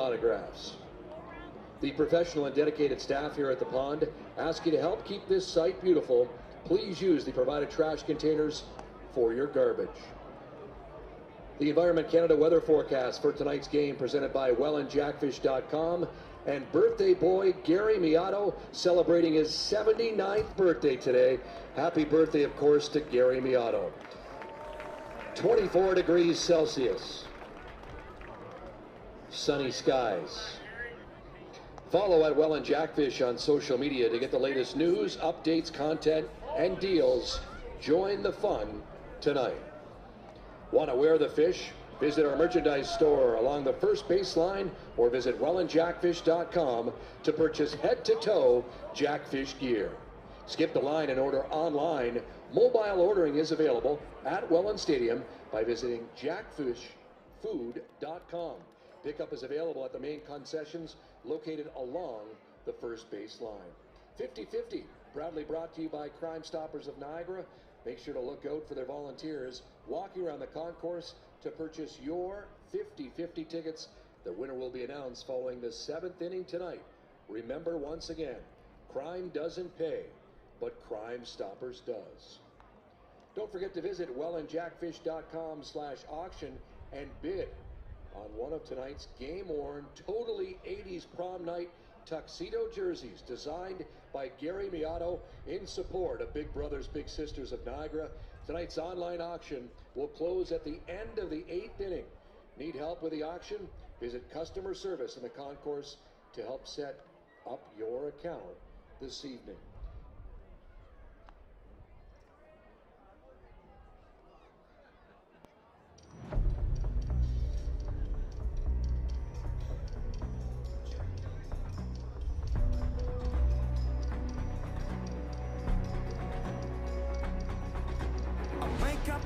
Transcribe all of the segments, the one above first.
autographs. The professional and dedicated staff here at the pond ask you to help keep this site beautiful. Please use the provided trash containers for your garbage. The Environment Canada weather forecast for tonight's game presented by WellandJackfish.com, and birthday boy Gary Miotto celebrating his 79th birthday today. Happy birthday, of course, to Gary Miotto. 24 degrees Celsius. Sunny skies. Follow at Welland Jackfish on social media to get the latest news, updates, content, and deals. Join the fun tonight. Want to wear the fish? Visit our merchandise store along the first baseline or visit WellandJackfish.com to purchase head-to-toe Jackfish gear. Skip the line and order online. Mobile ordering is available at Welland Stadium by visiting jackfishfood.com. Pickup is available at the main concessions located along the first baseline. 50-50, proudly brought to you by Crime Stoppers of Niagara. Make sure to look out for their volunteers walking around the concourse to purchase your 50-50 tickets. The winner will be announced following the 7th inning tonight. Remember, once again, crime doesn't pay, but Crime Stoppers does. Don't forget to visit wellandjackfish.com/auction and bid on one of tonight's game-worn, totally 80s prom night tuxedo jerseys designed by Gary Miotto in support of Big Brothers Big Sisters of Niagara. Tonight's online auction will close at the end of the 8th inning. Need help with the auction? Visit customer service in the concourse to help set up your account this evening.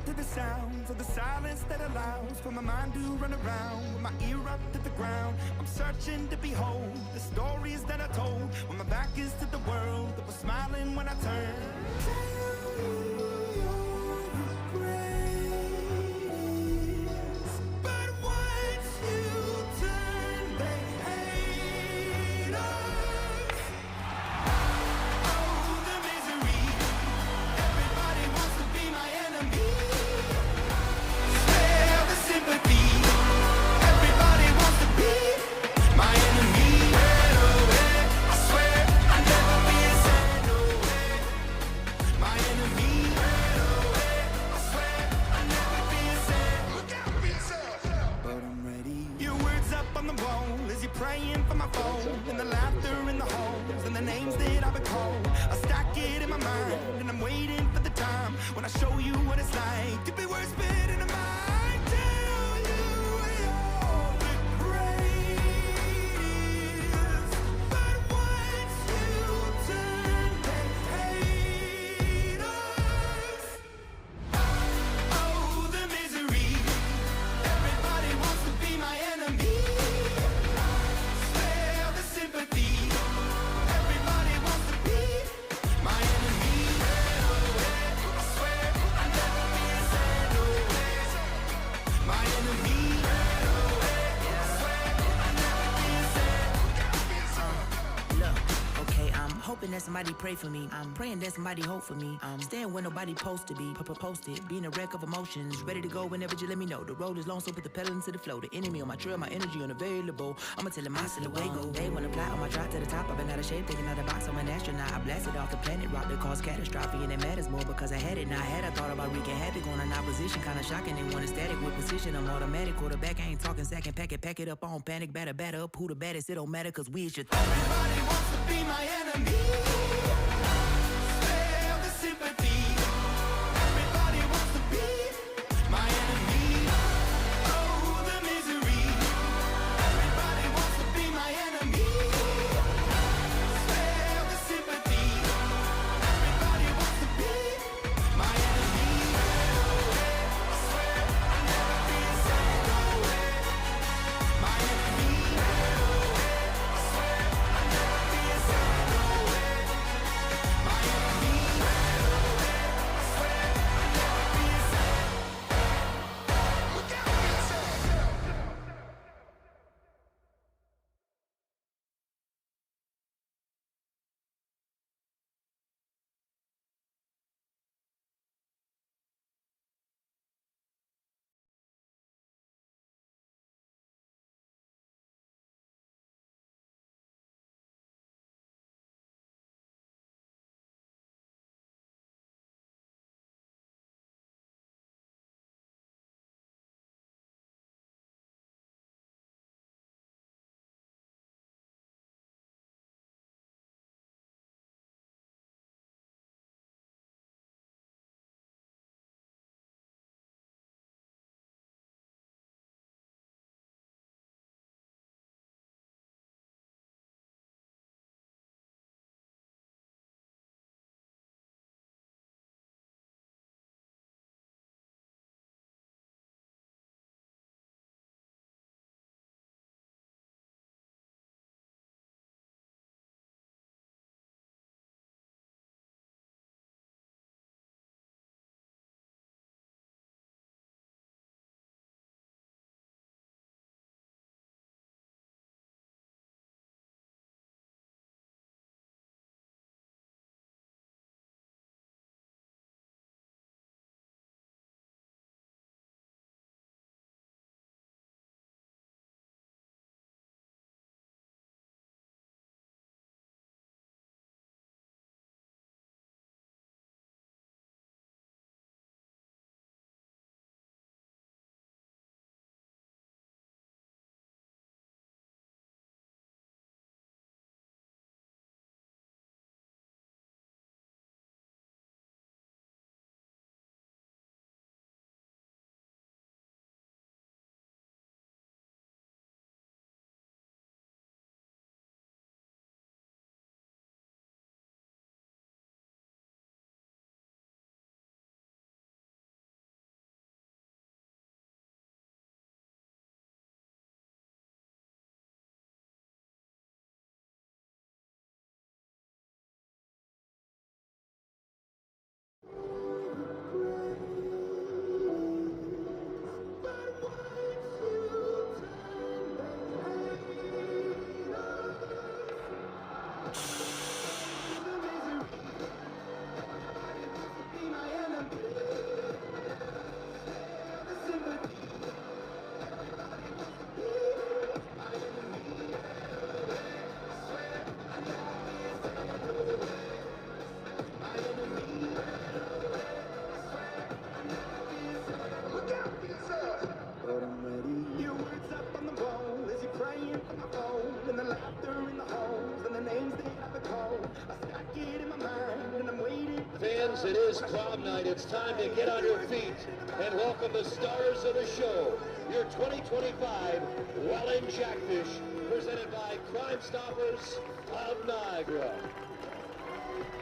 To the sounds of the silence that allows for my mind to run around with my ear up to the ground. I'm searching to behold the stories that I told when my back is to the world that was smiling when I turned. But once you turn, they hate us. Oh, the misery. Everybody wants to be my enemy. Sympathy. Everybody wants to be my enemy. I swear I'll never be a sad away. My enemy. I swear I'll never be a sad. Look out for yourself. But I'm ready. Your words up on the wall as you're praying for my phone, and the laughter in the halls and the names that I've been called. I stack it in my mind and I'm waiting for the time when I show you what it's like to be worse fit in a mind. That somebody pray for me. I'm praying that somebody hope for me. I'm staying where nobody supposed to be. Posted, being a wreck of emotions. Ready to go whenever you let me know. The road is long, so put the pedal into the flow. The enemy on my trail, my energy unavailable. I'ma tell him my silhouette go. They wanna fly on my drive to the top. I've been out of shape, thinking out of the box. I'm an astronaut. I blasted off the planet, rock that caused catastrophe, and it matters more because I had it. Now I had. I thought about wreaking havoc on an opposition, kinda shocking. They want a static with precision. I'm automatic quarterback. I ain't talking second pack it up on panic. Batter up. Who the baddest? It don't matter, cause we is your thing. Everybody wants to be my enemy. As it is prom night, it's time to get on your feet and welcome the stars of the show. Your 2025 Welland Jackfish, presented by Crime Stoppers of Niagara.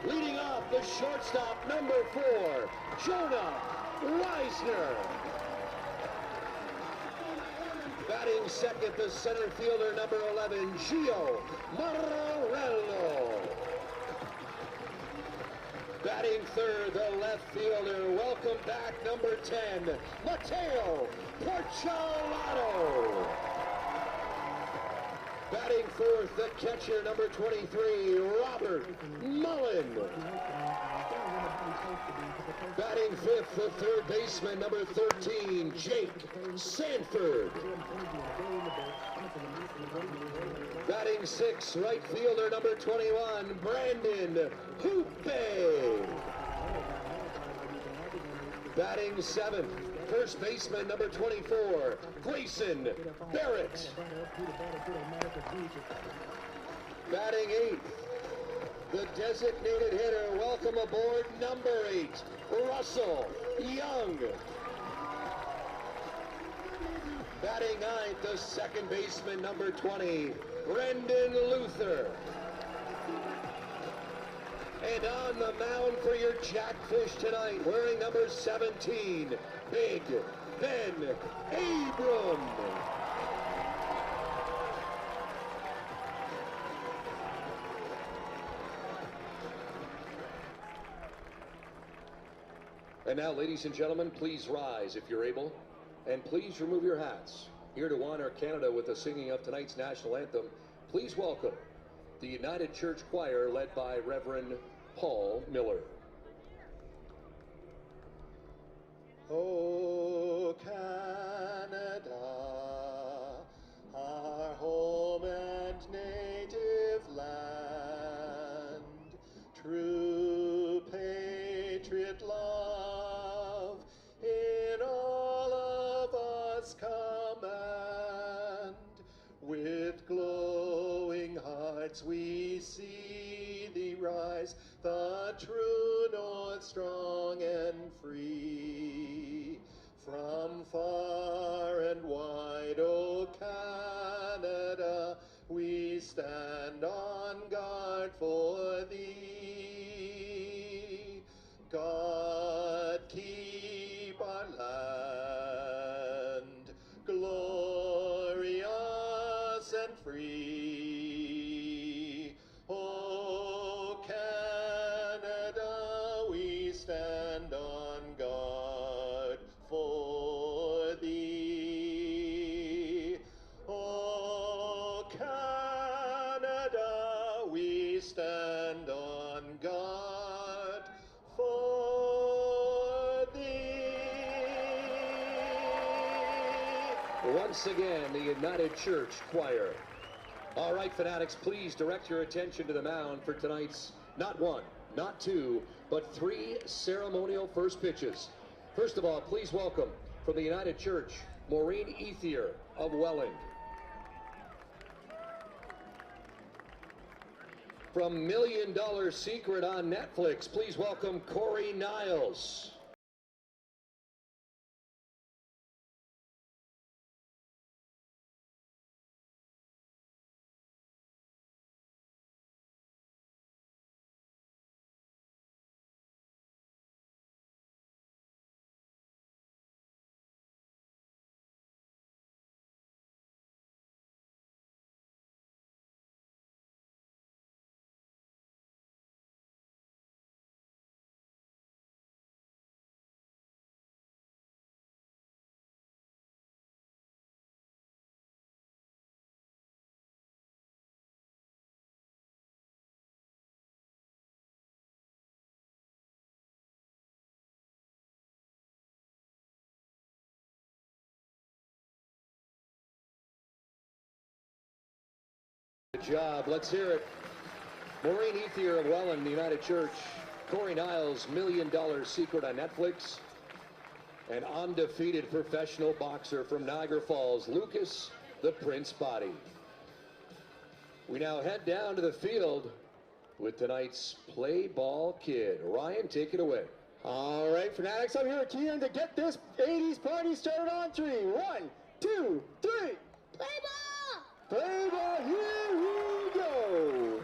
Leading off, the shortstop, number 4, Jonah Reisner. Batting second, the center fielder, number 11, Gio Morello. Batting third, the left fielder, welcome back, number 10, Mateo Porcelado. Batting fourth, the catcher, number 23, Robert Mullen. Batting fifth, the third baseman, number 13, Jake Sanford. Batting sixth, right fielder, number 21, Brandon Hoope. Batting seventh, first baseman, number 24, Grayson Barrett. Batting eighth, the designated hitter, welcome aboard, number 8, Russell Young. Batting ninth, the second baseman, number 20, Brendan Luther. And on the mound for your Jackfish tonight, wearing number 17, Big Ben Abram. And now, ladies and gentlemen, please rise if you're able, and please remove your hats. Here to honor Canada with the singing of tonight's national anthem, please welcome the United Church Choir led by Reverend Paul Miller. Oh, Canada, our home and native land, true patriot love in all of us command. With glowing hearts we see thee rise, the true north strong and free. From far and wide, O Canada, we stand on guard for thee. God keep our land glorious and free. O Canada, we stand on guard for thee. O Canada, we stand on guard for thee. Once again, the United Church Choir. All right, fanatics, please direct your attention to the mound for tonight's not one, not two, but 3 ceremonial first pitches. First of all, please welcome from the United Church, Maureen Ethier of Welland. From $1 Million Secret on Netflix, please welcome Corey Niles. Good job. Let's hear it. Maureen Ethier of Welland, the United Church. Corey Niles, $1 Million Secret on Netflix. An undefeated professional boxer from Niagara Falls, Lucas the Prince Body. We now head down to the field with tonight's play ball kid. Ryan, take it away. All right, Fanatics, I'm here at Keelan to get this 80s party started on 3. 1, 2, 3. Play ball! Play ball, here we go.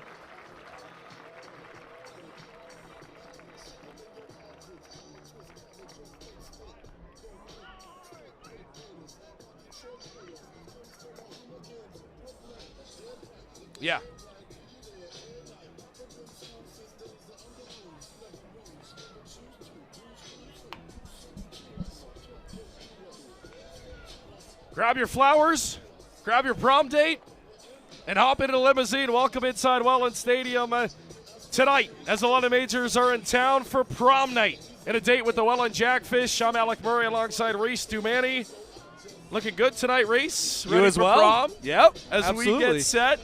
Yeah. Grab your flowers, grab your prom date, and hop into the limousine. Welcome inside Welland Stadium tonight as the London Majors are in town for prom night. And a date with the Welland Jackfish. I'm Alec Murray alongside Reese Dumani. Looking good tonight, Reese. You as well? Prom. Yep, As absolutely. we get set.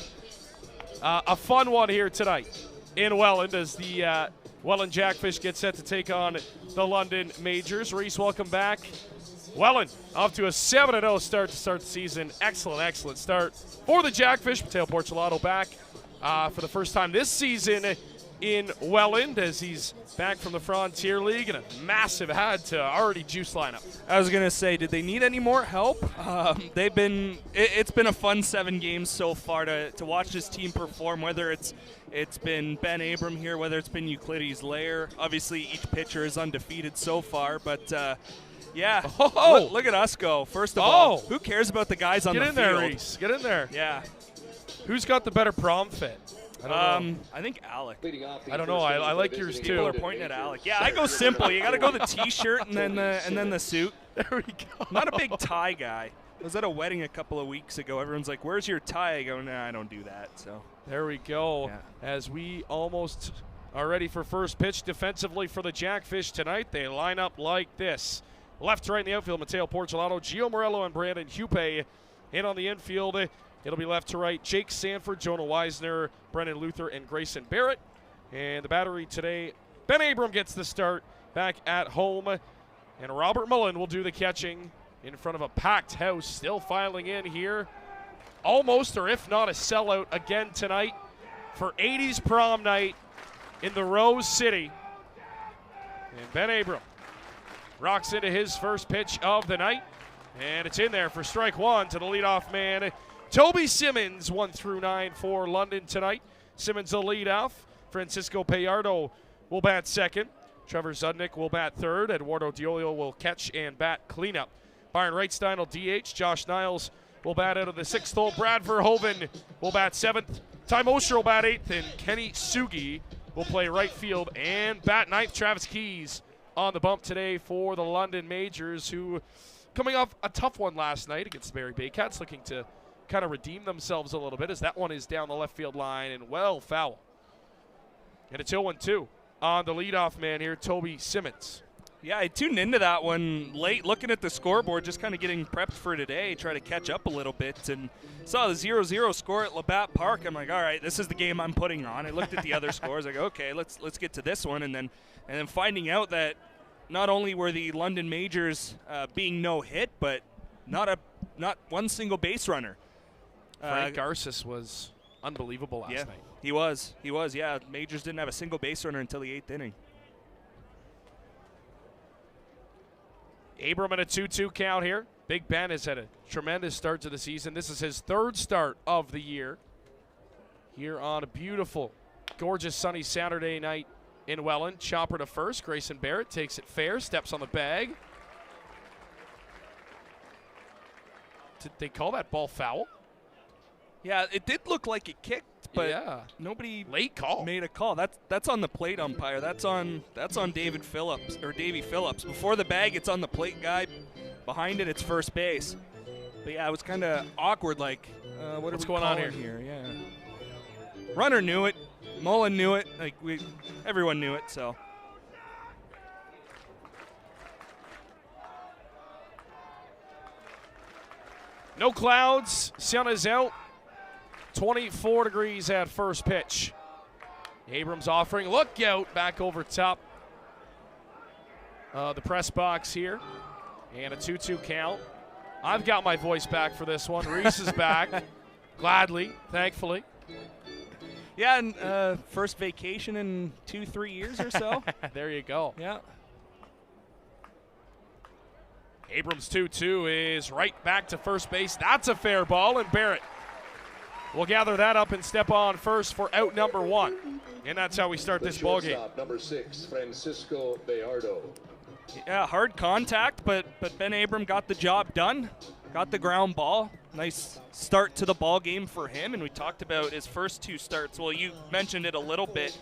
A fun one here tonight in Welland as the Welland Jackfish get set to take on the London Majors. Reese, welcome back. Welland off to a 7-0 start to start the season. Excellent start for the Jackfish. Mateo Porcelato back for the first time this season in Welland as he's back from the Frontier League and a massive had to already juice lineup. I was gonna say, did they need any more help? It's been a fun 7 games so far to watch this team perform. Whether it's been Ben Abram here, whether it's been Euclides Lair. Obviously, each pitcher is undefeated so far, but. Yeah, look at us go. First of all, who cares about the guys on the field? Get in there, Reese. Get in there. Yeah. Who's got the better prom fit? I don't know. I think Alec. I don't know. I like yours too. People are pointing at Alec. Yeah, I go simple. You got to go the T-shirt and then the suit. There we go. I'm not a big tie guy. I was at a wedding a couple of weeks ago. Everyone's like, "Where's your tie?" I go, "Nah, I don't do that." So there we go. Yeah. As we almost are ready for first pitch defensively for the Jackfish tonight, they line up like this. Left to right in the outfield, Mateo Porcelato, Gio Morello, and Brandon Hupe. In on the infield, it'll be left to right, Jake Sanford, Jonah Weisner, Brendan Luther, and Grayson Barrett. And the battery today, Ben Abram gets the start back at home. And Robert Mullen will do the catching in front of a packed house. Still filing in here. Almost, or if not, a sellout again tonight for 80s prom night in the Rose City. And Ben Abram rocks into his first pitch of the night, and it's in there for strike one to the leadoff man, Toby Simmons. 1 through 9 for London tonight. Simmons will lead off. Francisco Payardo will bat second. Trevor Zudnick will bat third. Eduardo Diolio will catch and bat cleanup. Byron Reitstein will DH. Josh Niles will bat out of the 6th hole. Brad Verhoeven will bat 7th. Ty Mosher will bat 8th, and Kenny Sugi will play right field and bat 9th. Travis Keys on the bump today for the London Majors, who coming off a tough one last night against the Barrie Baycats, looking to kind of redeem themselves a little bit as that one is down the left field line and well foul. And it's 0-2 on the leadoff man here, Toby Simmons. Yeah, I tuned into that one late, looking at the scoreboard, just kind of getting prepped for today, try to catch up a little bit, and saw the 0-0 score at Labatt Park. I'm like, all right, this is the game I'm putting on. I looked at the other scores, like, okay, let's get to this one, and then finding out that not only were the London Majors being no hit, but not one single base runner. Frank Garces was unbelievable last night. He was. Yeah, Majors didn't have a single base runner until the 8th inning. Abram at a 2-2 count here. Big Ben has had a tremendous start to the season. This is his 3rd start of the year here on a beautiful, gorgeous sunny Saturday night in Welland. Chopper to first. Grayson Barrett takes it fair, steps on the bag. Did they call that ball foul? Yeah, it did look like it kicked, but yeah. Nobody Late call. made a call. That's on the plate umpire. That's on Davey Phillips. Before the bag, it's on the plate guy. Behind it, it's first base. But yeah, it was kind of awkward. Like, what's going on here? Yeah, runner knew it. Mullen knew it. Like everyone knew it. So. No clouds. Sun is out. 24 degrees at first pitch. Abrams offering. Look out. Back over top. The press box here. And a 2-2 count. I've got my voice back for this one. Reese is back. Gladly. Thankfully. Yeah, and first vacation in 2-3 years or so. There you go. Yeah. Abrams 2-2 is right back to first base. That's a fair ball, and Barrett will gather that up and step on first for out number 1. And that's how we start this ball game. Number 6, Francisco Bayardo. Yeah, hard contact, but Ben Abram got the job done. Got the ground ball. Nice start to the ball game for him, and we talked about his first 2 starts. Well, you mentioned it a little bit.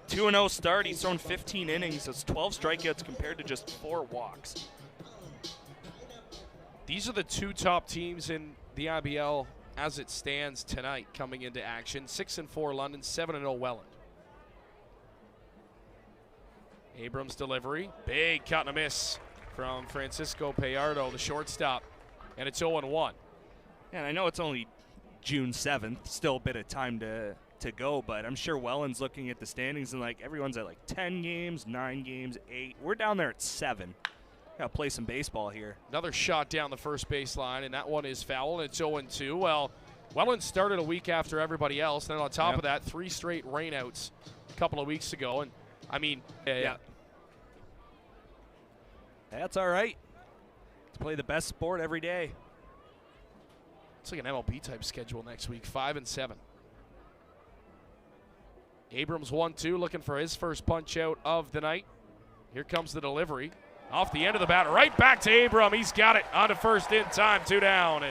2-0 start. He's thrown 15 innings. That's 12 strikeouts compared to just 4 walks. These are the 2 top teams in the IBL as it stands tonight coming into action. 6-4 London, 7-0 Welland. Abrams delivery. Big cut and a miss from Francisco Payardo, the shortstop. And it's 0-1. Yeah, and I know it's only June 7th. Still a bit of time to go, but I'm sure Welland's looking at the standings and like everyone's at like 10 games, 9 games, 8. We're down there at 7. Got to play some baseball here. Another shot down the first baseline, and that one is foul, and it's 0-2. Well, Welland started a week after everybody else, and then on top of that, 3 straight rainouts a couple of weeks ago. And I mean, yeah. That's all right. Let's play the best sport every day. It's like an MLB type schedule next week, 5 and 7. Abrams 1-2, looking for his first punch out of the night. Here comes the delivery. Off the end of the bat, right back to Abram. He's got it on to first in time, 2 down.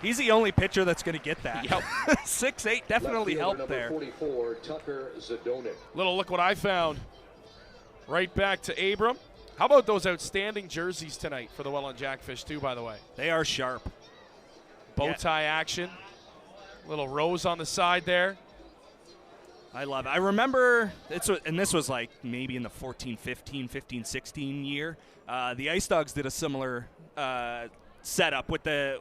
He's the only pitcher that's going to get that. Yep. 6'8" definitely helped number there. 44, Tucker Zadonic. Little look what I found. Right back to Abram. How about those outstanding jerseys tonight for the Welland Jackfish too, by the way? They are sharp. Bow tie action. Little rose on the side there. I love it. I remember, this was like maybe in the 14-15, 15-16 year. The Ice Dogs did a similar setup with the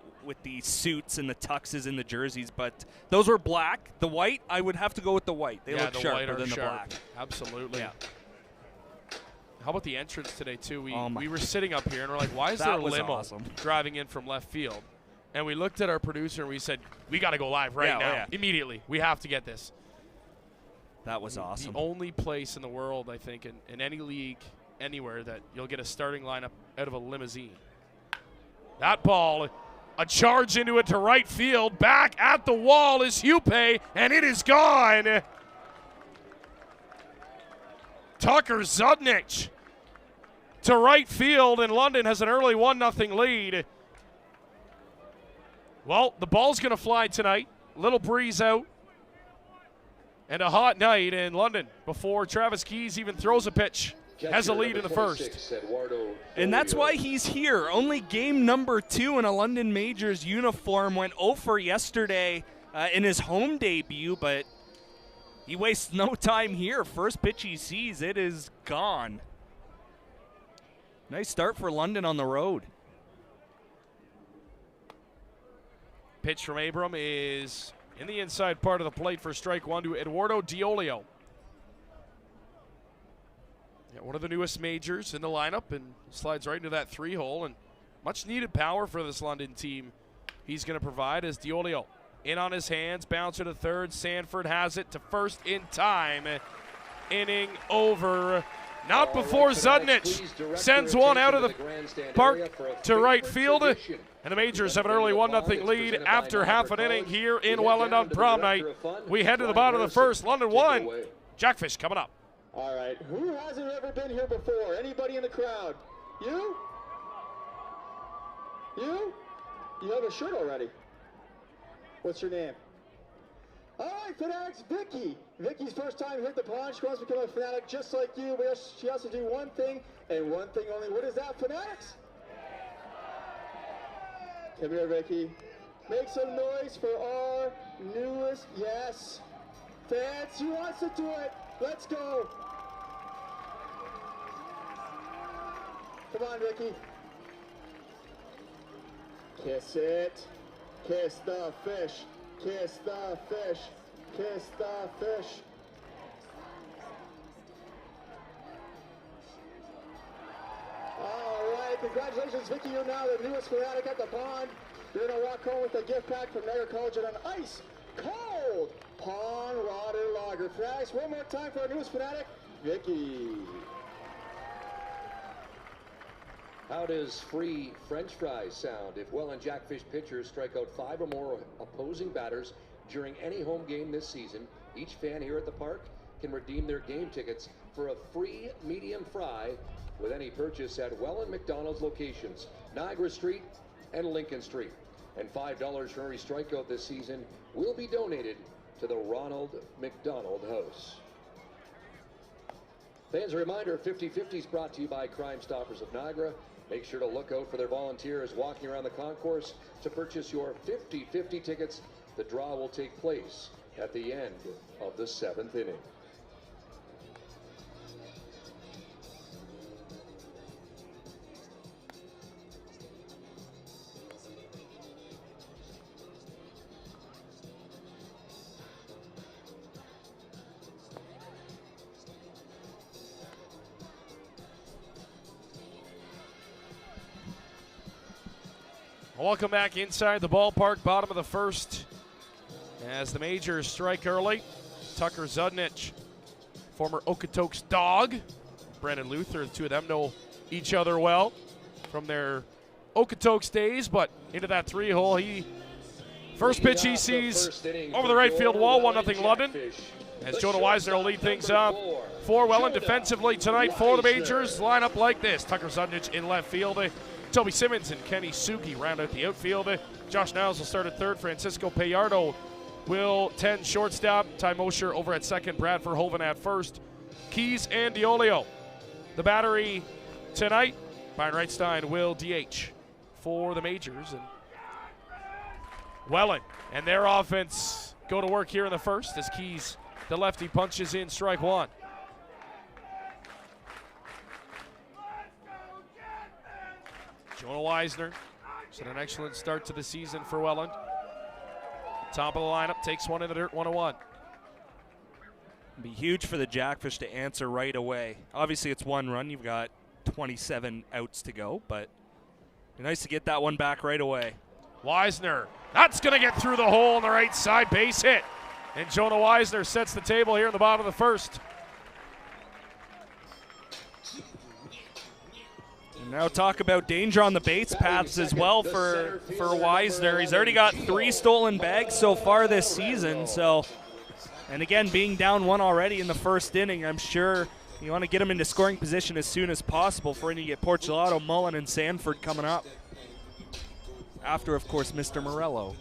suits and the tuxes and the jerseys, but those were black. The white, I would have to go with the white. They look sharper than the black. Absolutely. Yeah. How about the entrance today too? We were sitting up here and we're like, why is there a was limo awesome. driving in from left field? And we looked at our producer and we said, we got to go live right now. Immediately. We have to get this. That was awesome. The only place in the world, I think, in any league, anywhere, that you'll get a starting lineup out of a limousine. That ball, a charge into it to right field. Back at the wall is Hupe, and it is gone. Tucker Zudnich to right field, and London has an early 1-0 lead. Well, the ball's going to fly tonight. Little breeze out. And a hot night in London before Travis Keys even throws a pitch. Has a lead in the first. And that's why he's here. Only game number 2 in a London Majors uniform. Went 0 for yesterday in his home debut, but he wastes no time here. First pitch he sees, it is gone. Nice start for London on the road. Pitch from Abram is in the inside part of the plate for strike 1 to Eduardo Diolio. Yeah, one of the newest majors in the lineup, and slides right into that 3-hole, and much needed power for this London team he's going to provide as Diolio in on his hands, bouncer to third. Sanford has it to first in time. Inning over. Not before Zudnich sends one out of the park to right field. And the Majors have an early 1-0 lead after half an inning here in Welland on prom night. We head to the bottom of the first. London 1. Jackfish coming up. All right, who hasn't ever been here before? Anybody in the crowd? You? You? You have a shirt already. What's your name? All right, Fanatics, Vicky. Vicky's first time hit the pond. She wants to become a Fanatic just like you. She has to do one thing and one thing only. What is that, Fanatics? Come here, Vicky. Make some noise for our newest, yes, fans. She wants to do it. Let's go. Come on, Vicky. Kiss it. Kiss the fish. Kiss the fish. Kiss the fish. All right, congratulations, Vicky. You're now the newest Fanatic at the pond. You're going to walk home with a gift pack from Niagara College and an ice cold Gold Pond Water Lager. Fanatics, one more time for our newest fanatic, Vicky. How does free French fries sound if Welland Jackfish pitchers strike out 5 or more opposing batters during any home game this season? Each fan here at the park can redeem their game tickets for a free medium fry with any purchase at Welland McDonald's locations, Niagara Street and Lincoln Street. And $5 for every strikeout this season will be donated to the Ronald McDonald House. Fans, a reminder, 50/50 is brought to you by Crime Stoppers of Niagara. Make sure to look out for their volunteers walking around the concourse to purchase your 50/50 tickets. The draw will take place at the end of the 7th inning. Welcome back inside the ballpark, bottom of the first, as the Majors strike early. Tucker Zudnich, former Okotoks dog. Brandon Luther, the two of them know each other well from their Okotoks days, but into that 3-hole, first pitch he sees over the right field wall, 1-0 London. As Jonah Weisner will lead things up for Welland defensively tonight for the Majors. Line up like this: Tucker Zudnich in left field. Toby Simmons and Kenny Suki round out the outfield. Josh Niles will start at third. Francisco Payardo will tend shortstop. Ty Mosher over at second. Brad Verhoeven at first. Keys and Diolio. The battery tonight. Byron Reitstein will DH for the Majors. And Welland and their offense go to work here in the first as Keys, the lefty, punches in strike one. Jonah Weisner, it's an excellent start to the season for Welland. Top of the lineup, takes one in the dirt, 1-1. Be huge for the Jackfish to answer right away. Obviously, it's one run. You've got 27 outs to go, but nice to get that one back right away. Weisner, that's going to get through the hole on the right side, base hit. And Jonah Weisner sets the table here in the bottom of the first. Now talk about danger on the base paths as well for Weisner. He's already got 3 stolen bags so far this season. So, and again, being down 1 already in the first inning, I'm sure you want to get him into scoring position as soon as possible for when you get Porcelato, Mullen, and Sanford coming up. After, of course, Mr. Morello.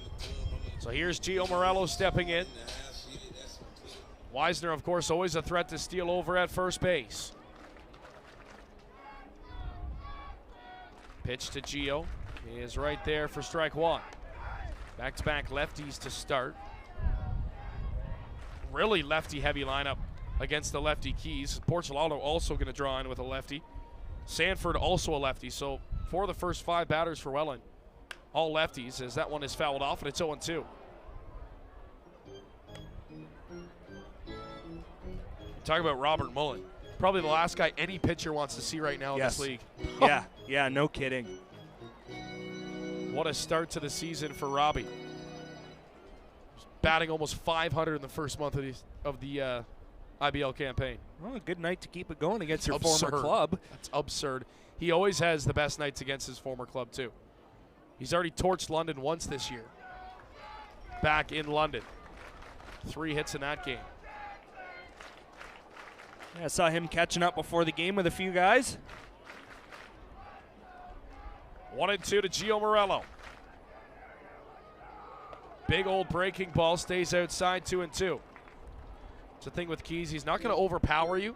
So here's Gio Morello stepping in. Weisner, of course, always a threat to steal over at first base. Pitch to Gio. He is right there for strike one. Back-to-back lefties to start. Really lefty-heavy lineup against the lefty Keys. Porcelato also going to draw in with a lefty. Sanford also a lefty. So for the first 5 batters for Welland, all lefties, as that one is fouled off, and it's 0-2. Talk about Robert Mullen. Probably the last guy any pitcher wants to see right now in this league. Yeah, no kidding. What a start to the season for Robbie. He's batting almost 500 in the first month of the IBL campaign. Well, a good night to keep it going against your former club. That's absurd. He always has the best nights against his former club, too. He's already torched London once this year. Back in London. 3 hits in that game. Yeah, I saw him catching up before the game with a few guys. 1-2 to Gio Morello. Big old breaking ball, stays outside, 2-2. It's the thing with Keys, he's not going to overpower you,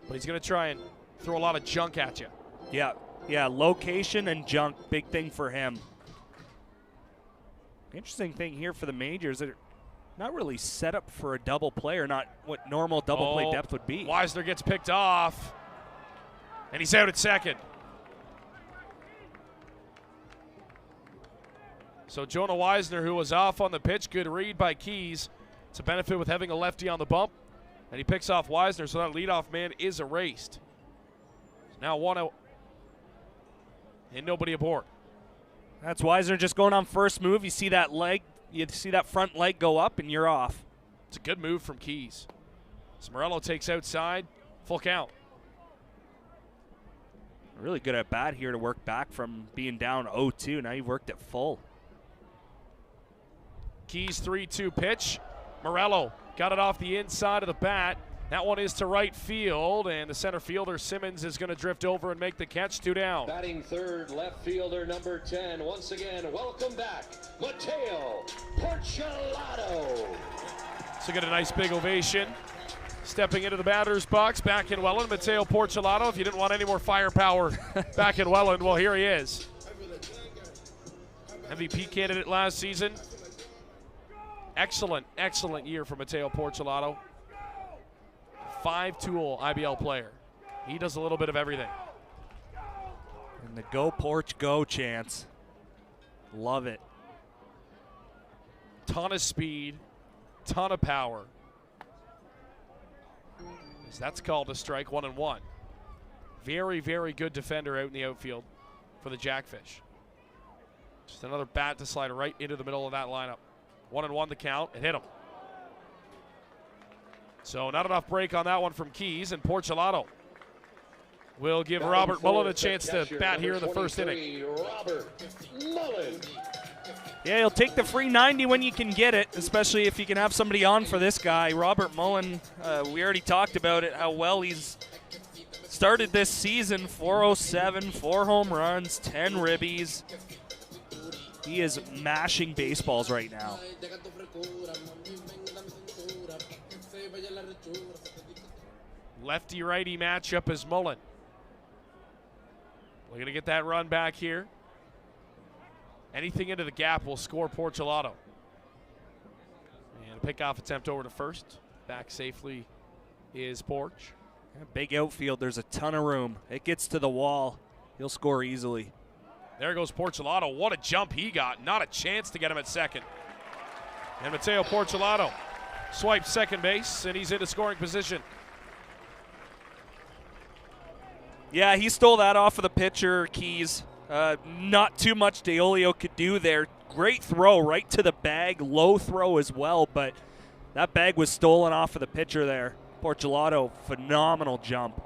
but he's going to try and throw a lot of junk at you. Yeah, location and junk, big thing for him. Interesting thing here for the Majors, they're not really set up for a double play, or not what normal double play depth would be. Weisner gets picked off, and he's out at second. So Jonah Weisner, who was off on the pitch, good read by Keys. It's a benefit with having a lefty on the bump, and he picks off Weisner, so that leadoff man is erased. So now 1-0, and nobody aboard. That's Weisner just going on first move. You see that leg, you see that front leg go up and you're off. It's a good move from Keys. So Morello takes outside, full count. Really good at bat here to work back from being down 0-2. Now you've worked it full. Keys 3-2 pitch. Morello got it off the inside of the bat. That one is to right field, and the center fielder Simmons is going to drift over and make the catch. 2 down. Batting third, left fielder number 10. Once again, welcome back, Mateo Porcelato. So get a nice big ovation. Stepping into the batter's box back in Welland, Mateo Porcelato. If you didn't want any more firepower back in Welland, well, here he is. MVP candidate last season. Excellent, excellent year for Mateo Porcelato. 5-tool IBL player. He does a little bit of everything. And the go Porch go chance. Love it. Ton of speed, ton of power. That's called a strike, 1-1. Very, very good defender out in the outfield for the Jackfish. Just another bat to slide right into the middle of that lineup. 1-1 the count, and hit him. So not enough break on that one from Keys, and Porcelato will give Robert Mullen a chance to bat here in the first inning. Robert Mullen. Yeah, he'll take the free 90 when you can get it, especially if you can have somebody on for this guy. Robert Mullen, we already talked about it, how well he's started this season. 407, 4 home runs, 10 ribbies. He is mashing baseballs right now. Lefty-righty matchup is Mullen. We're going to get that run back here. Anything into the gap will score Porcelato. And a pickoff attempt over to first. Back safely is Porch. Big outfield, there's a ton of room. It gets to the wall. He'll score easily. There goes Porcelato. What a jump he got. Not a chance to get him at second. And Mateo Porcelato swipes second base, and he's into scoring position. Yeah, he stole that off of the pitcher, Keys. Not too much DeOlio could do there. Great throw right to the bag. Low throw as well, but that bag was stolen off of the pitcher there. Porcelato, phenomenal jump.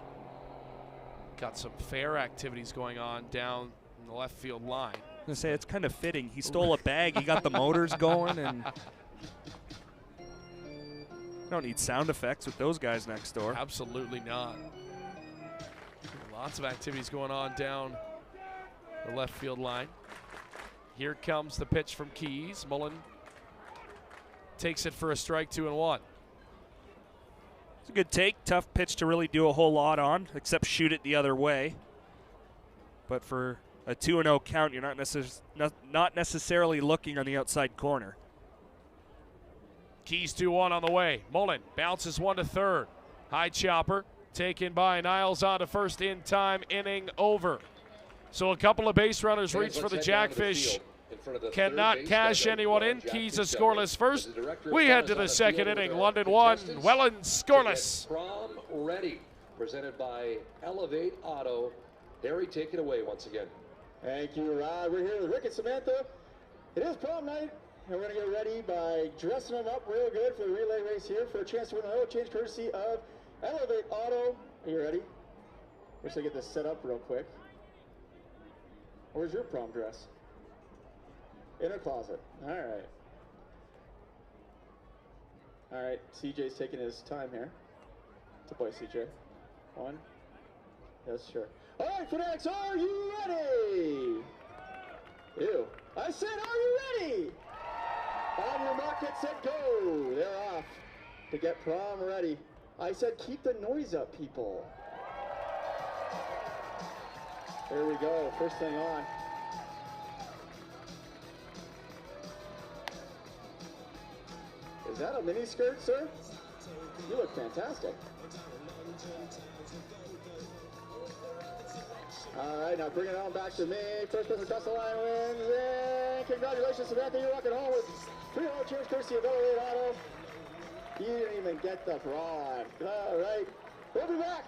Got some fair activities going on down in the left field line. I was going to say, it's kind of fitting. He stole a bag. He got the motors going, and you don't need sound effects with those guys next door. Absolutely not. Lots of activities going on down the left field line. Here comes the pitch from Keys. Mullen takes it for a strike, 2-1. It's a good take. Tough pitch to really do a whole lot on, except shoot it the other way. But for a 2-0 count, you're not necessarily looking on the outside corner. Keys 2-1 on the way. Mullen bounces one to third. High chopper taken by Niles on to first in time. Inning over. So a couple of base runners reach for the Jackfish. Cannot cash anyone in. Keys is scoreless first. We head to the second inning. London 1, Welland scoreless. Prom ready. Presented by Elevate Auto. Harry, take it away once again. Thank you, Rod. We're here with Rick and Samantha. It is prom night, and we're going to get ready by dressing them up real good for the relay race here for a chance to win an oil change courtesy of Elevate Auto. Are you ready? We're just going to get this set up real quick. Where's your prom dress? In her closet. All right. All right, CJ's taking his time here. It's a boy, CJ. One. Yes, sure. All right, fanatics, are you ready? Ew. I said, are you ready? On your mark, get set, go. They're off to get prom ready. I said, keep the noise up, people. There we go, first thing on. Is that a mini skirt, sir? You look fantastic. All right, now bring it on back to me. First person across the line wins. And congratulations, Samantha. You're walking home with 3 oil change courtesy of Elevate Auto. You didn't even get the prom. All right, we'll be back.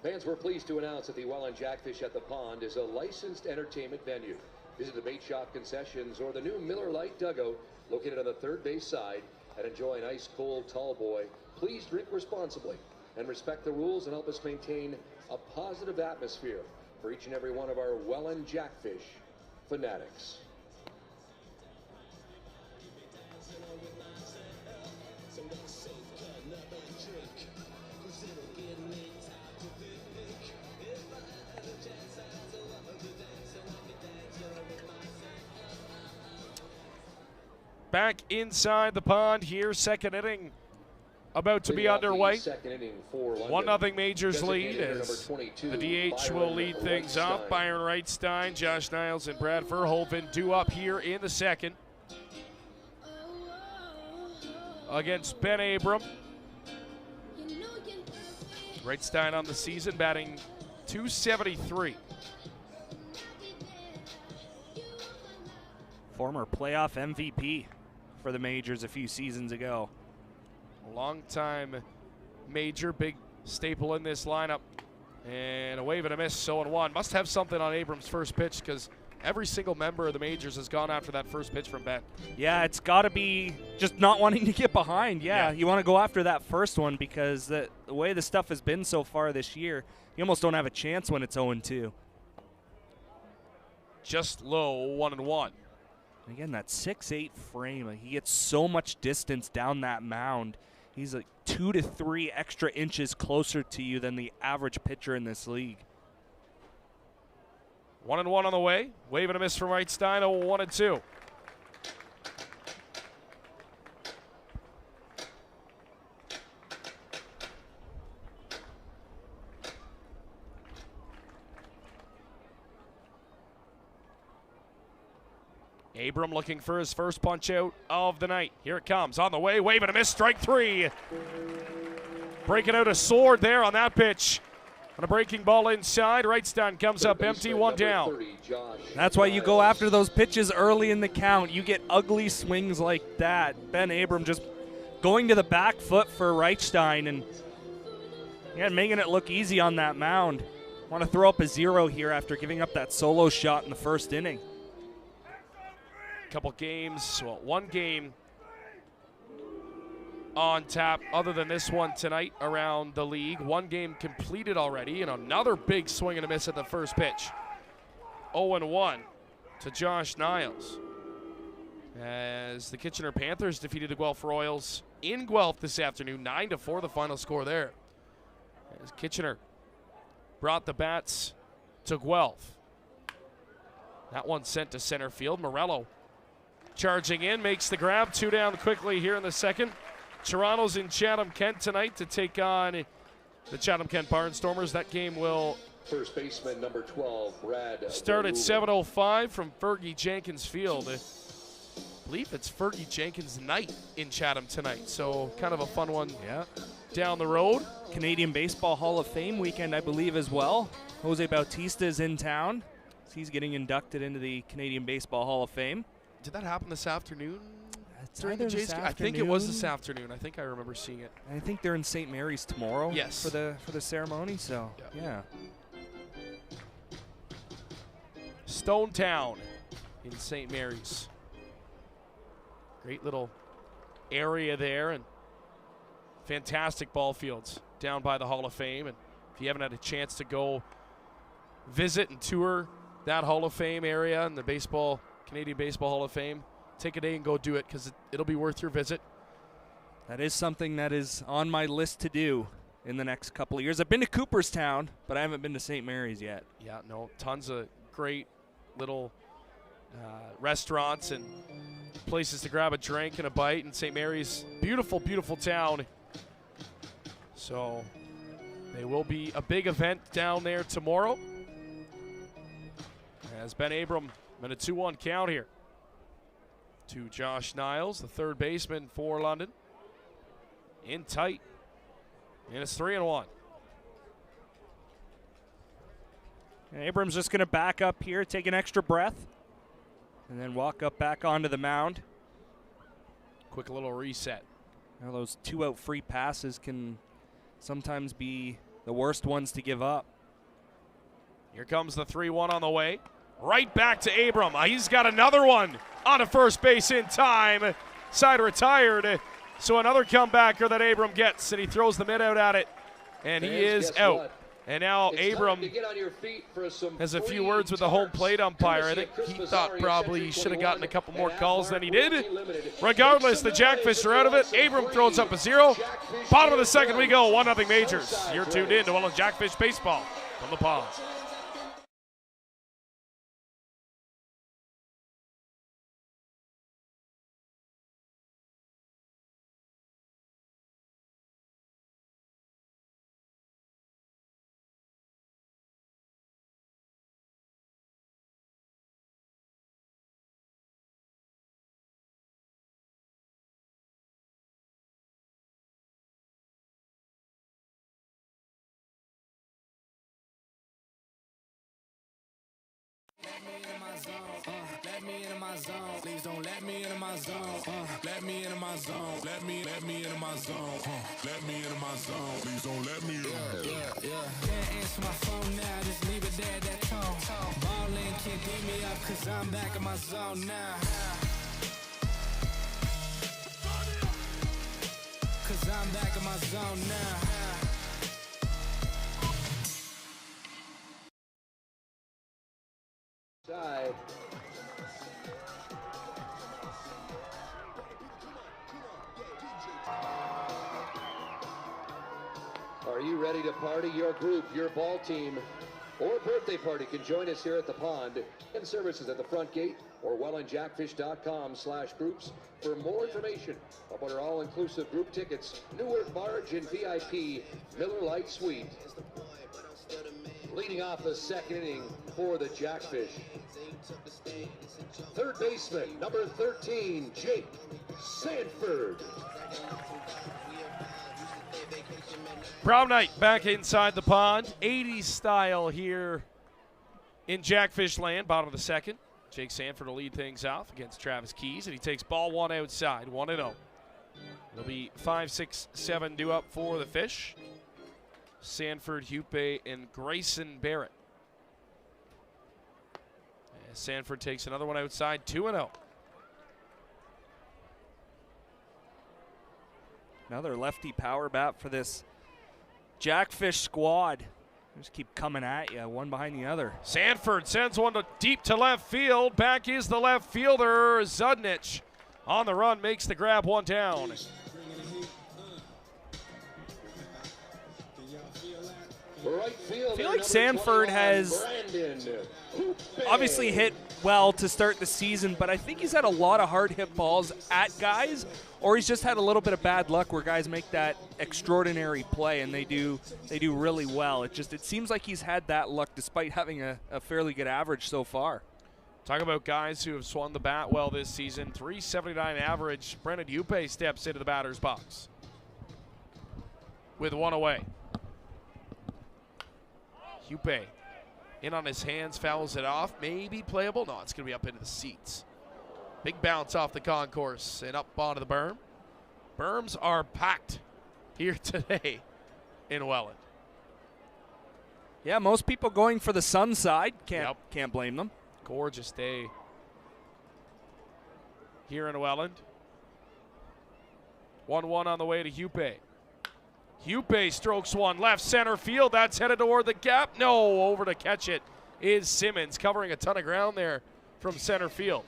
Fans, we're pleased to announce that the Welland Jackfish at the Pond is a licensed entertainment venue. Visit the Bait Shop concessions or the new Miller Lite dugout located on the third base side and enjoy an ice cold tall boy. Please drink responsibly and respect the rules and help us maintain a positive atmosphere for each and every one of our Welland Jackfish fanatics. Back inside the pond here, second inning about to be underway. Second inning for London. 1-0 Majors lead Designated as number 22, the DH will Byron lead things off. Wrightstein. Byron Wrightstein, Josh Niles, and Brad Verhoeven due up here in the second against Ben Abram. Wrightstein on the season batting .273. Former playoff MVP for the Majors a few seasons ago. Long-time Major, big staple in this lineup. And a wave and a miss, 0-1. Must have something on Abrams' first pitch because every single member of the Majors has gone after that first pitch from Ben. Yeah, it's got to be just not wanting to get behind. Yeah, you want to go after that first one because the way the stuff has been so far this year, you almost don't have a chance when it's 0-2. Just low, 1-1. Again, that 6'8" frame, he gets so much distance down that mound. He's like 2 to 3 extra inches closer to you than the average pitcher in this league. 1-1 on the way. Wave and a miss from Wrightstein, 1-2. Abram looking for his first punch out of the night. Here it comes, on the way, wave and a miss, strike 3. Breaking out a sword there on that pitch. On a breaking ball inside, Wrightstein comes up empty, 1 down. That's why you go after those pitches early in the count. You get ugly swings like that. Ben Abram just going to the back foot for Wrightstein and making it look easy on that mound. Want to throw up a 0 here after giving up that solo shot in the first inning. Couple games, well, one game on tap other than this one tonight around the league. One game completed already, and another big swing and a miss at the first pitch. 0-1 to Josh Niles as the Kitchener Panthers defeated the Guelph Royals in Guelph this afternoon. 9-4 the final score there, as Kitchener brought the bats to Guelph. That one sent to center field. Morello charging in, makes the grab. 2 down quickly here in the second. Toronto's in Chatham-Kent tonight to take on the Chatham-Kent Barnstormers. That game will First baseman number 12, Brad. start at 7:05 from Fergie Jenkins Field. I believe it's Fergie Jenkins night in Chatham tonight, so kind of a fun one down the road. Canadian Baseball Hall of Fame weekend, I believe, as well. Jose Bautista is in town. He's getting inducted into the Canadian Baseball Hall of Fame. Did that happen this afternoon? During the Jays? I think it was this afternoon. I think I remember seeing it. I think they're in St. Mary's tomorrow. Yes. For the ceremony. So yeah. Stonetown in St. Mary's. Great little area there, and fantastic ball fields down by the Hall of Fame. And if you haven't had a chance to go visit and tour that Hall of Fame area and the Canadian Baseball Hall of Fame, take a day and go do it, because it'll be worth your visit. That is something that is on my list to do in the next couple of years. I've been to Cooperstown, but I haven't been to St. Mary's yet. Yeah, no, tons of great little restaurants and places to grab a drink and a bite in St. Mary's. Beautiful, beautiful town. So there will be a big event down there tomorrow, as Ben Abram in a 2-1 count here to Josh Niles, the third baseman for London. In tight, and it's 3-1. And Abrams just going to back up here, take an extra breath, and then walk up back onto the mound. Quick little reset. Now those 2-out free passes can sometimes be the worst ones to give up. Here comes the 3-1 on the way. Right back to Abram. He's got another one on a first base in time. Side retired. So another comebacker that Abram gets, and he throws the mid out at it. And he is out. What? And now It's Abram time to get on your feet for some has a few free words with the home tarps. plate umpire. I Courtesy think of he Chris thought Mazzari, probably he Century should have gotten a 21, couple more and calls than he Admark did. Realty Limited. Regardless, the Make some Jackfish noise are out of if it. you want Abram some throws up a free 0. Jackfish Bottom of the beer second we friends. go, 1-0 Majors. Surfside You're tuned in to Welland Jackfish Baseball from the Pond. Let me into my zone. Please don't let me into my zone. Let me into my zone. Let me into my zone. Let me into my zone. Please don't let me in. Can't answer my phone now. Just leave it there, that tone. Ballin' can't beat me up, cause I'm back in my zone now. Cause I'm back in my zone now. Side. Are you ready to party? Your group, your ball team, or birthday party can join us here at the Pond, and services at the front gate or wellandjackfish.com/groups for more information about our all-inclusive group tickets, Newark Barge and VIP Miller Lite Suite. Leading off the second inning for the Jackfish, third baseman, number 13, Jake Sanford. Prom night back inside the Pond. 80s style here in Jackfish land. Bottom of the second. Jake Sanford will lead things off against Travis Keys, and he takes ball one outside, 1-0. It'll be 5, 6, 7 due up for the Fish. Sanford, Hupe, and Grayson Barrett. And Sanford takes another one outside, 2-0. Another lefty power bat for this Jackfish squad. They just keep coming at you, one behind the other. Sanford sends one deep to left field. Back is the left fielder, Zudnich. On the run, makes the grab, one down. Right field, I feel like Sanford has obviously hit well to start the season, but I think he's had a lot of hard hit balls at guys, or he's just had a little bit of bad luck where guys make that extraordinary play and they do really well. It seems like he's had that luck despite having a fairly good average so far. Talk about guys who have swung the bat well this season. 379 average. Brennan Hupe steps into the batter's box with one away. Hupe in on his hands, fouls it off. Maybe playable. No, it's going to be up into the seats. Big bounce off the concourse and up onto the berm. Berms are packed here today in Welland. Yeah, most people going for the sun side. Can't blame them. Gorgeous day here in Welland. 1-1 on the way to Hupe. Hupe strokes one left center field. That's headed toward the gap. No, over to catch it is Simmons, covering a ton of ground there from center field.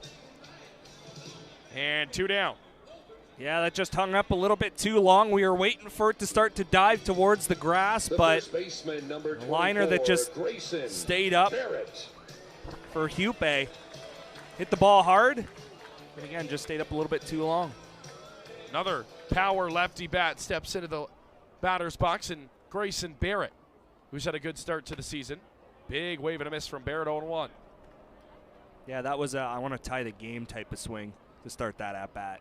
And 2 down. Yeah, that just hung up a little bit too long. We were waiting for it to start to dive towards the grass, but number a liner that just Grayson stayed up Barrett. for Hupe. Hit the ball hard, but again, just stayed up a little bit too long. Another power lefty bat steps into the batter's box, and Grayson Barrett, who's had a good start to the season. Big wave and a miss from Barrett, 0-1. Yeah, that was a I want to tie the game type of swing to start that at bat.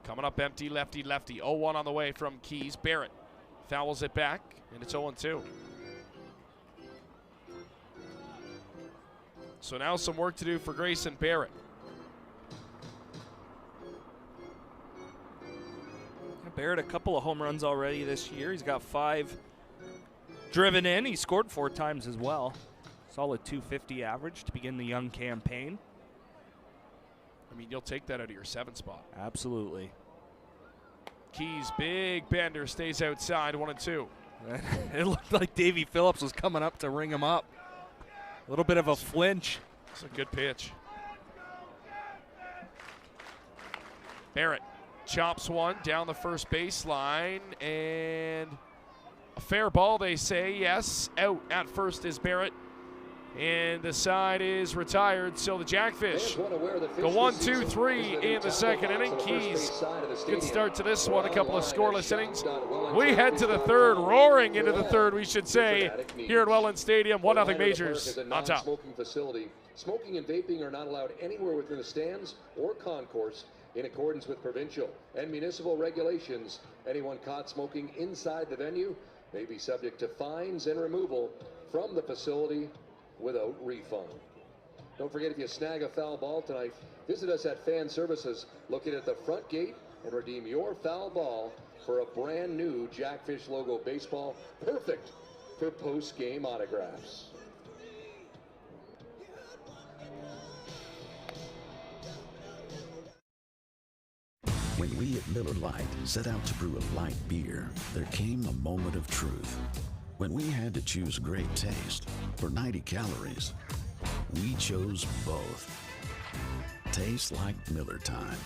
Coming up empty, lefty, lefty. 0-1 on the way from Keys. Barrett fouls it back, and it's 0-2. So now some work to do for Grayson Barrett. Barrett, a couple of home runs already this year. He's got 5 driven in. He scored 4 times as well. Solid 250 average to begin the young campaign. I mean, you'll take that out of your 7 spot. Absolutely. Keys, big bender, stays outside, 1-2. It looked like Davey Phillips was coming up to ring him up. A little bit of a flinch. It's a good pitch. Barrett chops one down the first baseline, and a fair ball, they say. Yes, out at first is Barrett, and the side is retired. So the Jackfish go 1-2-3 in the second inning. Keys, good start to this one. A couple of scoreless innings. We head to the third, roaring into the third, we should say, here at Welland Stadium. 1-0 Majors on top. Smoking and vaping are not allowed anywhere within the stands or concourse in accordance with provincial and municipal regulations. Anyone caught smoking inside the venue may be subject to fines and removal from the facility without refund. Don't forget, if you snag a foul ball tonight, visit us at Fan Services located at the front gate and redeem your foul ball for a brand new Jackfish logo baseball, perfect for post-game autographs. When we at Miller Lite set out to brew a light beer, there came a moment of truth. When we had to choose great taste for 90 calories, we chose both. Tastes like Miller time.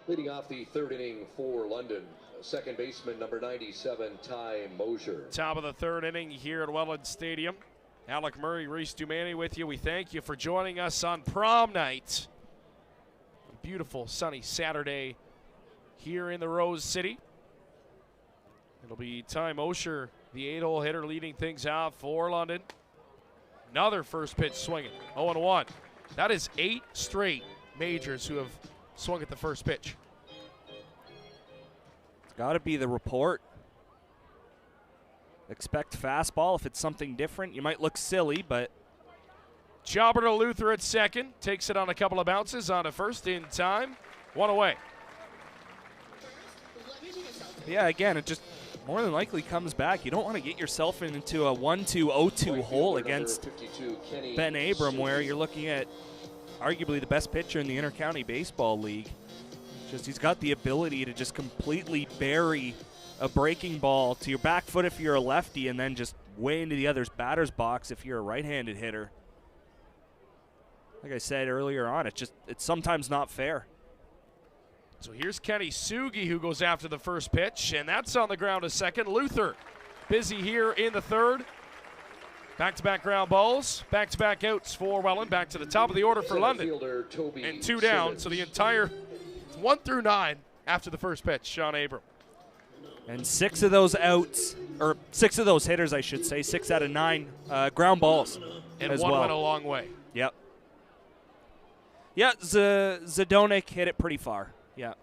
Leading off the third inning for London, second baseman number 97, Ty Mosier. Top of the third inning here at Welland Stadium. Alec Murray, Reese Dumani with you. We thank you for joining us on prom night. A beautiful sunny Saturday here in the Rose City. It'll be Ty Mosier, the 8-hole hitter, leading things off for London. Another first pitch swinging, 0-1. That is 8 straight majors who have swung at the first pitch. It's got to be the report. Expect fastball. If it's something different, you might look silly, but. Jobber to Luther at second. Takes it on a couple of bounces on a first in time. 1 away. Yeah, again, it just more than likely comes back. You don't want to get yourself into a 1-2-0-2 hole against Ben Abram, where you're looking at arguably the best pitcher in the Intercounty Baseball League. Just he's got the ability to just completely bury a breaking ball to your back foot if you're a lefty, and then just way into the other's batter's box if you're a right-handed hitter. Like I said earlier on, it's sometimes not fair. So here's Kenny Sugi, who goes after the first pitch, and that's on the ground a second. Luther busy here in the third. Back-to-back ground balls, back-to-back outs for Welland. Back to the top of the order for London. And 2 down, so the entire 1 through 9 after the first pitch, Sean Abram. And 6 of those outs, or 6 of those hitters, I should say, 6 out of 9 ground balls. And as one well. went a long way. Yep. Yeah, Zadonik hit it pretty far. Yeah.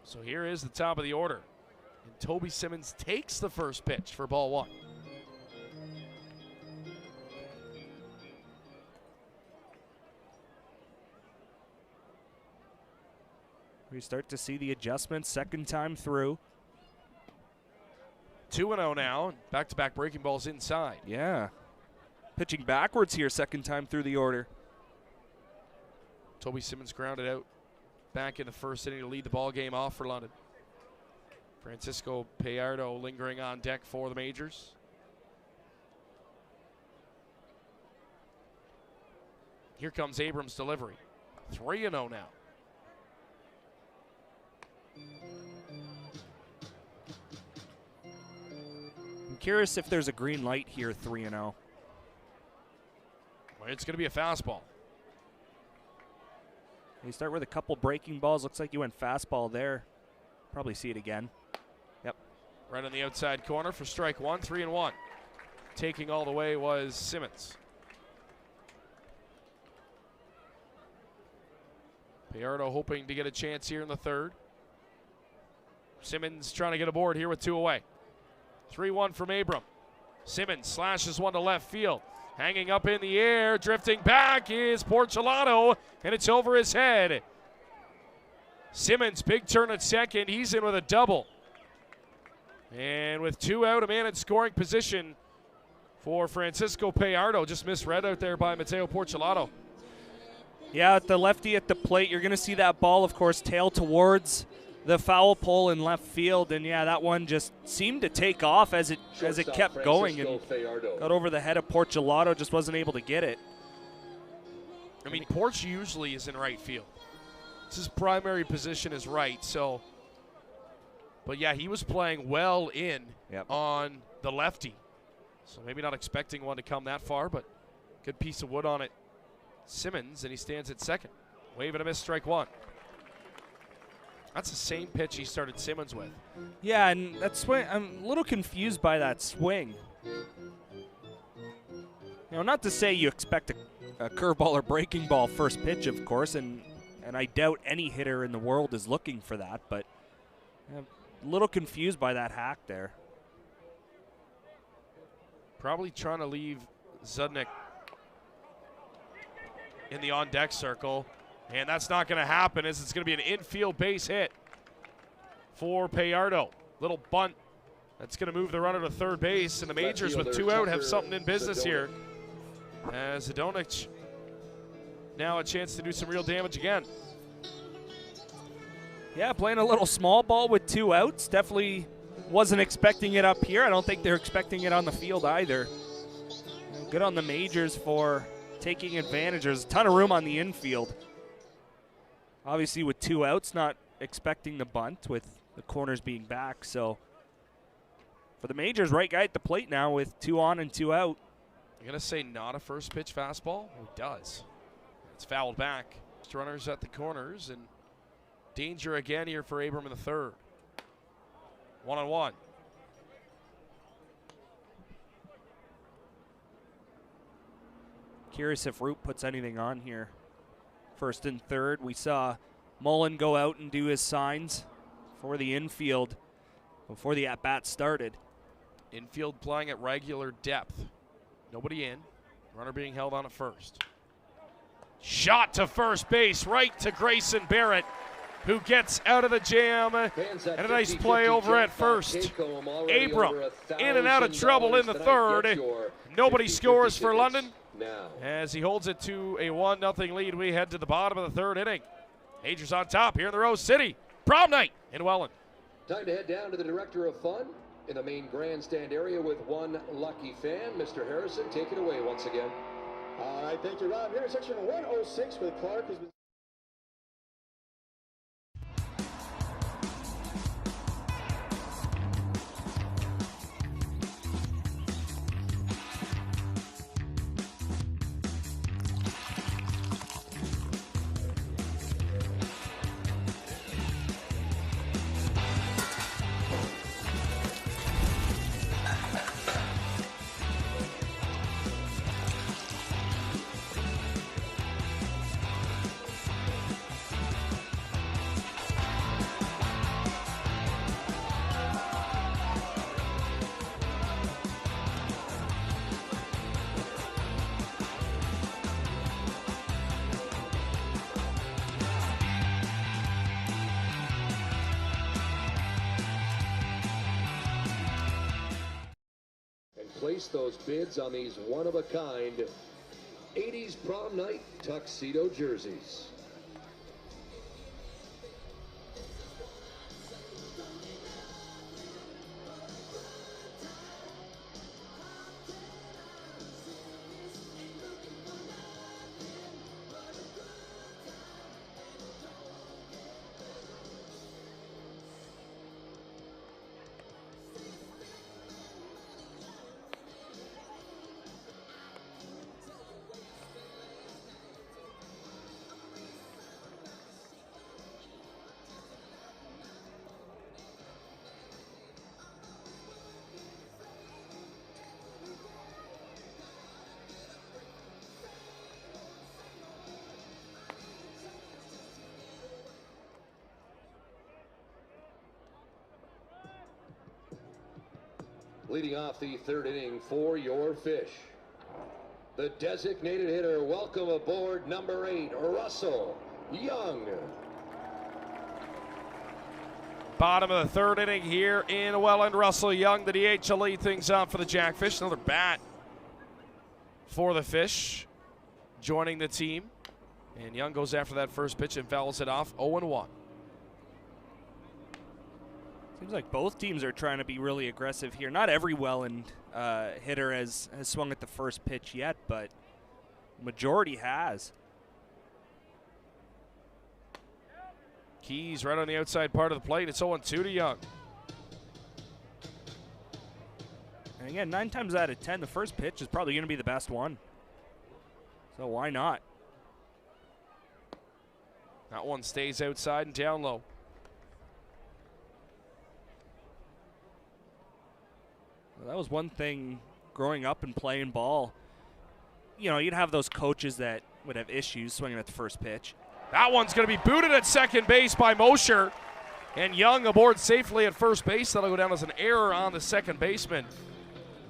So here is the top of the order. And Toby Simmons takes the first pitch for ball 1. We start to see the adjustments second time through. 2-0 now, and back-to-back breaking balls inside. Yeah. Pitching backwards here second time through the order. Toby Simmons grounded out back in the first inning to lead the ball game off for London. Francisco Payardo lingering on deck for the majors. Here comes Abrams' delivery. 3-0 now. curious if there's a green light here, 3-0. Well, it's going to be a fastball. You start with a couple breaking balls. Looks like you went fastball there. Probably see it again. Yep. Right on the outside corner for strike one, 3-1. Taking all the way was Simmons. Payardo hoping to get a chance here in the third. Simmons trying to get aboard here with 2 away. 3-1 from Abram. Simmons slashes one to left field. Hanging up in the air, drifting back is Porcelano, and it's over his head. Simmons, big turn at second. He's in with a double. And with 2 out, a man in scoring position for Francisco Payardo. Just misread out there by Mateo Porcelano. Yeah, the lefty at the plate, you're going to see that ball, of course, tail towards the foul pole in left field, and yeah, that one just seemed to take off as it kept going and got over the head of Porcelano, just wasn't able to get it. I mean, Porch usually is in right field. It's his primary position is right, so. But yeah, he was playing well in on the lefty. So maybe not expecting one to come that far, but good piece of wood on it. Simmons, and he stands at second. Wave and a miss, strike one. That's the same pitch he started Simmons with. Yeah, and that swing, I'm a little confused by that swing. Not to say you expect a curveball or breaking ball first pitch, of course, and I doubt any hitter in the world is looking for that, but I'm a little confused by that hack there. Probably trying to leave Zudnik in the on-deck circle. And that's not going to happen, as it's going to be an infield base hit for Payardo. Little bunt that's going to move the runner to third base, and the majors with 2 out have something in business here. As Zadonic now a chance to do some real damage again. Yeah, playing a little small ball with 2 outs. Definitely wasn't expecting it up here. I don't think they're expecting it on the field either. Good on the majors for taking advantage. There's a ton of room on the infield. Obviously with 2 outs, not expecting the bunt with the corners being back. So for the majors, right guy at the plate now with 2 on and 2 out. You're going to say not a first pitch fastball? It does. It's fouled back. Runners at the corners, and danger again here for Abram in the third. 1-on-1. Curious if Root puts anything on here. First and third, we saw Mullen go out and do his signs for the infield before the at-bat started. Infield playing at regular depth. Nobody in. Runner being held on at first. Shot to first base, right to Grayson Barrett, who gets out of the jam. And a nice play over at first. Abram in and out of trouble in the third. Nobody scores for London. As he holds it to a 1-0 lead, we head to the bottom of the third inning. Majors on top here in the Rose City. Prom night in Welland. Time to head down to the director of fun in the main grandstand area with one lucky fan. Mr. Harrison, take it away once again. All right, thank you, Rob. Intersection 106 with Clark has been. Place those bids on these one-of-a-kind 80s prom night tuxedo jerseys. Leading off the third inning for your Fish, the designated hitter. Welcome aboard, number 8, Russell Young. Bottom of the third inning here in Welland. Russell Young, the DH, to lead things off for the Jackfish. Another bat for the Fish, joining the team. And Young goes after that first pitch and fouls it off, 0-1. Seems like both teams are trying to be really aggressive here. Not every Welland hitter has swung at the first pitch yet, but majority has. Keys right on the outside part of the plate. It's 0-2 to Young. And again, 9 times out of 10, the first pitch is probably going to be the best one. So why not? That one stays outside and down low. Well, that was one thing growing up and playing ball. You know, you'd have those coaches that would have issues swinging at the first pitch. That one's going to be booted at second base by Mosher. And Young aboard safely at first base. That'll go down as an error on the second baseman.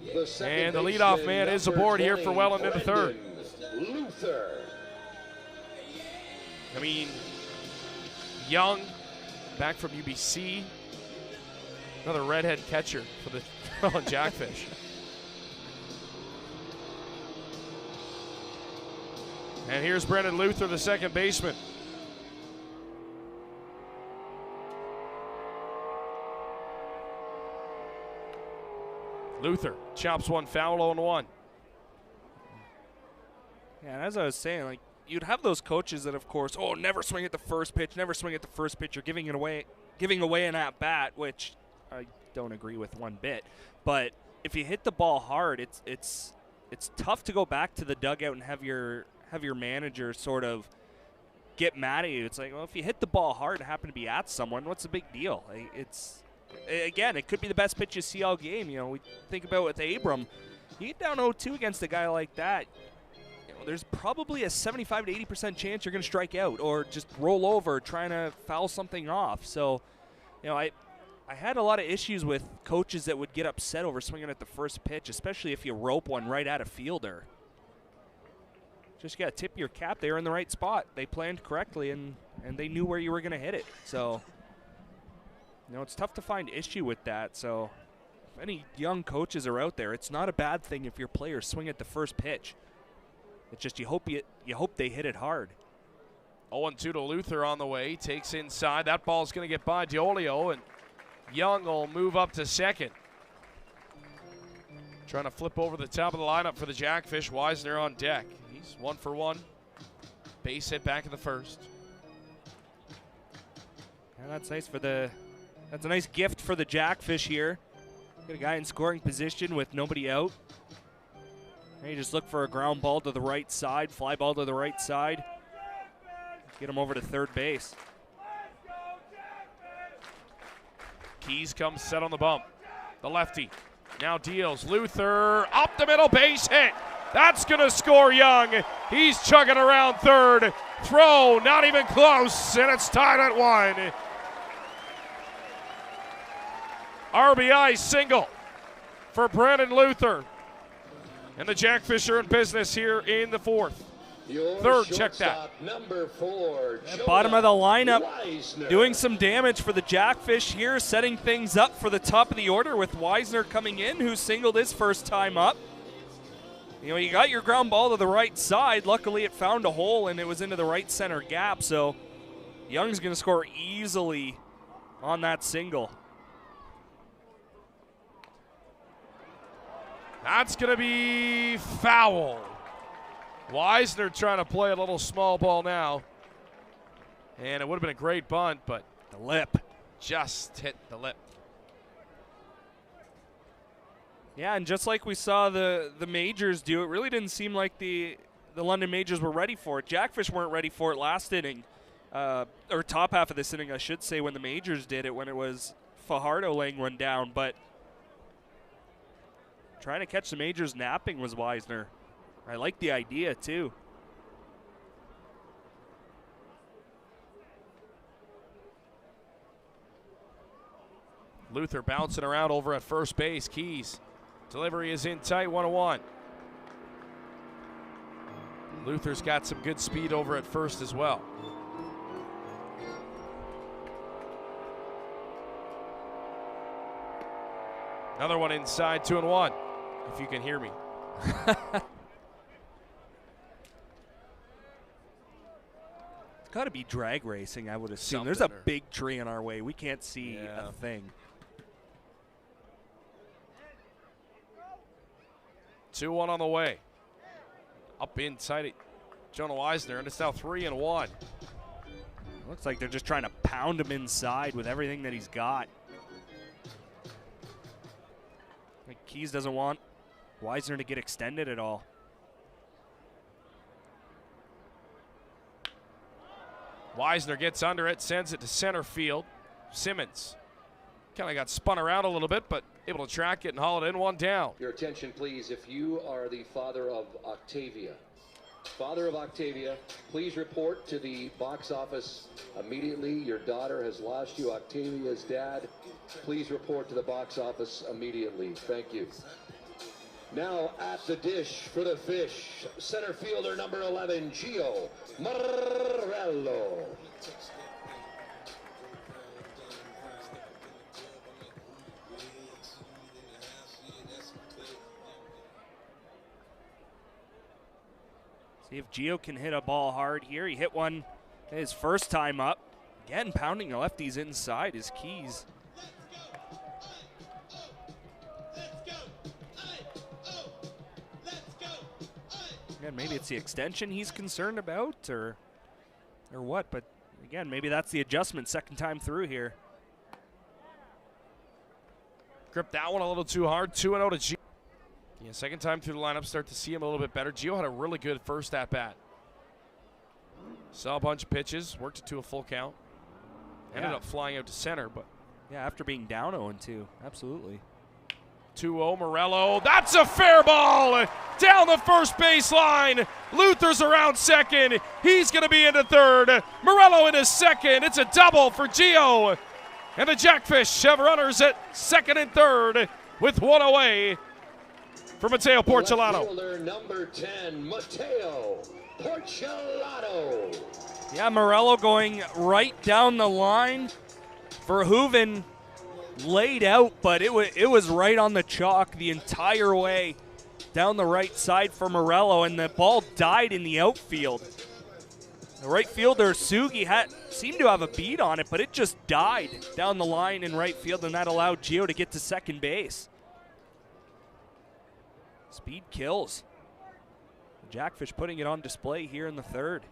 And the leadoff man is aboard here for Welland in the third. Luther. I mean, Young, back from UBC. Another redhead catcher for the Welland Jackfish. And here's Brendan Luther, the second baseman. Luther chops one foul, 0-1. Yeah, and as I was saying, like, you'd have those coaches that, of course, oh, never swing at the first pitch, never swing at the first pitch. You're giving away an at-bat, which I don't agree with one bit. But if you hit the ball hard, it's tough to go back to the dugout and have your manager sort of get mad at you. It's like, well, if you hit the ball hard and happen to be at someone, what's the big deal? Again, it could be the best pitch you see all game. You know, we think about with Abram. You get down 0-2 against a guy like that, you know, there's probably a 75 to 80% chance you're going to strike out or just roll over trying to foul something off. So, you know, I had a lot of issues with coaches that would get upset over swinging at the first pitch, especially if you rope one right at a fielder. Just got to tip your cap. They were in the right spot. They planned correctly, and they knew where you were going to hit it. So, you know, it's tough to find issue with that. So if any young coaches are out there, it's not a bad thing if your players swing at the first pitch. It's just you hope they hit it hard. 0-2 to Luther on the way. Takes inside. That ball's going to get by Diolio, and Young will move up to second. Trying to flip over the top of the lineup for the Jackfish. Weisner on deck. He's 1 for 1. Base hit back in the first. And that's nice for that's a nice gift for the Jackfish here. Got a guy in scoring position with nobody out. And you just look for a ground ball to the right side, fly ball to the right side. Get him over to third base. Keys comes set on the bump. The lefty now deals. Luther up the middle, base hit. That's going to score Young. He's chugging around third. Throw, not even close, and it's tied at 1. RBI single for Brandon Luther. And the Jackfish are in business here in the fourth. Third, check that. Number 4, Bottom of the lineup, Weisner. doing some damage for the Jackfish here, setting things up for the top of the order with Weisner coming in, who singled his first time up. You know, you got your ground ball to the right side. Luckily, it found a hole, and it was into the right center gap. So Young's going to score easily on that single. That's going to be foul. Weisner trying to play a little small ball now. And it would have been a great bunt, but The lip. just hit the lip. Yeah, and just like we saw the majors do, it really didn't seem like the London majors were ready for it. Jackfish weren't ready for it last inning, or top half of this inning, I should say, when the majors did it, when it was Fajardo laying one down. But trying to catch the majors napping was Weisner. I like the idea, too. Luther bouncing around over at first base. Keys Delivery is in tight, 1-1. Luther's got some good speed over at first as well. Another one inside, 2-1, if you can hear me. It's got to be drag racing, I would assume. Something There's a or- big tree in our way. We can't see Yeah. a thing. 2-1 on the way. Up inside it, Jonah Weisner, and it's now 3-1. Looks like they're just trying to pound him inside with everything that he's got. Like Keys doesn't want Weisner to get extended at all. Weisner gets under it, sends it to center field. Simmons kind of got spun around a little bit, but able to track it and haul it in, 1 down. Your attention, please. If you are the father of Octavia, please report to the box office immediately. Your daughter has lost you. Octavia's dad, please report to the box office immediately. Thank you. Now at the dish for the fish, center fielder number 11, Gio Morello. See if Gio can hit a ball hard here. He hit one his first time up. Again, pounding the lefties inside is Keys. Again, maybe it's the extension he's concerned about or what, but again, maybe that's the adjustment second time through here. Gripped that one a little too hard, 2-0 to Gio. Yeah, second time through the lineup, start to see him a little bit better. Gio had a really good first at-bat. Saw a bunch of pitches, worked it to a full count. Ended Yeah. up flying out to center, but Yeah, after being down 0-2, absolutely. 2-0 Morello. That's a fair ball down the first baseline. Luther's around second. He's going to be into third. Morello into second. It's a double for Gio. And the Jackfish have runners at second and third with 1 away for Mateo Porcelato. Left fielder number 10, Mateo Porcelato. Yeah, Morello going right down the line. Verhoeven laid out, but it was right on the chalk the entire way down the right side for Morello, and the ball died in the outfield. The right fielder, Sugi, seemed to have a beat on it, but it just died down the line in right field, and that allowed Gio to get to second base. Speed kills. The Jackfish putting it on display here in the third.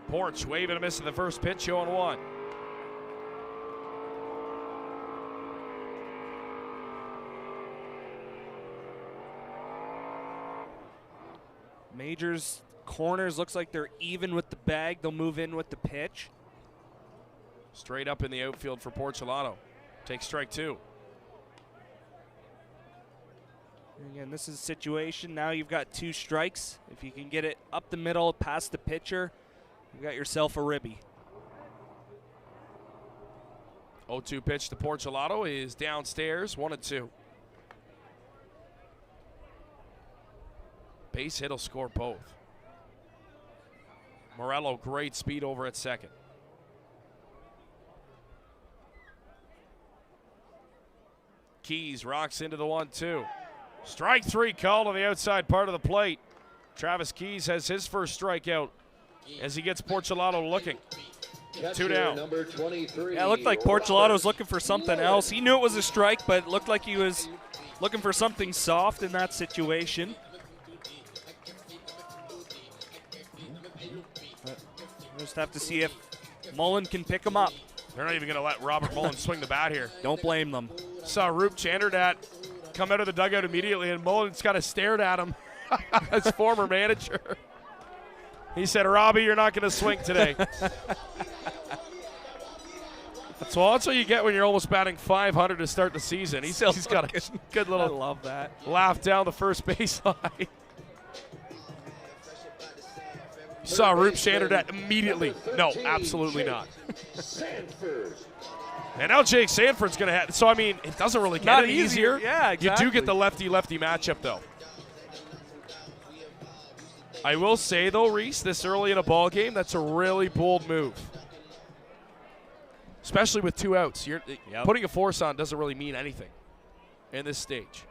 Porch waving a miss at the first pitch, 0-1. Majors corners looks like they're even with the bag. They'll move in with the pitch. Straight up in the outfield for Porcelato. Takes strike 2. Again, this is a situation. Now you've got 2 strikes. If you can get it up the middle past the pitcher, you got yourself a ribby. 0-2 pitch to Porcelato is downstairs, 1-2. Base hit will score both. Morello, great speed over at second. Keys rocks into the 1-2. Strike 3 called on the outside part of the plate. Travis Keys has his first strikeout as he gets Porcelato looking. Catcher 2 down. number 23. Yeah, it looked like Porcelato was looking for something else. He knew it was a strike, but it looked like he was looking for something soft in that situation. We'll just have to see if Mullen can pick him up. They're not even going to let Robert Mullen swing the bat here. Don't blame them. Saw Roop Chanderdat come out of the dugout immediately, and Mullen's kind of stared at him, his former manager. He said, Robbie, you're not going to swing today. That's what you get when you're almost batting 500 to start the season. He's got a good I little love that. laugh down the first baseline. Saw Roop Shander that immediately. No, absolutely not. Sanford. And now Jake Sanford's going to have. So, I mean, it doesn't really get Not any easier. easier. Yeah, exactly. You do get the lefty-lefty matchup, though. I will say, though, Reese, this early in a ball game, that's a really bold move. Especially with 2 outs. Putting a force on doesn't really mean anything in this stage.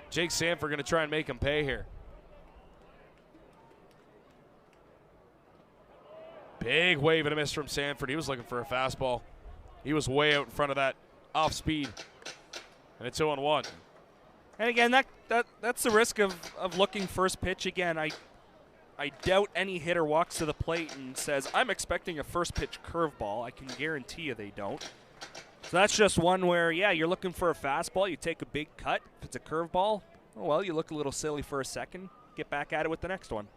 Jake Sanford going to try and make him pay here. Big wave and a miss from Sanford. He was looking for a fastball. He was way out in front of that off speed. And it's 0-1. And again, that's the risk of looking first pitch again. I doubt any hitter walks to the plate and says, I'm expecting a first pitch curveball. I can guarantee you they don't. So that's just one where, yeah, you're looking for a fastball. You take a big cut. If it's a curveball, oh, well, you look a little silly for a second. Get back at it with the next one.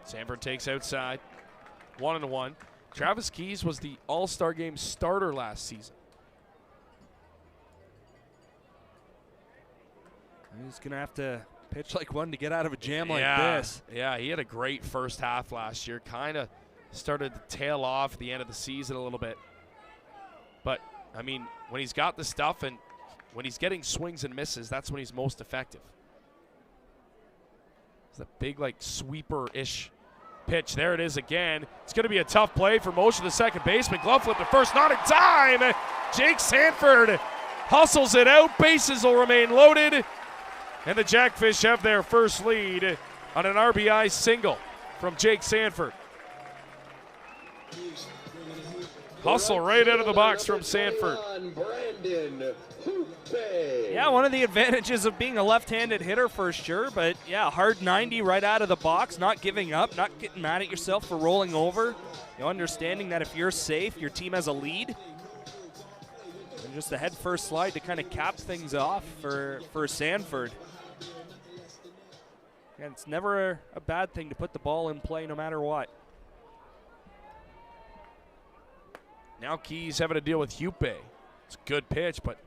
Sanford takes outside. 1-1. Travis Keys was the All-Star Game starter last season. He's going to have to pitch like one to get out of a jam like this. Yeah, he had a great first half last year. Kind of started to tail off at the end of the season a little bit. But, I mean, when he's got the stuff and when he's getting swings and misses, that's when he's most effective. It's a big, like, sweeper-ish pitch. There it is again. It's going to be a tough play for Moshe, the second baseman. Glove flip to first, not in time. Jake Sanford hustles it out. Bases will remain loaded. And the Jackfish have their first lead on an RBI single from Jake Sanford. Hustle right out of the box from Sanford. Yeah, one of the advantages of being a left-handed hitter for sure, but yeah, hard 90 right out of the box, not giving up, not getting mad at yourself for rolling over. You know, understanding that if you're safe, your team has a lead. And just a head-first slide to kind of cap things off for Sanford. And it's never a bad thing to put the ball in play no matter what. Now Keys having to deal with Hupe. It's a good pitch, but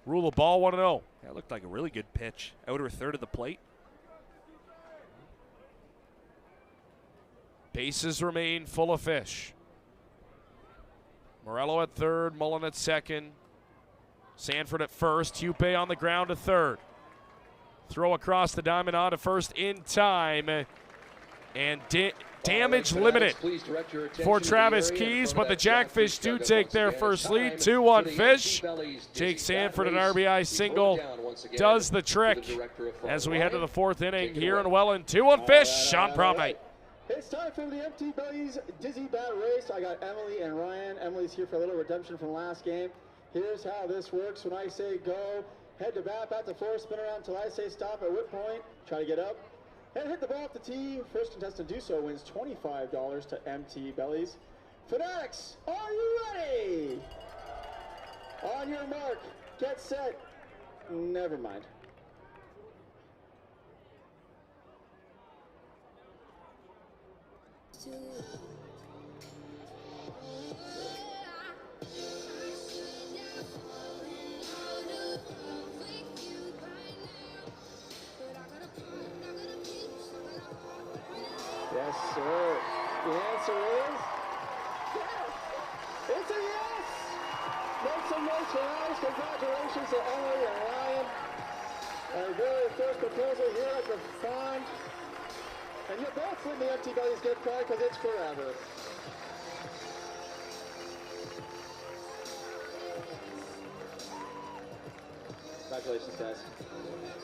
rule the ball 1-0. That looked like a really good pitch. Outer third of the plate. Bases remain full of fish. Morello at third, Mullen at second. Sanford at first, Hupe on the ground to third. Throw across the diamond on to first in time. And damage limited for Travis Keys, but the Jackfish do take their first lead. 2-1 Fish. Jake Sanford, an RBI single, does the trick as we head to the fourth inning here in Welland. 2-1 Fish on prom night. It's time for the Empty Bellies Dizzy Bat Race. I got Emily and Ryan. Emily's here for a little redemption from last game. Here's how this works. When I say go, head to bat the floor, spin around until I say stop, at which point, try to get up and hit the ball off the tee. First contestant to do so wins $25 to Empty Bellies. Fanatics, are you ready? On your mark, get set, never mind. Yes, sir. The answer is yes. It's a yes. Make some noise for us. Congratulations to Emily and Ryan. Our very first proposal here at the pond. And you're both winning the Empty Bellies gift card because it's forever. Congratulations, guys.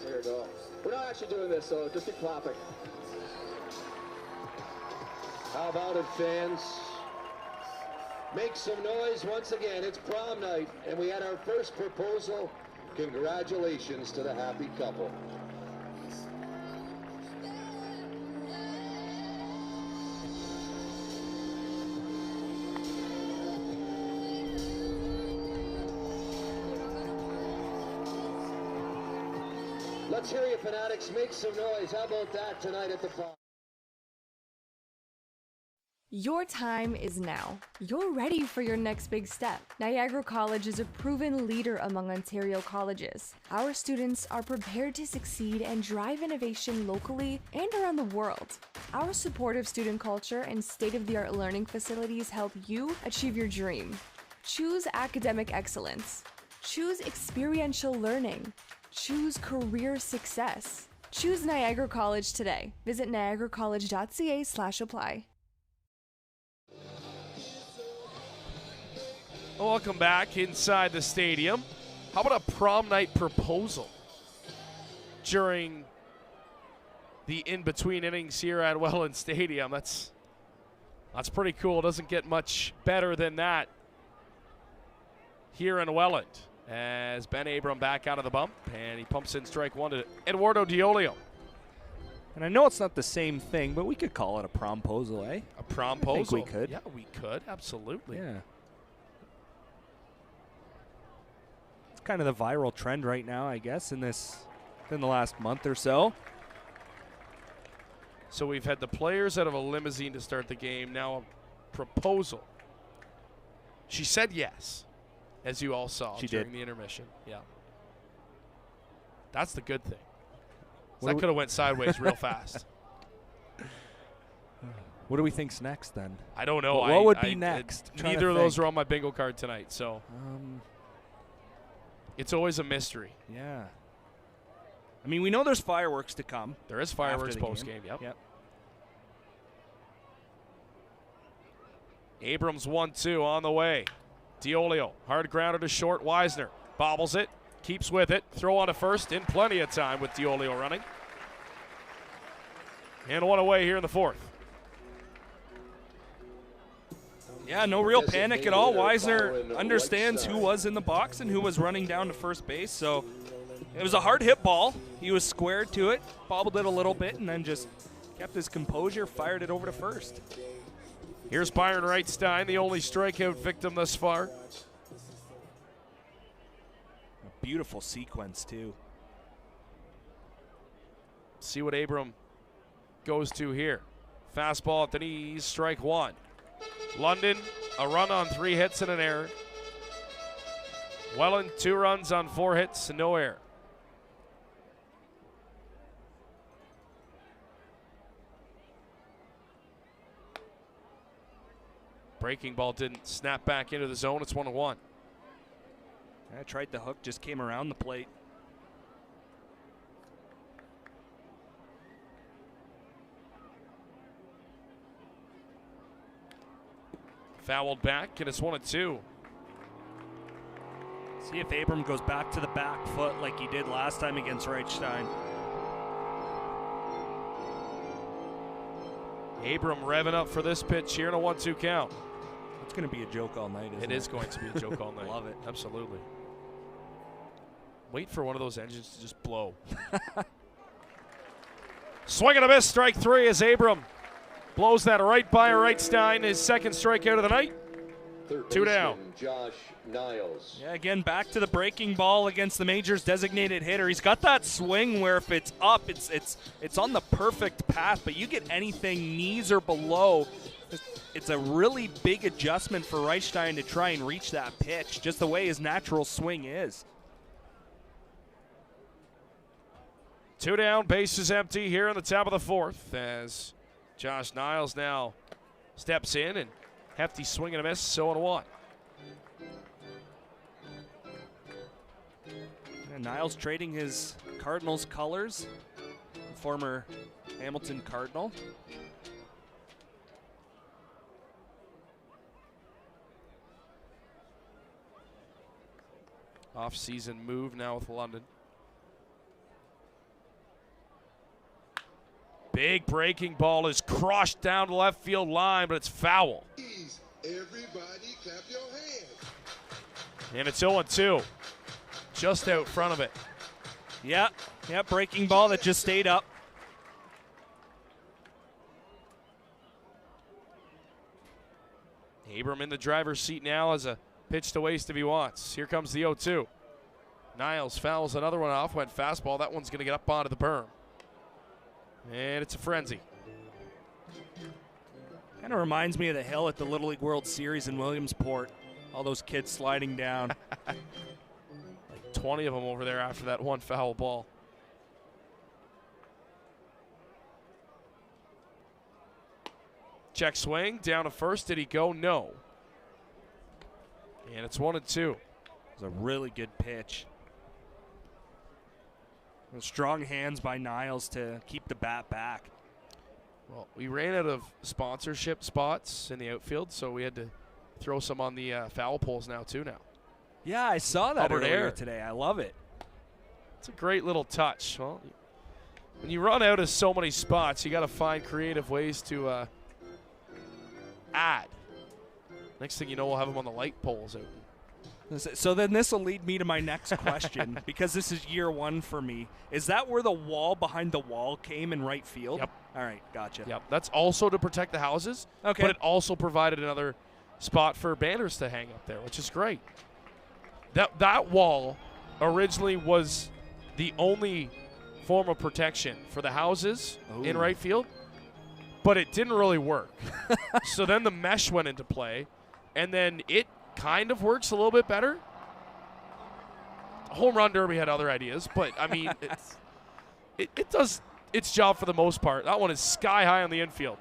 Here we go. We're not actually doing this, so just keep clapping. How about it, fans? Make some noise once again. It's prom night, and we had our first proposal. Congratulations to the happy couple. Let's hear you, Fanatics. Make some noise. How about that tonight at the prom? Your time is now. You're ready for your next big step. Niagara College is a proven leader among Ontario colleges. Our students are prepared to succeed and drive innovation locally and around the world. Our supportive student culture and state-of-the-art learning facilities help you achieve your dream. Choose academic excellence. Choose experiential learning. Choose career success. Choose Niagara College today. Visit niagaracollege.ca/apply. Welcome back inside the stadium. How about a prom night proposal during the in-between innings here at Welland Stadium? That's pretty cool. Doesn't get much better than that here in Welland. As Ben Abram back out of the bump, and he pumps in strike one to Eduardo Diolio. And I know it's not the same thing, but we could call it a promposal, eh? A promposal? I think we could. Yeah, we could. Absolutely. Yeah. It's kind of the viral trend right now, I guess, in the last month or so. So we've had the players out of a limousine to start the game. Now a proposal. She said yes, as you all saw during the intermission. Yeah. That's the good thing. That could have went sideways real fast. What do we think's next then? I don't know. What would be next? Neither of those are on my bingo card tonight, so it's always a mystery. Yeah. I mean, we know there's fireworks to come. There is fireworks post-game, Yep. Abrams 1-2 on the way. Diolio, hard grounder to short. Wisner bobbles it, keeps with it. Throw on to first in plenty of time with Diolio running. And one away here in the fourth. Yeah, no real panic at all. Wisner understands who was in the box and who was running down to first base, so it was a hard hit ball. He was squared to it, bobbled it a little bit, and then just kept his composure, fired it over to first. Here's Byron Reitstein, the only strikeout victim thus far. A beautiful sequence, too. See what Abram goes to here. Fastball at the knees, strike one. London, a run on 3 hits and an error. Welland, 2 runs on 4 hits and no error. Breaking ball didn't snap back into the zone. It's 1-1. I tried the hook, just came around the plate. Fouled back, and it's 1-2. See if Abram goes back to the back foot like he did last time against Reichstein. Abram revving up for this pitch here in a 1-2 count. It's going to be a joke all night, isn't it? It is going to be a joke all night. Love it. Absolutely. Wait for one of those engines to just blow. Swing and a miss, strike 3 as Abram blows that right by Reitstein, his second strikeout of the night. 2 down. Josh Niles. Yeah, again, back to the breaking ball against the Majors designated hitter. He's got that swing where if it's up, it's on the perfect path, but you get anything knees or below, it's a really big adjustment for Reichstein to try and reach that pitch, just the way his natural swing is. 2 down, bases empty here in the top of the fourth as Josh Niles now steps in and hefty swing and a miss, 0-1. And Niles trading his Cardinals colors, former Hamilton Cardinal. Off-season move now with London. Big breaking ball is crushed down the left field line, but it's foul. Everybody clap your hands. And it's 0-2, just out front of it. Yeah, breaking ball that just stayed up. Abram in the driver's seat now as a pitch to waste if he wants. Here comes the 0-2. Niles fouls another one off, went fastball. That one's going to get up onto the berm. And it's a frenzy. Kind of reminds me of the hill at the Little League World Series in Williamsport. All those kids sliding down. Like 20 of them over there after that one foul ball. Check swing, down to first. Did he go? No. And it's 1-2. It was a really good pitch. Strong hands by Niles to keep the bat back. Well, we ran out of sponsorship spots in the outfield, so we had to throw some on the foul poles now, too, now. Yeah, I saw that Hubbard earlier Air. today. I love it. It's a great little touch. Well, when you run out of so many spots, you got to find creative ways to add. Next thing you know, we'll have them on the light poles out. So then this will lead me to my next question, because this is year one for me. Is that where the wall behind the wall came in right field? Yep. All right, gotcha. Yep, that's also to protect the houses. Okay. But it also provided another spot for banners to hang up there, which is great. That wall originally was the only form of protection for the houses in right field, but it didn't really work. So then the mesh went into play, and then it kind of works a little bit better. Home Run Derby had other ideas, but I mean, it does its job for the most part. That one is sky high on the infield.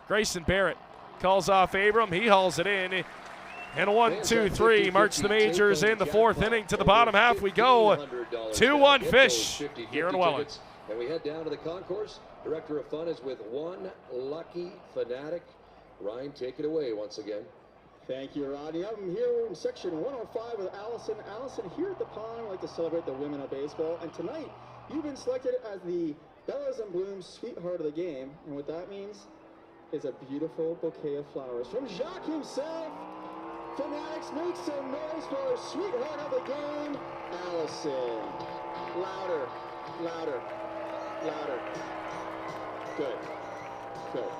Grayson Barrett calls off Abram. He hauls it in. And a 1-2-3 march the majors in the fourth inning. To the bottom half we go. 2-1 Fish here in Welland. And we head down to the concourse. Director of Fun is with one lucky fanatic. Ryan, take it away once again. Thank you, Rodney. I'm here in section 105 with Allison. Allison, here at the pond, we like to celebrate the women of baseball. And tonight, you've been selected as the Bellas and Blooms sweetheart of the game. And what that means is a beautiful bouquet of flowers from Jacques himself. Fanatics, make some noise for our sweetheart of the game, Allison. Louder, louder, louder. Good, good.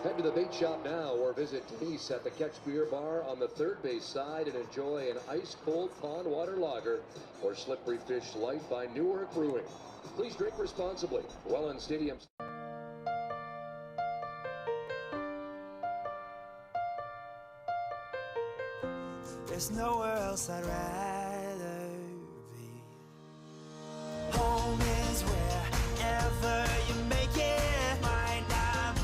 Head to the bait shop now or visit Denise at the Catch Beer Bar on the third base side and enjoy an ice-cold pond water lager or Slippery Fish Light by Newark Brewing. Please drink responsibly. Welland Stadium. There's nowhere else I'd rather be. Home is wherever you make it. Might not be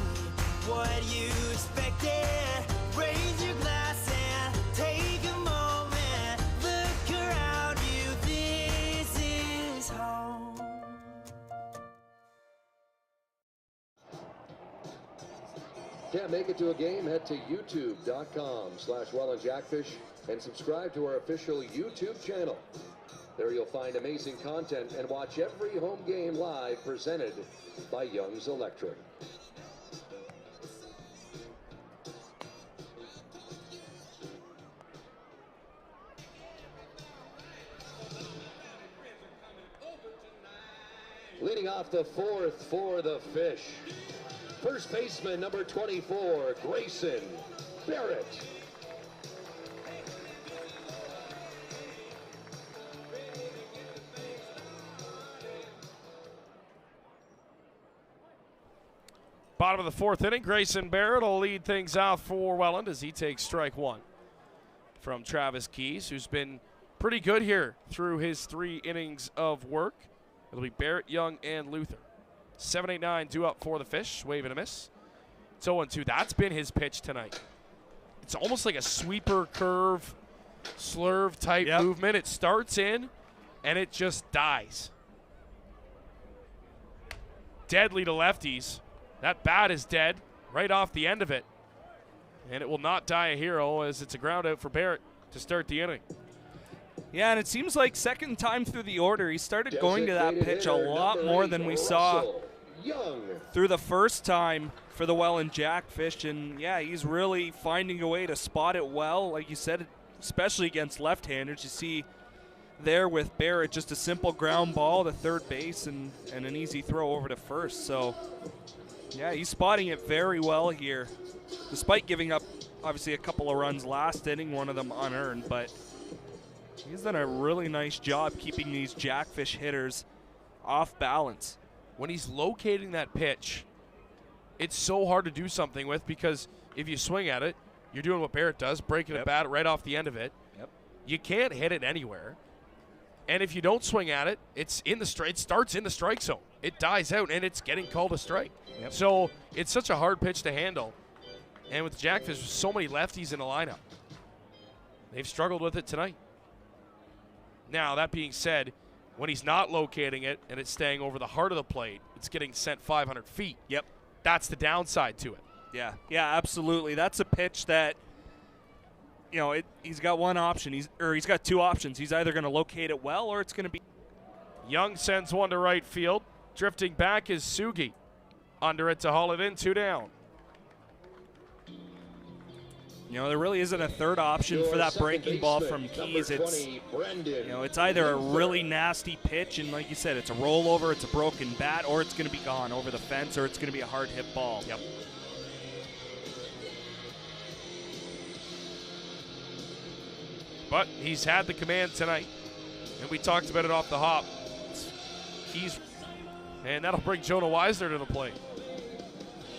what you expected. Raise your glass and take a moment. Look around you, this is home. Can't make it to a game? Head to youtube.com/Welland Jackfish and subscribe to our official YouTube channel. There you'll find amazing content and watch every home game live presented by Young's Electric. Leading off the fourth for the Fish, first baseman number 24, Grayson Barrett. Bottom of the fourth inning, Grayson Barrett will lead things off for Welland as he takes strike one from Travis Keys, who's been pretty good here through his 3 innings of work. It'll be Barrett, Young, and Luther. 7-8-9 due up for the Fish. Wave and a miss. It's 0-2. That's been his pitch tonight. It's almost like a sweeper curve, slurve type movement. It starts in, and it just dies. Deadly to lefties. That bat is dead right off the end of it. And it will not die a hero as it's a ground out for Barrett to start the inning. Yeah, and it seems like second time through the order, he started going to that pitch a lot more than we saw through the first time for the Welland Jackfish. And, yeah, he's really finding a way to spot it well, like you said, especially against left-handers. You see there with Barrett, just a simple ground ball to third base and an easy throw over to first. So, yeah, he's spotting it very well here, despite giving up, obviously, a couple of runs last inning, one of them unearned. But he's done a really nice job keeping these Jackfish hitters off balance. When he's locating that pitch, it's so hard to do something with, because if you swing at it, you're doing what Barrett does, breaking a bat right off the end of it. Yep. You can't hit it anywhere. And if you don't swing at it, it starts in the strike zone. It dies out, and it's getting called a strike. Yep. So it's such a hard pitch to handle. And with Jackfish, so many lefties in the lineup. They've struggled with it tonight. Now, that being said, when he's not locating it and it's staying over the heart of the plate, it's getting sent 500 feet. Yep. That's the downside to it. Yeah, absolutely. That's a pitch that, he's got one option. He's got two options. He's either going to locate it well, or it's going to be. Young sends one to right field. Drifting back is Sugi. Under it to haul it in, 2 down. There really isn't a third option for that breaking ball from Keys. It's either a really nasty pitch, and like you said, it's a rollover, it's a broken bat, or it's going to be gone over the fence, or it's going to be a hard hit ball. Yep. But he's had the command tonight, and we talked about it off the hop. And that'll bring Jonah Weisner to the plate.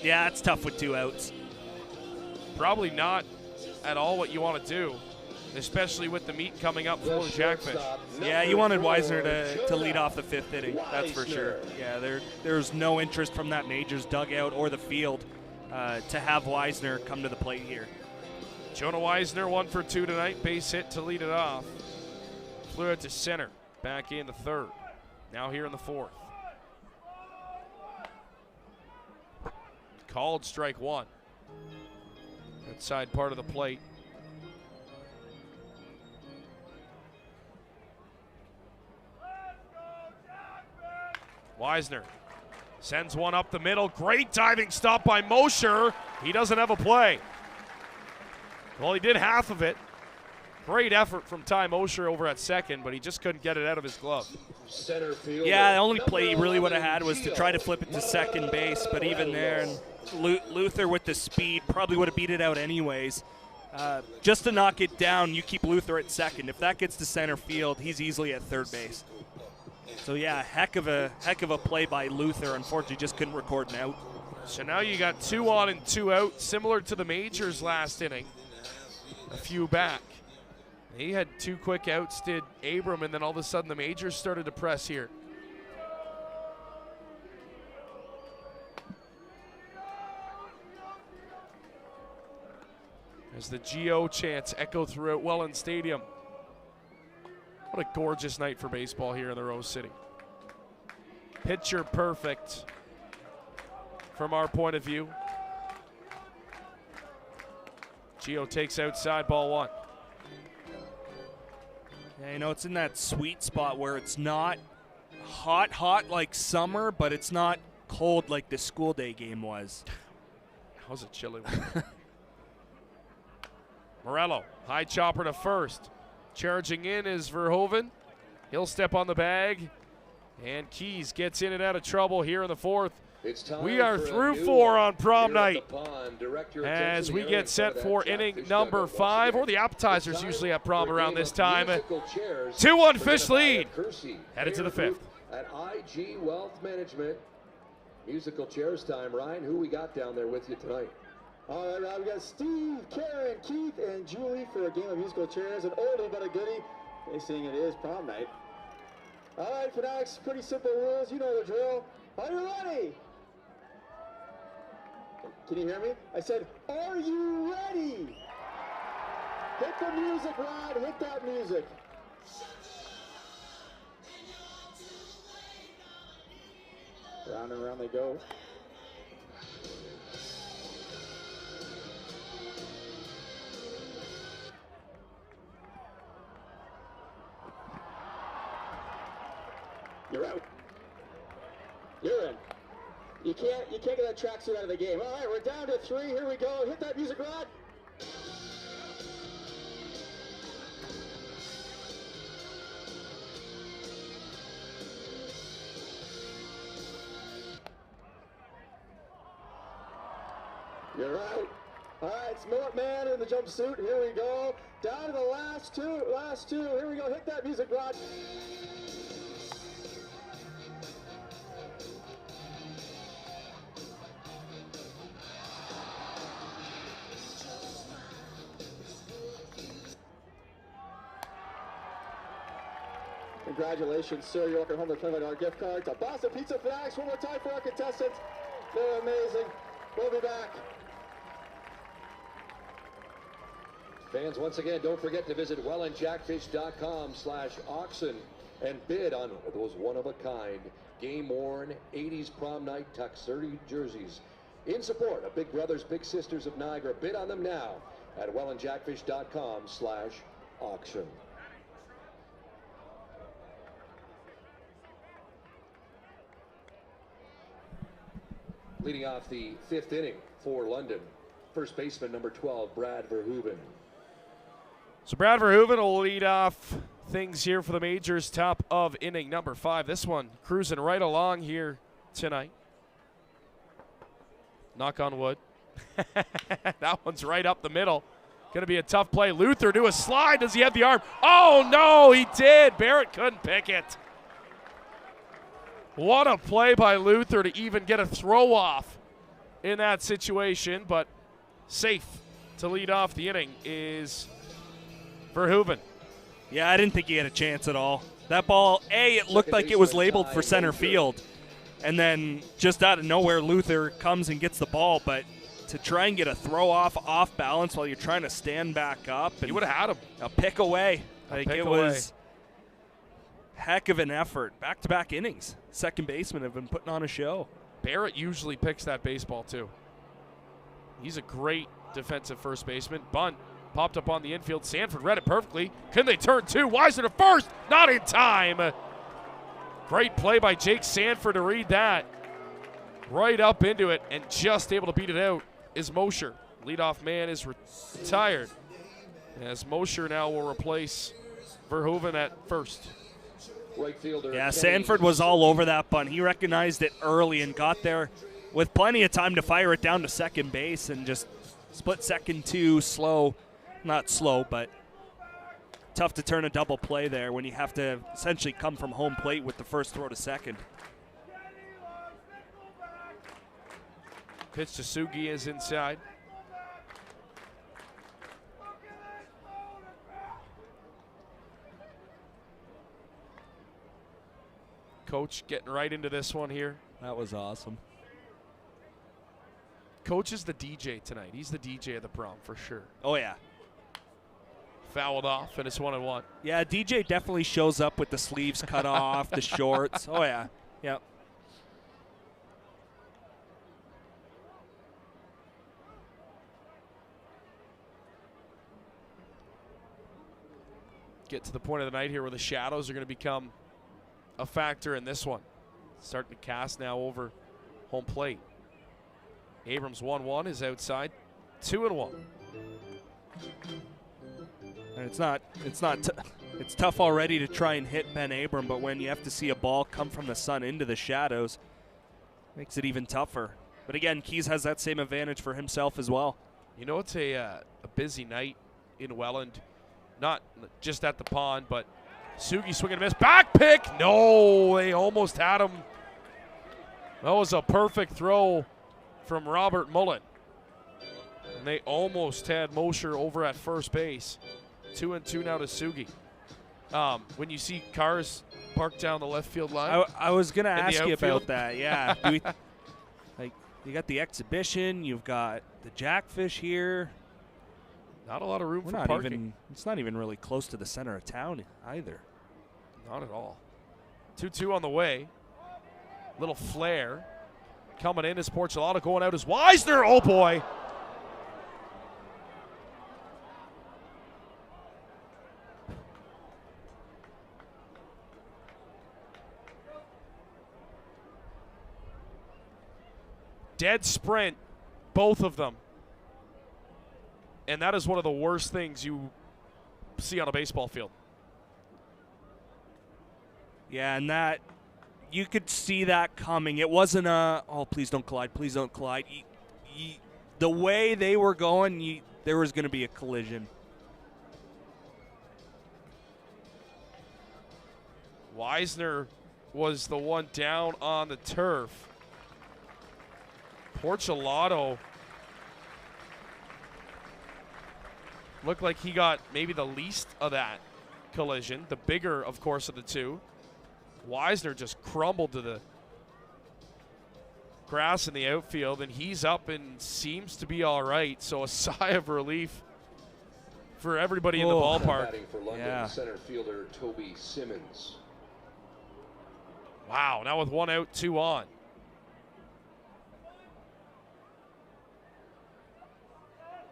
Yeah, it's tough with 2 outs. Probably not at all what you want to do, especially with the meat coming up for the Jackfish. Yeah, you wanted Weisner to lead off the 5th inning, that's for sure. Yeah, there's no interest from that Majors dugout or the field to have Weisner come to the plate here. Jonah Weisner 1 for 2 tonight, base hit to lead it off. Flew it to center, back in the 3rd. Now here in the 4th. Called strike 1. Outside part of the plate. Weisner sends one up the middle. Great diving stop by Mosher. He doesn't have a play. Well, he did half of it. Great effort from Ty Mosher over at second, but he just couldn't get it out of his glove. Center field. Yeah, the only play he really would have had was to try to flip it to second base, but even there, and Luther with the speed probably would have beat it out anyways. Just to knock it down, you keep Luther at second. If that gets to center field, he's easily at third base. So yeah, heck of a play by Luther. Unfortunately, just couldn't record an out. So now you got 2 on and 2 out, similar to the Majors last inning. A few back. He had 2 quick outs, did Abram, and then all of a sudden the Majors started to press here. As the GO chants echo throughout Welland Stadium. What a gorgeous night for baseball here in the Rose City. Picture perfect from our point of view. GO takes outside, ball 1. Yeah, it's in that sweet spot where it's not hot like summer, but it's not cold like the school day game was. That was a chilly one. Morello, high chopper to first. Charging in is Verhoeven. He'll step on the bag. And Keys gets in and out of trouble here in the 4th. We are through 4 on prom night as we get set for inning number 5, or the appetizers usually at prom around this time. 2-1 Fish lead, headed to the 5th. At IG Wealth Management, musical chairs time. Ryan, who we got down there with you tonight? All right, we got Steve, Karen, Keith, and Julie for a game of musical chairs. An oldie but a goodie. They sing it is prom night. All right, Fanatics, pretty simple rules. You know the drill. Are you ready? Can you hear me? I said, are you ready? Hit the music, Rod. Hit that music. Round and round they go. You're out. You're in. You can't get that tracksuit out of the game. All right, we're down to 3. Here we go. Hit that music, Rod. You're out. All right, it's Millet Man in the jumpsuit. Here we go. Down to the last two. Here we go. Hit that music, Rod. Congratulations, sir. You're welcome home with $25 gift card to Boston Pizza Fanatics. One more time for our contestants. They're amazing. We'll be back. Fans, once again, don't forget to visit wellandjackfish.com/auction and bid on those one-of-a-kind, game-worn 80s prom night Tux 30 jerseys in support of Big Brothers Big Sisters of Niagara. Bid on them now at wellandjackfish.com/auction. Leading off the 5th inning for London, first baseman number 12, Brad Verhoeven. So Brad Verhoeven will lead off things here for the Majors, top of inning number 5. This one cruising right along here tonight. Knock on wood. That one's right up the middle. Going to be a tough play. Luther do a slide. Does he have the arm? Oh, no, he did. Barrett couldn't pick it. What a play by Luther to even get a throw off in that situation, but safe to lead off the inning is Verhoeven. Yeah, I didn't think he had a chance at all. That ball, it looked like it was labeled for center field. And then just out of nowhere, Luther comes and gets the ball. But to try and get a throw off balance while you're trying to stand back up. And you would have had him. A pick away. Was heck of an effort. Back-to-back innings. Second basemen have been putting on a show. Barrett usually picks that baseball, too. He's a great defensive first baseman. Bunt popped up on the infield. Sanford read it perfectly. Can they turn two? Wisner to first. Not in time. Great play by Jake Sanford to read that. Right up into it and just able to beat it out is Mosher. Leadoff man is retired. As Mosher now will replace Verhoeven at first. Right fielder. Yeah, Sanford was all over that bunt. He recognized it early and got there with plenty of time to fire it down to second base and just split second two slow. Not slow, but tough to turn a double play there when you have to essentially come from home plate with the first throw to second. Pitch to Sugi is inside. Coach getting right into this one here. That was awesome. Coach is the DJ tonight. He's the DJ of the prom for sure. Oh, yeah. Fouled off, and it's 1-1. Yeah, DJ definitely shows up with the sleeves cut off, the shorts. Oh, yeah. Yep. Get to the point of the night here where the shadows are going to become a factor in this one. Starting to cast now over home plate. Abrams 1-1 is outside. 2-1. And it's tough already to try and hit Ben Abram, but when you have to see a ball come from the sun into the shadows, makes it even tougher. But again, Keys has that same advantage for himself as well. You know, it's a busy night in Welland, not just at the pond, but Sugi swinging and miss. Back pick! No, they almost had him. That was a perfect throw from Robert Mullen. And they almost had Mosher over at first base. 2-2 now to Sugi. When you see cars parked down the left field line. I was going to ask you about that, yeah. You got the exhibition, you've got the Jackfish here. Not a lot of room for parking. It's not even really close to the center of town either. Not at all. 2-2 on the way. Little flare. Coming in is Porcelado, going out is Wisner. Oh, boy. Dead sprint, both of them. And that is one of the worst things you see on a baseball field. Yeah, and that you could see that coming. It wasn't a, oh, please don't collide, please don't collide. The way they were going, there was going to be a collision. Wisner was the one down on the turf. Porcelado looked like he got maybe the least of that. collision, the bigger, of course, of the two. Wisner just crumbled to the grass in the outfield, and he's up and seems to be all right. So a sigh of relief for everybody in the ballpark. Batting for London, Yeah. center fielder Toby Simmons. Wow, now with 1 out, 2 on.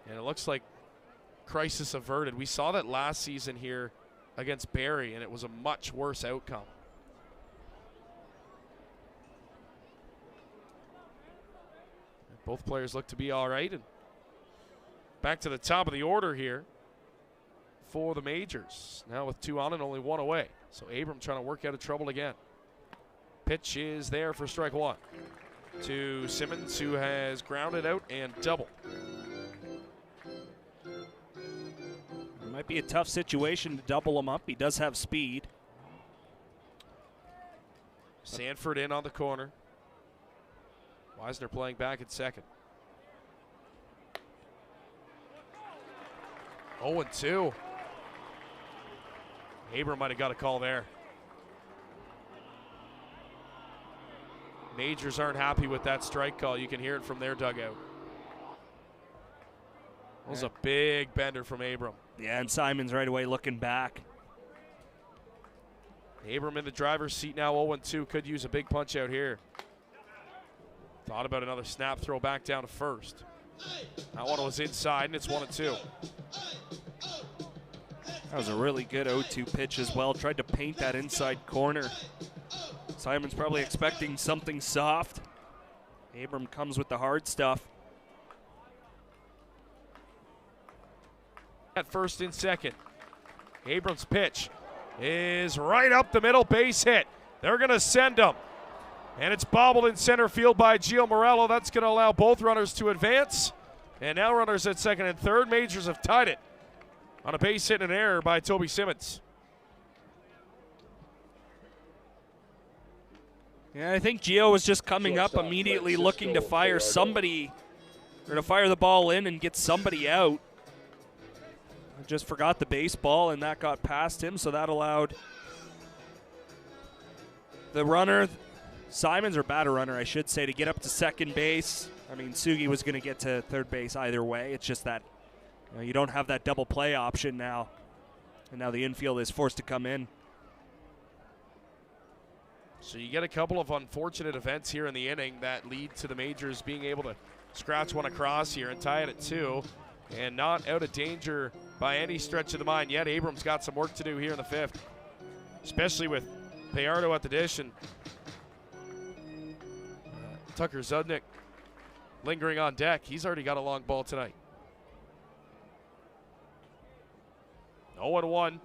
And it looks like crisis averted. We saw that last season here against Barrie, and it was a much worse outcome. Both players look to be all right. And back to the top of the order here for the majors. Now with 2 on and only 1 away. So Abram trying to work out of trouble again. Pitch is there for strike 1 to Simmons, who has grounded out and double. It might be a tough situation to double him up. He does have speed. Sanford in on the corner. Wisner playing back at second. 0-2. Abram might have got a call there. Majors aren't happy with that strike call. You can hear it from their dugout. That was a big bender from Abram. Yeah, and Simon's right away looking back. Abram in the driver's seat now, 0-2. Could use a big punch out here. Thought about another snap throw back down to first. That one was inside, and it's 1-2. That was a really good 0-2 pitch as well. Tried to paint that inside corner. Simon's probably expecting something soft. Abram comes with the hard stuff. At first and second. Abram's pitch is right up the middle, base hit. They're going to send him. And it's bobbled in center field by Gio Morello. That's going to allow both runners to advance. And now runners at second and third. Majors have tied it on a base hit and an error by Toby Simmons. Yeah, I think Gio was just coming up immediately looking to fire somebody, or to fire the ball in and get somebody out. Just forgot the baseball, and that got past him, so that allowed the runner, Simons, or batter runner, I should say, to get up to second base. I mean, Sugi was going to get to third base either way. It's just that you don't have that double play option now, and now the infield is forced to come in. So you get a couple of unfortunate events here in the inning that lead to the Majors being able to scratch one across here and tie it at 2. And not out of danger by any stretch of the mind yet. Abram's got some work to do here in the 5th, especially with Payardo at the dish and Tucker Zudnik lingering on deck. He's already got a long ball tonight. 0-1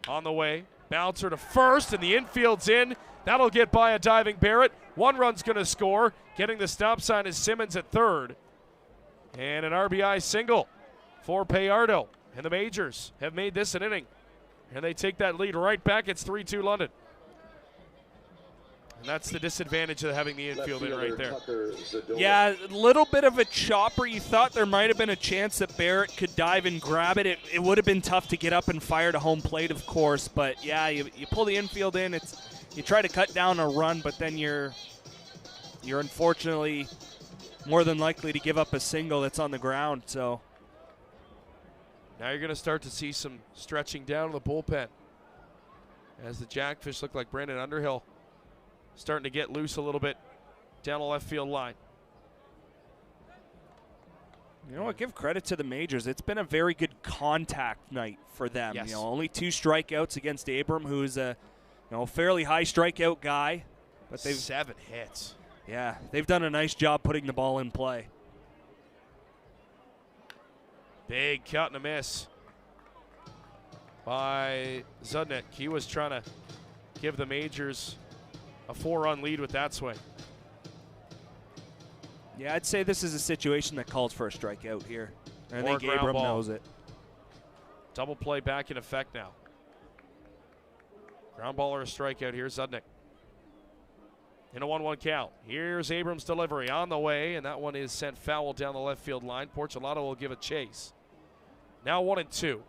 on the way. Bouncer to first, and the infield's in. That'll get by a diving Barrett. 1 run's going to score. Getting the stop sign is Simmons at third. And an RBI single for Payardo. And the Majors have made this an inning. And they take that lead right back. It's 3-2 London. And that's the disadvantage of having the infield in right there. Yeah, a little bit of a chopper. You thought there might have been a chance that Barrett could dive and grab it. It would have been tough to get up and fire to home plate, of course. But, yeah, you pull the infield in. You try to cut down a run, but then you're unfortunately more than likely to give up a single that's on the ground. So now you're going to start to see some stretching down in the bullpen as the Jackfish look like Brandon Underhill starting to get loose a little bit down the left field line. You know what? Give credit to the Majors. It's been a very good contact night for them. Yes. Only 2 strikeouts against Abram, who's a fairly high strikeout guy. But they've 7 hits. Yeah, they've done a nice job putting the ball in play. Big cut and a miss by Zudnik. He was trying to give the Majors a 4-run lead with that swing. Yeah, I'd say this is a situation that calls for a strikeout here. I Or think ground Abram ball. knows it. Double play back in effect now. Ground ball or a strikeout here, Zudnik. In a 1-1 count. Here's Abrams' delivery on the way, and that one is sent foul down the left field line. Porcelado will give a chase. Now 1-2.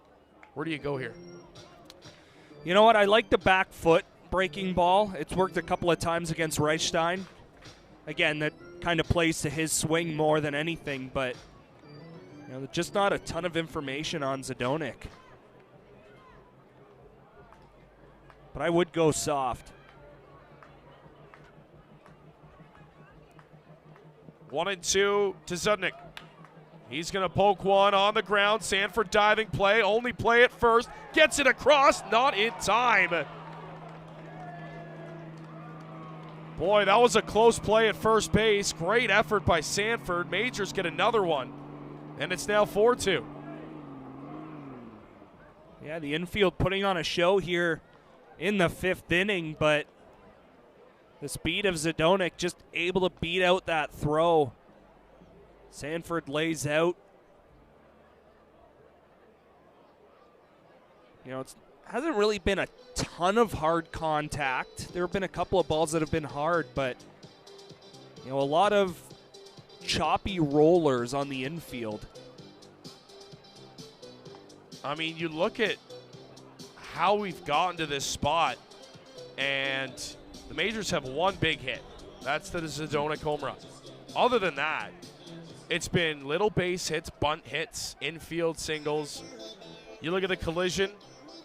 Where do you go here? You know what? I like the back foot breaking ball. It's worked a couple of times against Reichstein. Again, that kind of plays to his swing more than anything, but just not a ton of information on Zdonic. But I would go soft. 1-2 to Zdonic. He's going to poke one on the ground. Sanford diving play, only play at first. Gets it across, not in time. Boy, that was a close play at first base. Great effort by Sanford. Majors get another one, and it's now 4-2. Yeah, the infield putting on a show here in the 5th inning, but the speed of Zdonic just able to beat out that throw. Sanford lays out. It hasn't really been a ton of hard contact. There have been a couple of balls that have been hard, but a lot of choppy rollers on the infield. I mean, you look at how we've gotten to this spot, and the Majors have one big hit. That's the Zdonic home run. Other than that, it's been little base hits, bunt hits, infield singles. You look at the collision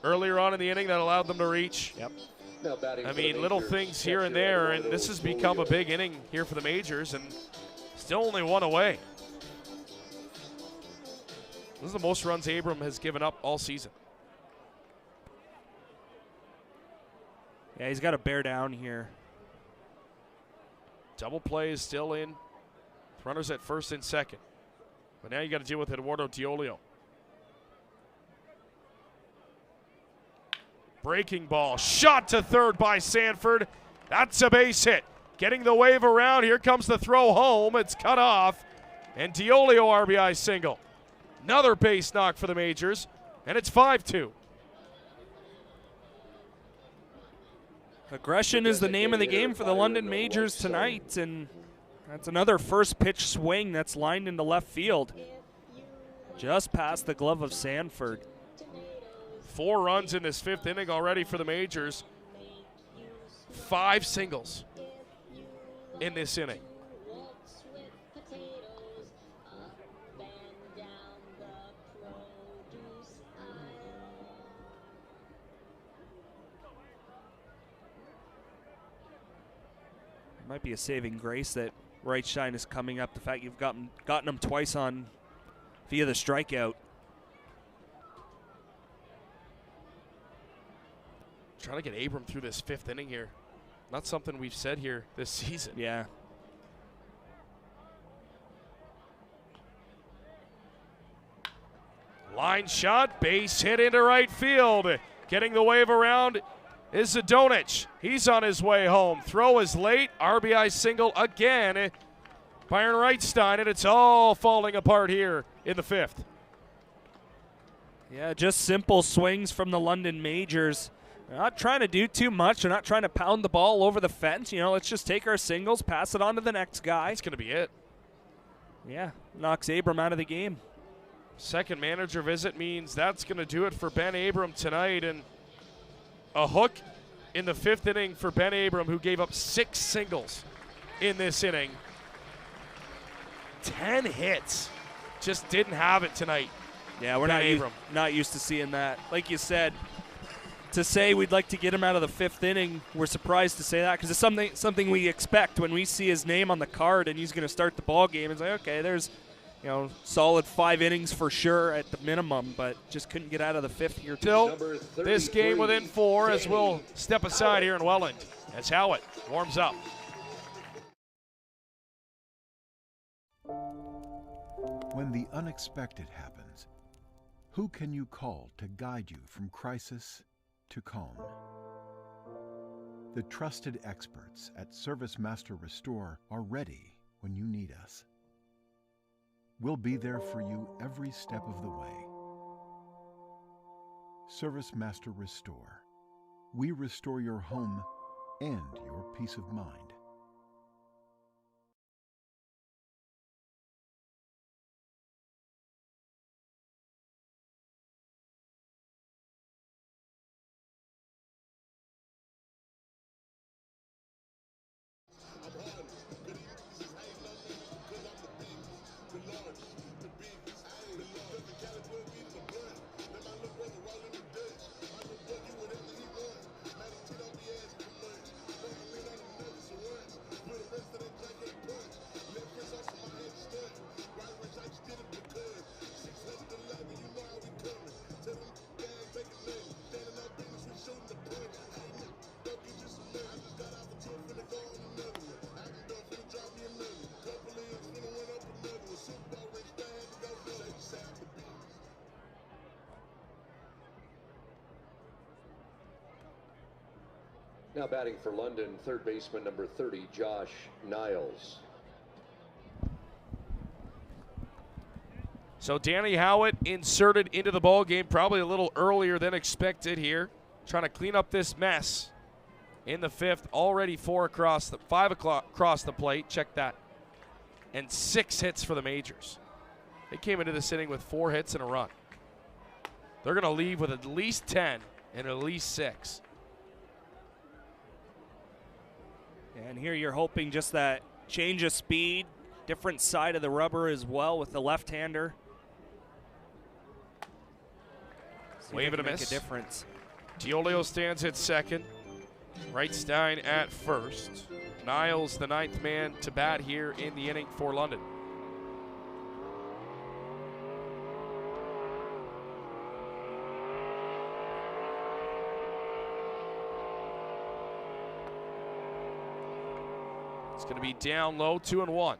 earlier on in the inning that allowed them to reach. Yep. I mean, little things here and there, and this has become a big inning here for the Majors, and still only one away. This is the most runs Abram has given up all season. Yeah, he's got to bear down here. Double play is still in. Runners at first and second. But now you got to deal with Eduardo Diolio. Breaking ball. Shot to third by Sanford. That's a base hit. Getting the wave around. Here comes the throw home. It's cut off. And Diolio RBI single. Another base knock for the Majors. And it's 5-2. Aggression is the name of the game for the London Majors tonight, and that's another first pitch swing that's lined into left field. Just past the glove of Sanford. 4 runs in this 5th inning already for the Majors. 5 singles in this inning. Might be a saving grace that Reichstein is coming up. The fact you've gotten him twice on via the strikeout. Trying to get Abram through this 5th inning here. Not something we've said here this season. Yeah. Line shot, base hit into right field. Getting the wave around is Zdonic. He's on his way home. Throw is late. RBI single again by Aaron Reichstein, and it's all falling apart here in the 5th. Yeah, just simple swings from the London Majors. They're not trying to do too much. They're not trying to pound the ball over the fence. Let's just take our singles, pass it on to the next guy. That's going to be it. Yeah, knocks Abram out of the game. Second manager visit means that's going to do it for Ben Abram tonight, and a hook in the 5th inning for Ben Abram, who gave up 6 singles in this inning. 10 hits. Just didn't have it tonight. Yeah, we're not used to seeing that. Like you said, to say we'd like to get him out of the 5th inning, we're surprised to say that because it's something we expect when we see his name on the card and he's going to start the ball game. It's like, okay, there's solid 5 innings for sure at the minimum, but just couldn't get out of the 5th here. Still, this game within 4 as we'll step aside here in Welland as Howitt warms up. When the unexpected happens, who can you call to guide you from crisis to calm? The trusted experts at Service Master Restore are ready when you need us. We'll be there for you every step of the way. Service Master Restore. We restore your home and your peace of mind. Now batting for London, third baseman number 30, Josh Niles. So Danny Howitt inserted into the ball game probably a little earlier than expected here, trying to clean up this mess in the fifth. Already 5 o'clock across the plate. Check that. And 6 hits for the Majors. They came into this inning with 4 hits and a run. They're going to leave with at least 10 and at least 6. And here you're hoping just that change of speed, different side of the rubber as well with the left-hander. Wave and a miss. Make a difference. Diolio stands at second. Wrightstein at first. Niles, the 9th man to bat here in the inning for London. It's going to be down low, 2-1.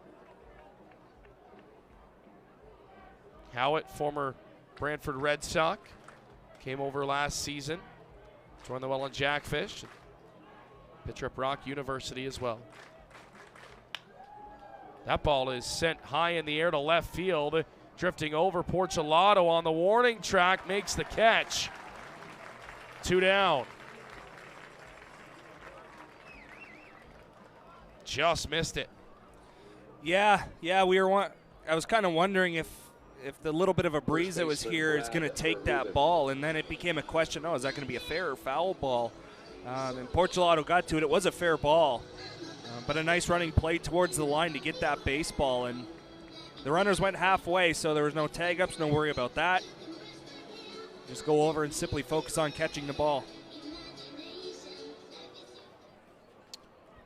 Howitt, former Brantford Red Sox, came over last season, joined the Welland Jackfish, pitcher at Brock University as well. That ball is sent high in the air to left field, drifting over. Porcelato on the warning track makes the catch. 2 down. Just missed it. Yeah, I was kind of wondering if the little bit of a breeze that was here is going to take that ball, and then it became a question, is that going to be a fair or foul ball? And Porcelato got to it. It was a fair ball, but a nice running play towards the line to get that baseball, and the runners went halfway, so there was no tag-ups, no worry about that. Just go over and simply focus on catching the ball.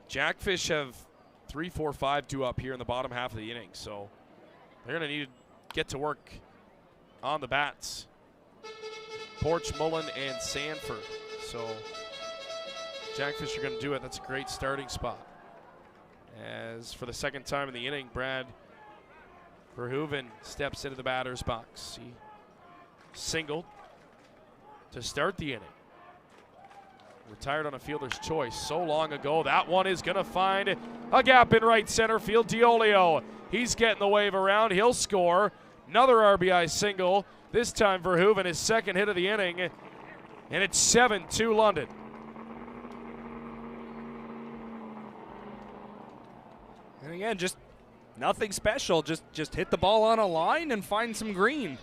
Jackfish have 3, 4, 5 due up here in the bottom half of the inning, so they're going to need to get to work on the bats. Porch, Mullen, and Sanford. So Jackfish are going to do it. That's a great starting spot. As for the second time in the inning, Brad Verhoeven steps into the batter's box. He singled to start the inning. Retired on a fielder's choice so long ago. That one is going to find a gap in right center field. Diolio, he's getting the wave around. He'll score. Another RBI single. This time Verhoeven, his second hit of the inning. And it's 7-2 London. And again, just nothing special. Just hit the ball on a line and find some green.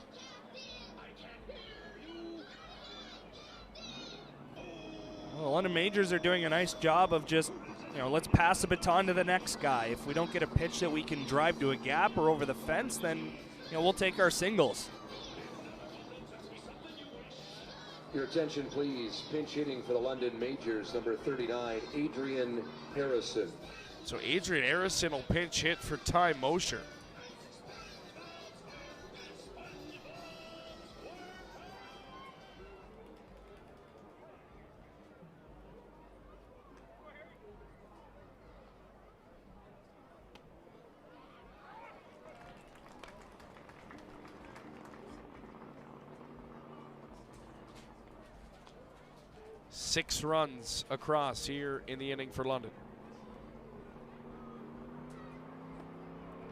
Well, the London Majors are doing a nice job of just, let's pass the baton to the next guy. If we don't get a pitch that we can drive to a gap or over the fence, then, we'll take our singles. Your attention, please. Pinch hitting for the London Majors, number 39, Adrian Harrison. So Adrian Harrison will pinch hit for Ty Mosher. Six runs across here in the inning for London.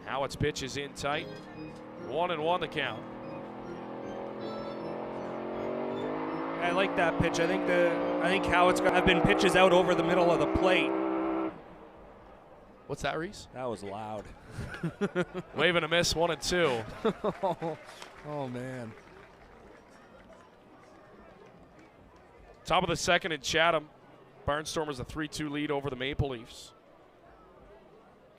Howitt's pitch is in tight. 1-1 the count. I like that pitch. I think Howitt's have been pitches out over the middle of the plate. What's that, Reese? That was loud. Wave and a miss, 1-2. Oh man. Top of the second in Chatham. Barnstormers a 3-2 lead over the Maple Leafs.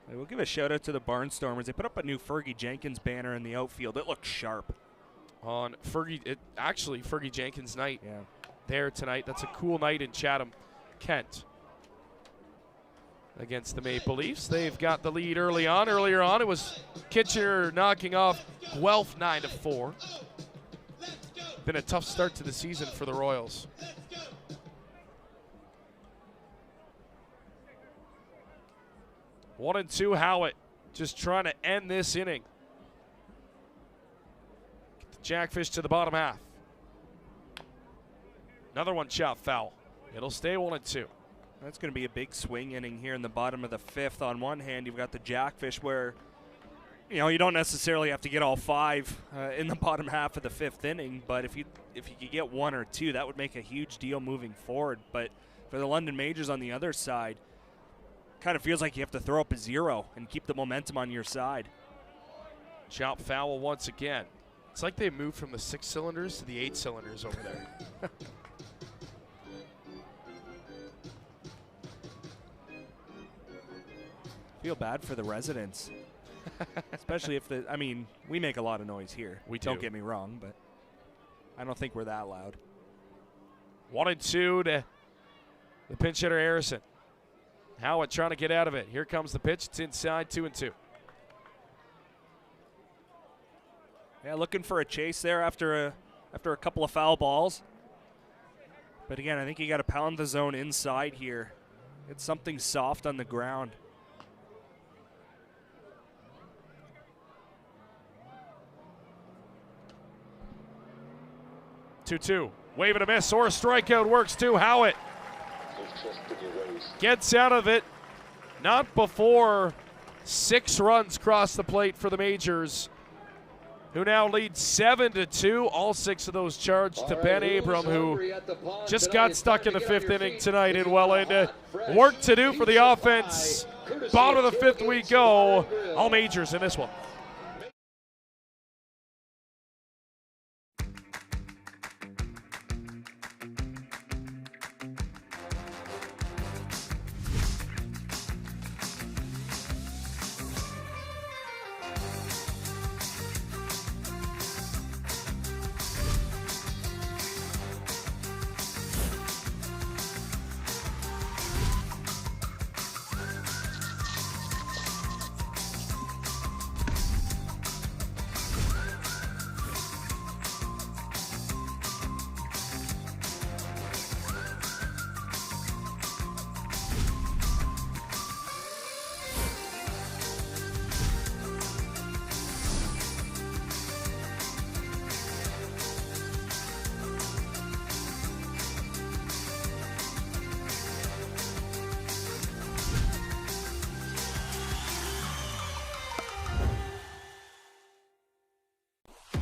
We'll give a shout out to the Barnstormers. They put up a new Fergie Jenkins banner in the outfield. It looked sharp. On Fergie Jenkins night. Yeah. There tonight. That's a cool night in Chatham. Kent against the Maple Leafs. They've got the lead early on. Earlier on, it was Kitchener knocking off Guelph 9-4. Been a tough start to the season for the Royals. One and two, Howitt just trying to end this inning. Get the Jackfish to the bottom half. Another one shot foul. It'll stay 1-2. That's going to be a big swing inning here in the bottom of the 5th. On one hand, you've got the Jackfish where, you know, you don't necessarily have to get all 5 in the bottom half of the 5th inning, but if you could get 1 or 2, that would make a huge deal moving forward. But for the London Majors on the other side, kind of feels like you have to throw up a 0 and keep the momentum on your side. Chop foul once again. It's like they moved from the 6 cylinders to the 8 cylinders over there. Feel bad for the residents. Especially if I mean, we make a lot of noise here. We don't do. get me wrong, but I don't think we're that loud. 1-2 to the pinch hitter Harrison. Howard trying to get out of it. Here comes the pitch. It's inside, 2-2. Yeah, looking for a chase there after a couple of foul balls. But again, I think you got to pound the zone inside here. It's something soft on the ground. 2-2. Wave and a miss or a strikeout works too. Howitt gets out of it. Not before 6 runs cross the plate for the Majors, who now lead 7-2. All 6 of those charged to Ben Abram, who just got stuck in the 5th inning tonight in Welland. Work to do for the offense. Bottom of the 5th we go. All Majors in this one.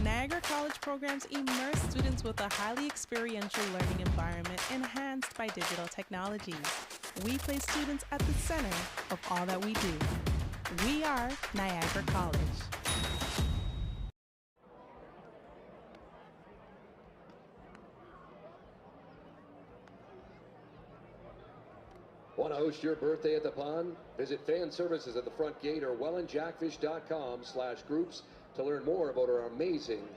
Niagara College programs immerse students with a highly experiential learning environment enhanced by digital technologies. We place students at the center of all that we do. We are Niagara College. Want to host your birthday at the pond? Visit fan services at the front gate or wellandjackfish.com/groups to learn more about our amazing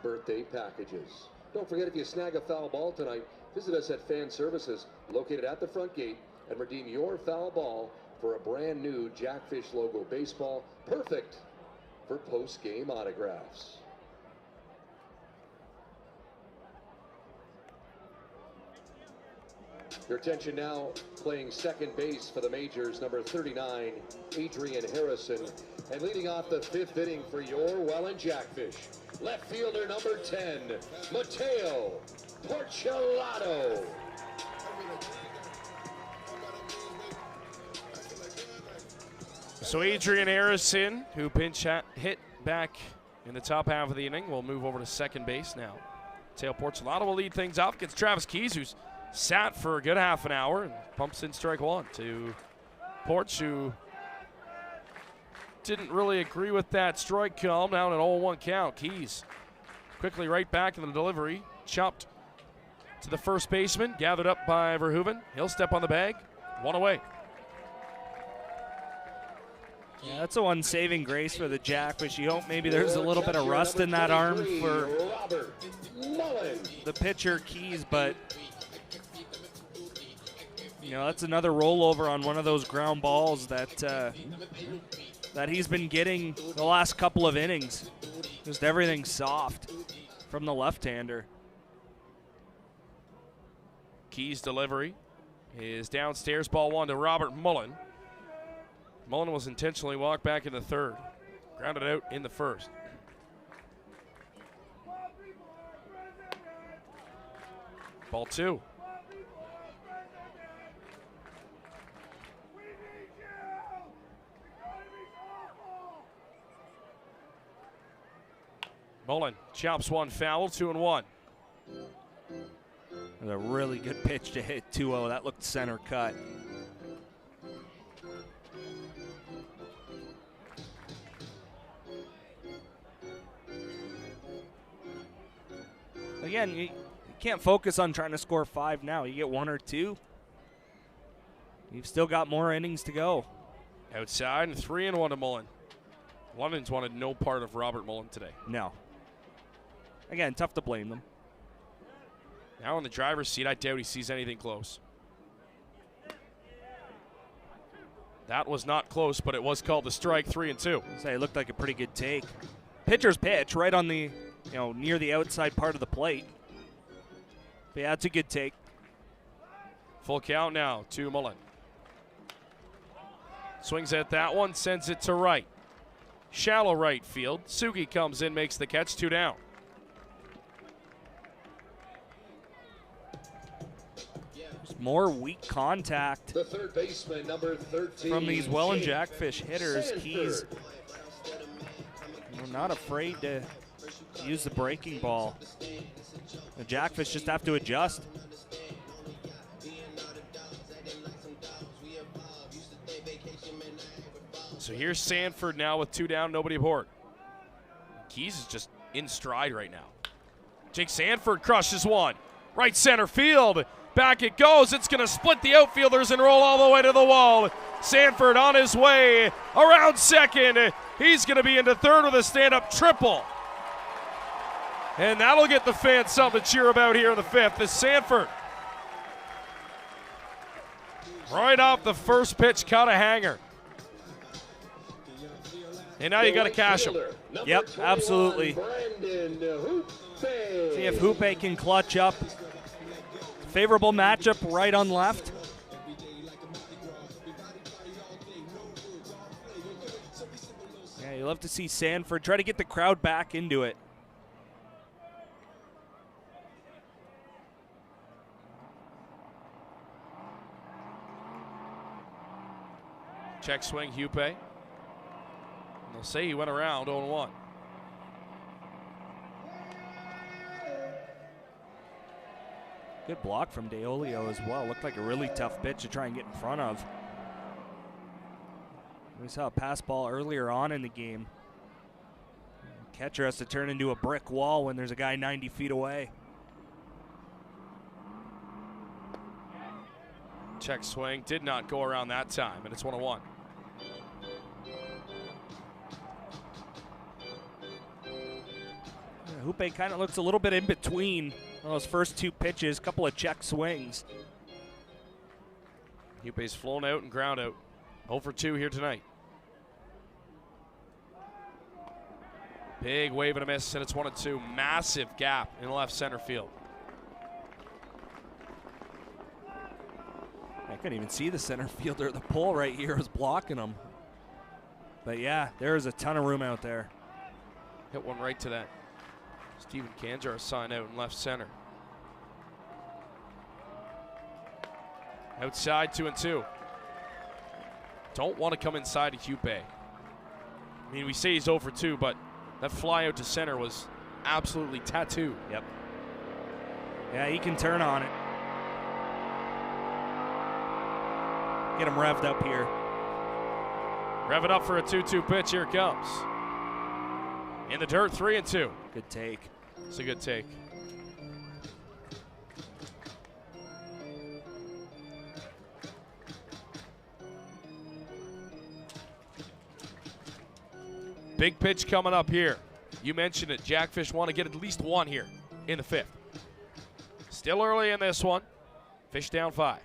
birthday packages. Don't forget, if you snag a foul ball tonight, visit us at Fan Services, located at the front gate, and redeem your foul ball for a brand new Jackfish logo baseball, perfect for post-game autographs. Your attention now, playing second base for the Majors, number 39, Adrian Harrison. And leading off the 5th inning for your Welland Jackfish, left fielder number 10, Mateo Porcelato. So Adrian Harrison, who pinch hit back in the top half of the inning, will move over to second base now. Mateo Porcelato will lead things off, gets Travis Keys, who's sat for a good half an hour, and pumps in strike 1 to Porch, who didn't really agree with that strike call. Now an 0-1 count. Keys quickly right back in the delivery, chopped to the first baseman, gathered up by Verhoeven. He'll step on the bag, 1 away. Yeah, that's a one saving grace for the Jackfish. You hope maybe there's a little bit of rust in that arm for the pitcher Keys, but you know, that's another rollover on one of those ground balls that that he's been getting the last couple of innings. Just everything soft from the left-hander. Keys' delivery is downstairs, ball 1 to Robert Mullen. Mullen was intentionally walked back in the 3rd, grounded out in the 1st. Ball 2. Mullen chops one foul, 2-1. A really good pitch to hit 2-0. That looked center cut. Again, you can't focus on trying to score 5 now. You get 1 or 2. You've still got more innings to go. Outside and 3-1 to Mullen. London's wanted no part of Robert Mullen today. No. Again, tough to blame them. Now in the driver's seat, I doubt he sees anything close. That was not close, but it was called the strike, 3-2. Say it looked like a pretty good take. Pitcher's pitch right on the, near the outside part of the plate. But yeah, it's a good take. Full count now to Mullen. Swings at that one, sends it to right. Shallow right field. Sugi comes in, makes the catch, 2 down. More weak contact The third baseman, number 13, from these Welland Jake Jackfish hitters. Sanford. Keys not afraid to use the breaking ball. The Jackfish just have to adjust. So here's Sanford now with 2 down, nobody aboard. Keys is just in stride right now. Jake Sanford crushes one. Right center field. Back it goes. It's going to split the outfielders and roll all the way to the wall. Sanford on his way around second. He's going to be into third with a stand-up triple. And that'll get the fans something to cheer about here in the 5th is Sanford. Right off the first pitch, caught a hanger. And now you got to cash him. Yep, absolutely. See if Hoope can clutch up. Favorable matchup right on left. Yeah, you love to see Sanford try to get the crowd back into it. Check swing, Hoope. And they'll say he went around 0-1. Good block from DeOlio as well. Looked like a really tough pitch to try and get in front of. We saw a pass ball earlier on in the game. Catcher has to turn into a brick wall when there's a guy 90 feet away. Check swing, did not go around that time, and it's 1-1. Hoope kind of looks a little bit in between those first 2 pitches, couple of check swings. Hoope's flown out and ground out. 0 for 2 here tonight. Big wave and a miss, and it's 1-2. Massive gap in left center field. I couldn't even see the center fielder. The pole right here was blocking him. But yeah, there is a ton of room out there. Hit one right to that Steven Kanjar sign out in left center. Outside, 2-2. Don't want to come inside of Hoope. I mean, we say he's 0 for 2, but that fly out to center was absolutely tattooed. Yep. Yeah, he can turn on it. Get him revved up here. Rev it up for a 2-2 pitch. Here it comes. In the dirt, 3-2. Good take. It's a good take. Big pitch coming up here. You mentioned it. Jackfish want to get at least 1 here in the 5th. Still early in this one. Fish down 5.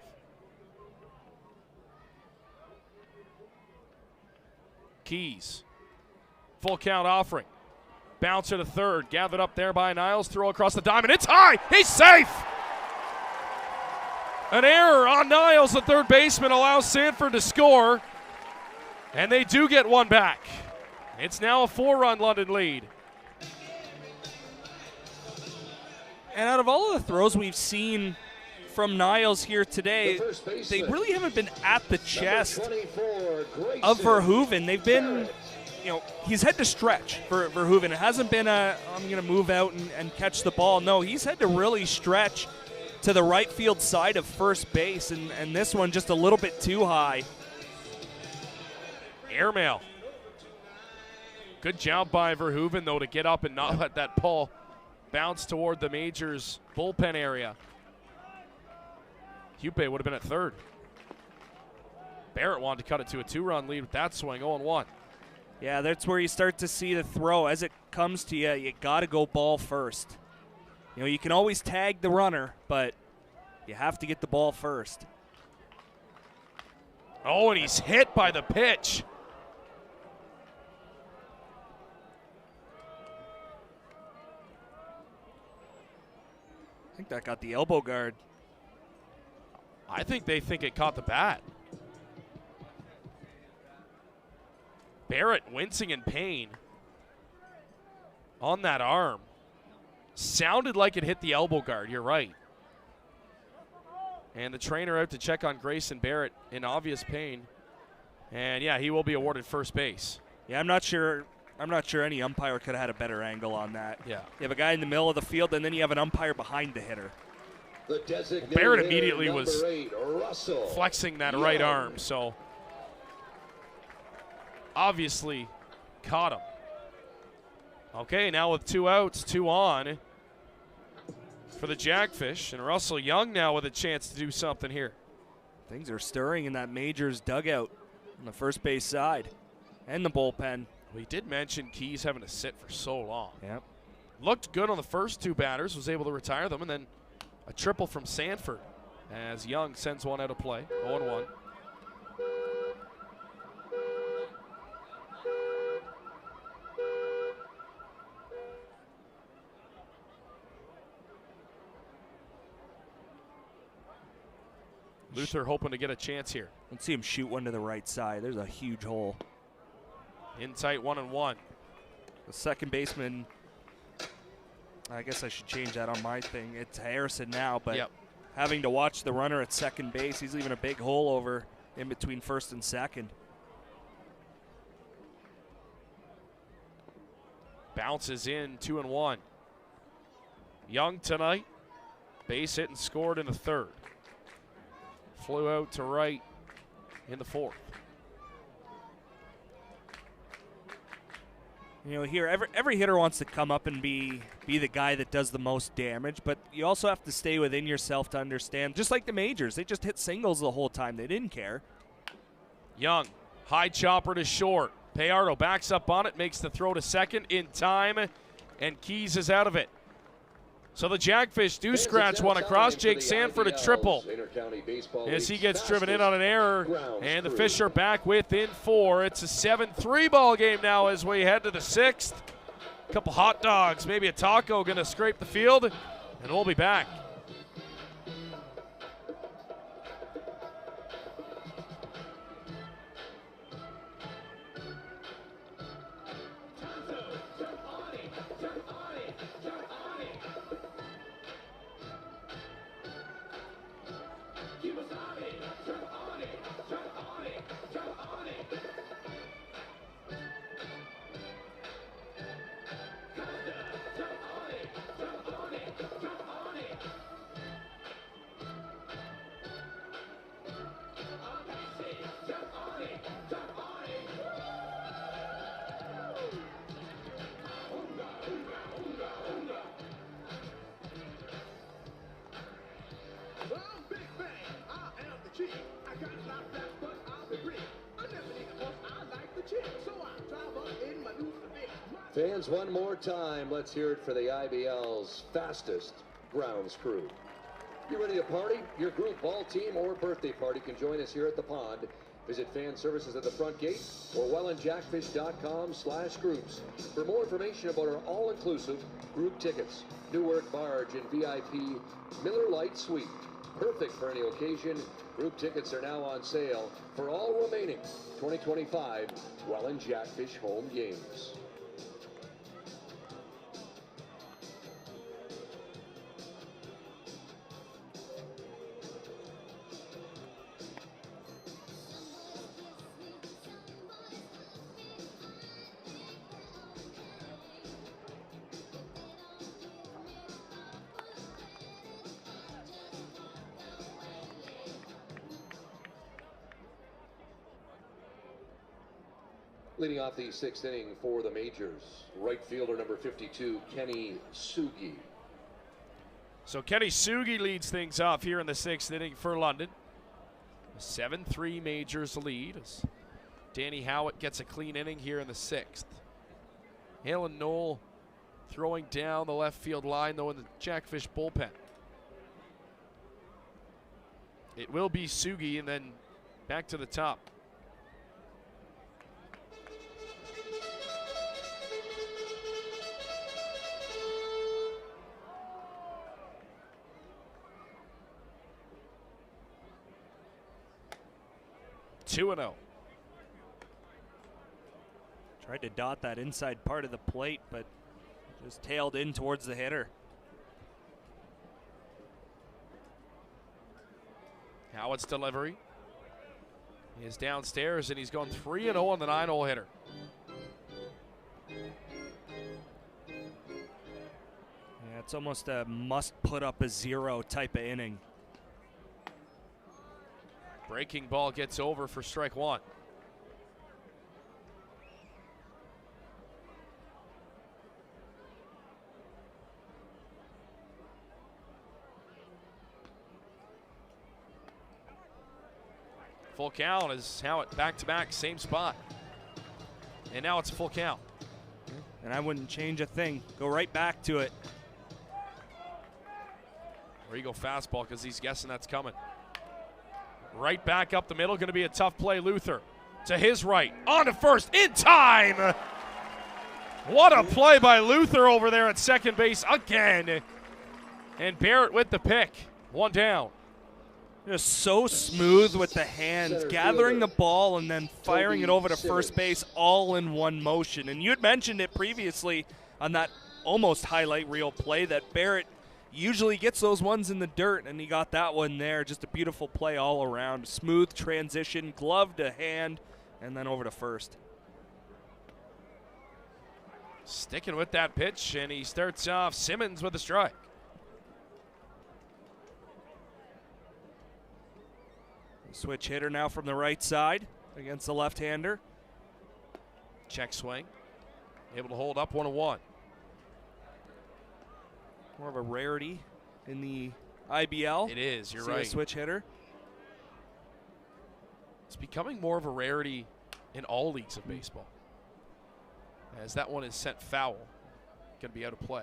Keys. Full count offering. Bouncer to third. Gathered up there by Niles. Throw across the diamond. It's high. He's safe. An error on Niles, the third baseman, allows Sanford to score. And they do get 1 back. It's now a 4-run London lead. And out of all of the throws we've seen from Niles here today, they really haven't been at the chest of Verhoeven. They've been he's had to stretch for Verhoeven. It hasn't been I'm going to move out and catch the ball. No, he's had to really stretch to the right field side of first base, and this one just a little bit too high. Airmail. Good job by Verhoeven, though, to get up and not let that ball bounce toward the Majors bullpen area. Hupe would have been at third. Barrett wanted to cut it to a 2-run lead with that swing, 0-1. Yeah, that's where you start to see the throw. As it comes to you, you got to go ball first. You can always tag the runner, but you have to get the ball first. Oh, and he's hit by the pitch. I think that got the elbow guard. I think they think it caught the bat. Barrett wincing in pain on that arm. Sounded like it hit the elbow guard. You're right. And the trainer out to check on Grayson Barrett in obvious pain. And yeah, he will be awarded first base. Yeah, I'm not sure any umpire could have had a better angle on that. Yeah. You have a guy in the middle of the field, and then you have an umpire behind the hitter. The designated Barrett immediately hitter, was number 8, Russell flexing that Young. right arm, so obviously caught him. Okay, now with 2 outs, 2 on for the Jackfish, and Russell Young now with a chance to do something here. Things are stirring in that Majors dugout on the first base side and the bullpen. We did mention Keys having to sit for so long. Yep. Looked good on the first 2 batters, was able to retire them, and then a triple from Sanford as Young sends one out of play, 0-1. Luther hoping to get a chance here. Let's see him shoot one to the right side. There's a huge hole. In tight, 1-1. The second baseman, I guess I should change that on my thing. It's Harrison now, but yep. Having to watch the runner at second base, he's leaving a big hole over in between first and second. Bounces in, 2-1. Young tonight, base hit and scored in the third. Flew out to right in the fourth. Here every hitter wants to come up and be the guy that does the most damage, but you also have to stay within yourself to understand. Just like the Majors, they just hit singles the whole time. They didn't care. Young, high chopper to short. Payardo backs up on it, makes the throw to second in time, and Keys is out of it. So the Jackfish do scratch one across. Jake Sanford a triple as he gets driven in on an error, and the Fish are back within 4. It's a 7-3 ball game now as we head to the 6th. A couple hot dogs, maybe a taco going to scrape the field, and we'll be back. Fans, one more time, let's hear it for the IBL's fastest grounds crew. You ready to party? Your group, ball team, or birthday party can join us here at the pond. Visit fan services at the front gate or wellandjackfish.com/groups for more information about our all-inclusive group tickets, Newark Barge, and VIP Miller Lite Suite. Perfect for any occasion. Group tickets are now on sale for all remaining 2025 Welland Jackfish home games. Leading off the 6th inning for the majors, right fielder number 52, Kenny Sugi. So Kenny Sugi leads things off here in the 6th inning for London. A 7-3 majors lead as Danny Howitt gets a clean inning here in the 6th. Halen Knoll throwing down the left field line, though, in the Jackfish bullpen. It will be Sugi, and then back to the top. Two and 0. Tried to dot that inside part of the plate, but just tailed in towards the hitter. Howitt's delivery is downstairs, and he's gone 3-0 on the 9-hole hitter. Yeah, it's almost a must put up a 0 type of inning. Breaking ball gets over for strike one. Full count as Howitt back-to-back, same spot. And now it's a full count. And I wouldn't change a thing. Go right back to it. Where you go fastball because he's guessing that's coming. Right back up the middle, going to be a tough play. Luther to his right, on to first, in time. What a play by Luther over there at second base again. And Barrett with the pick. One down. Just so smooth with the hands, gathering the ball and then firing it over to first base all in one motion. And you had mentioned it previously on that almost highlight reel play that Barrett usually gets those ones in the dirt, and he got that one there. Just a beautiful play all around. Smooth transition, glove to hand, and then over to first. Sticking with that pitch, and he starts off Simmons with a strike. Switch hitter now from the right side against the left-hander. Check swing. Able to hold up 1-1. More of a rarity in the IBL. It is, you're See right. a switch hitter. It's becoming more of a rarity in all leagues of baseball, as that one is sent foul. Going to be out of play.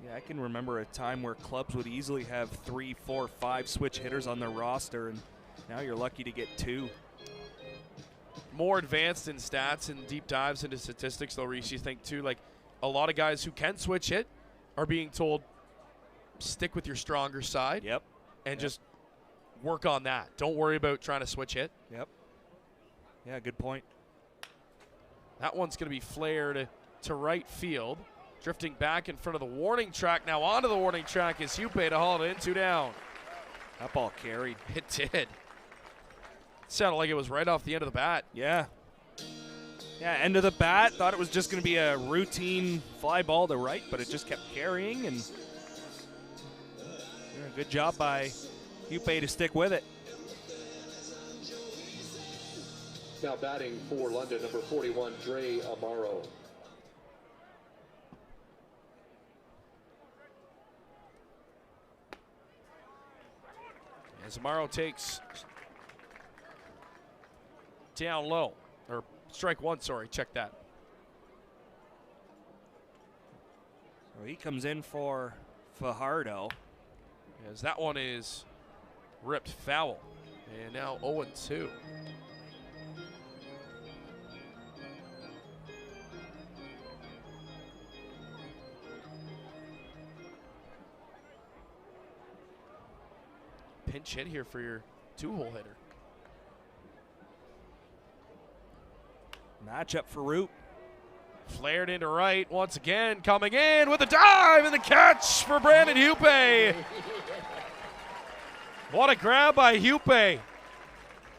Yeah, I can remember a time where clubs would easily have 3, 4, 5 switch hitters on their roster, and now you're lucky to get 2. More advanced in stats and deep dives into statistics, though, Reese, you think, too, like a lot of guys who can switch hit are being told, stick with your stronger side. Yep. And just work on that. Don't worry about trying to switch hit. Yep. Yeah, good point. That one's going to be flared to right field. Drifting back in front of the warning track. Now onto the warning track is Hupe to haul it in, 2 down. That ball carried. It did. Sounded like it was right off the end of the bat. Yeah. Yeah, end of the bat. Thought it was just going to be a routine fly ball to right, but it just kept carrying, and good job by Hupe to stick with it. Now batting for London, number 41, Dre Amaro. As Amaro takes down low, or strike one, sorry, check that. So he comes in for Fajardo. As that one is ripped foul. And now 0-2. Pinch hit here for your 2-hole hitter. Matchup for Root. Flared into right once again, coming in with a dive and the catch for Brandon Hupe. What a grab by Hupe.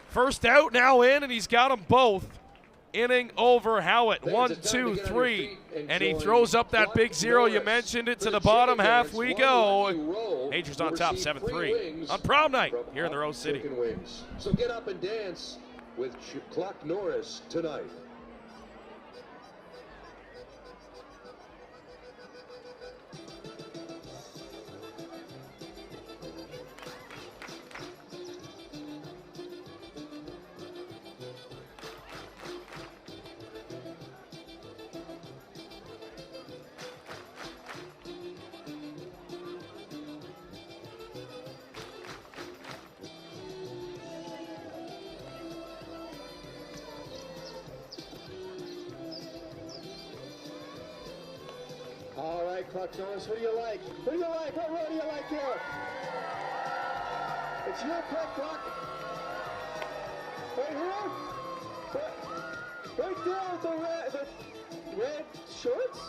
First out, now in, and he's got them both. Inning over Howitt. 1, 2, 3. And he throws up that big 0. You mentioned it. To the bottom half we go. Majors on top, 7-3. On prom night here in the Rose City. So get up and dance with Chuck Norris tonight. Clark Norris. Who do you like? Who do you like? What row do you like here? It's your pick, Clark. Right here? Right there with the red shorts?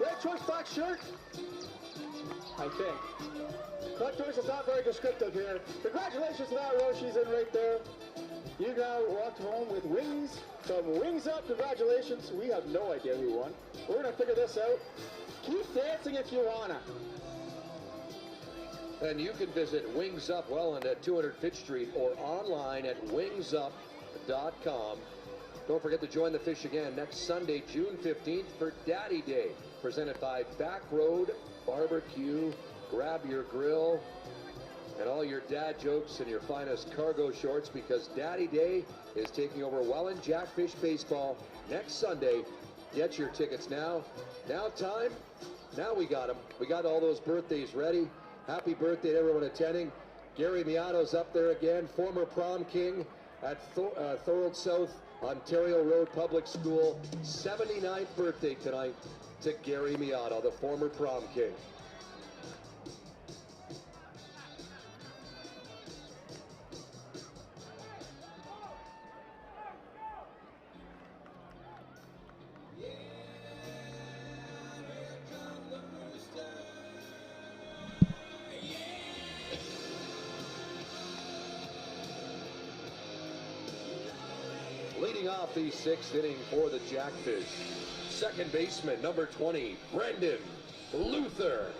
Red shorts, black shirt? I think. Clark Norris is not very descriptive here. Congratulations to that row she's in right there. You now walked home with wings. From Wings Up, congratulations. We have no idea who won. We're going to figure this out. Keep dancing if you wanna. And you can visit Wings Up Welland at 200 Fitch Street or online at wingsup.com. Don't forget to join the fish again next Sunday, June 15th for Daddy Day, presented by Back Road Barbecue. Grab your grill and all your dad jokes and your finest cargo shorts, because Daddy Day is taking over Welland Jackfish Baseball next Sunday. Get your tickets now. Now we got them. We got all those birthdays ready. Happy birthday to everyone attending. Gary Miato's up there again, former prom king at Thorold South Ontario Road Public School. 79th birthday tonight to Gary Miato, the former prom king. Leading off the sixth inning for the Jackfish, second baseman, number 20, Brendan Luther.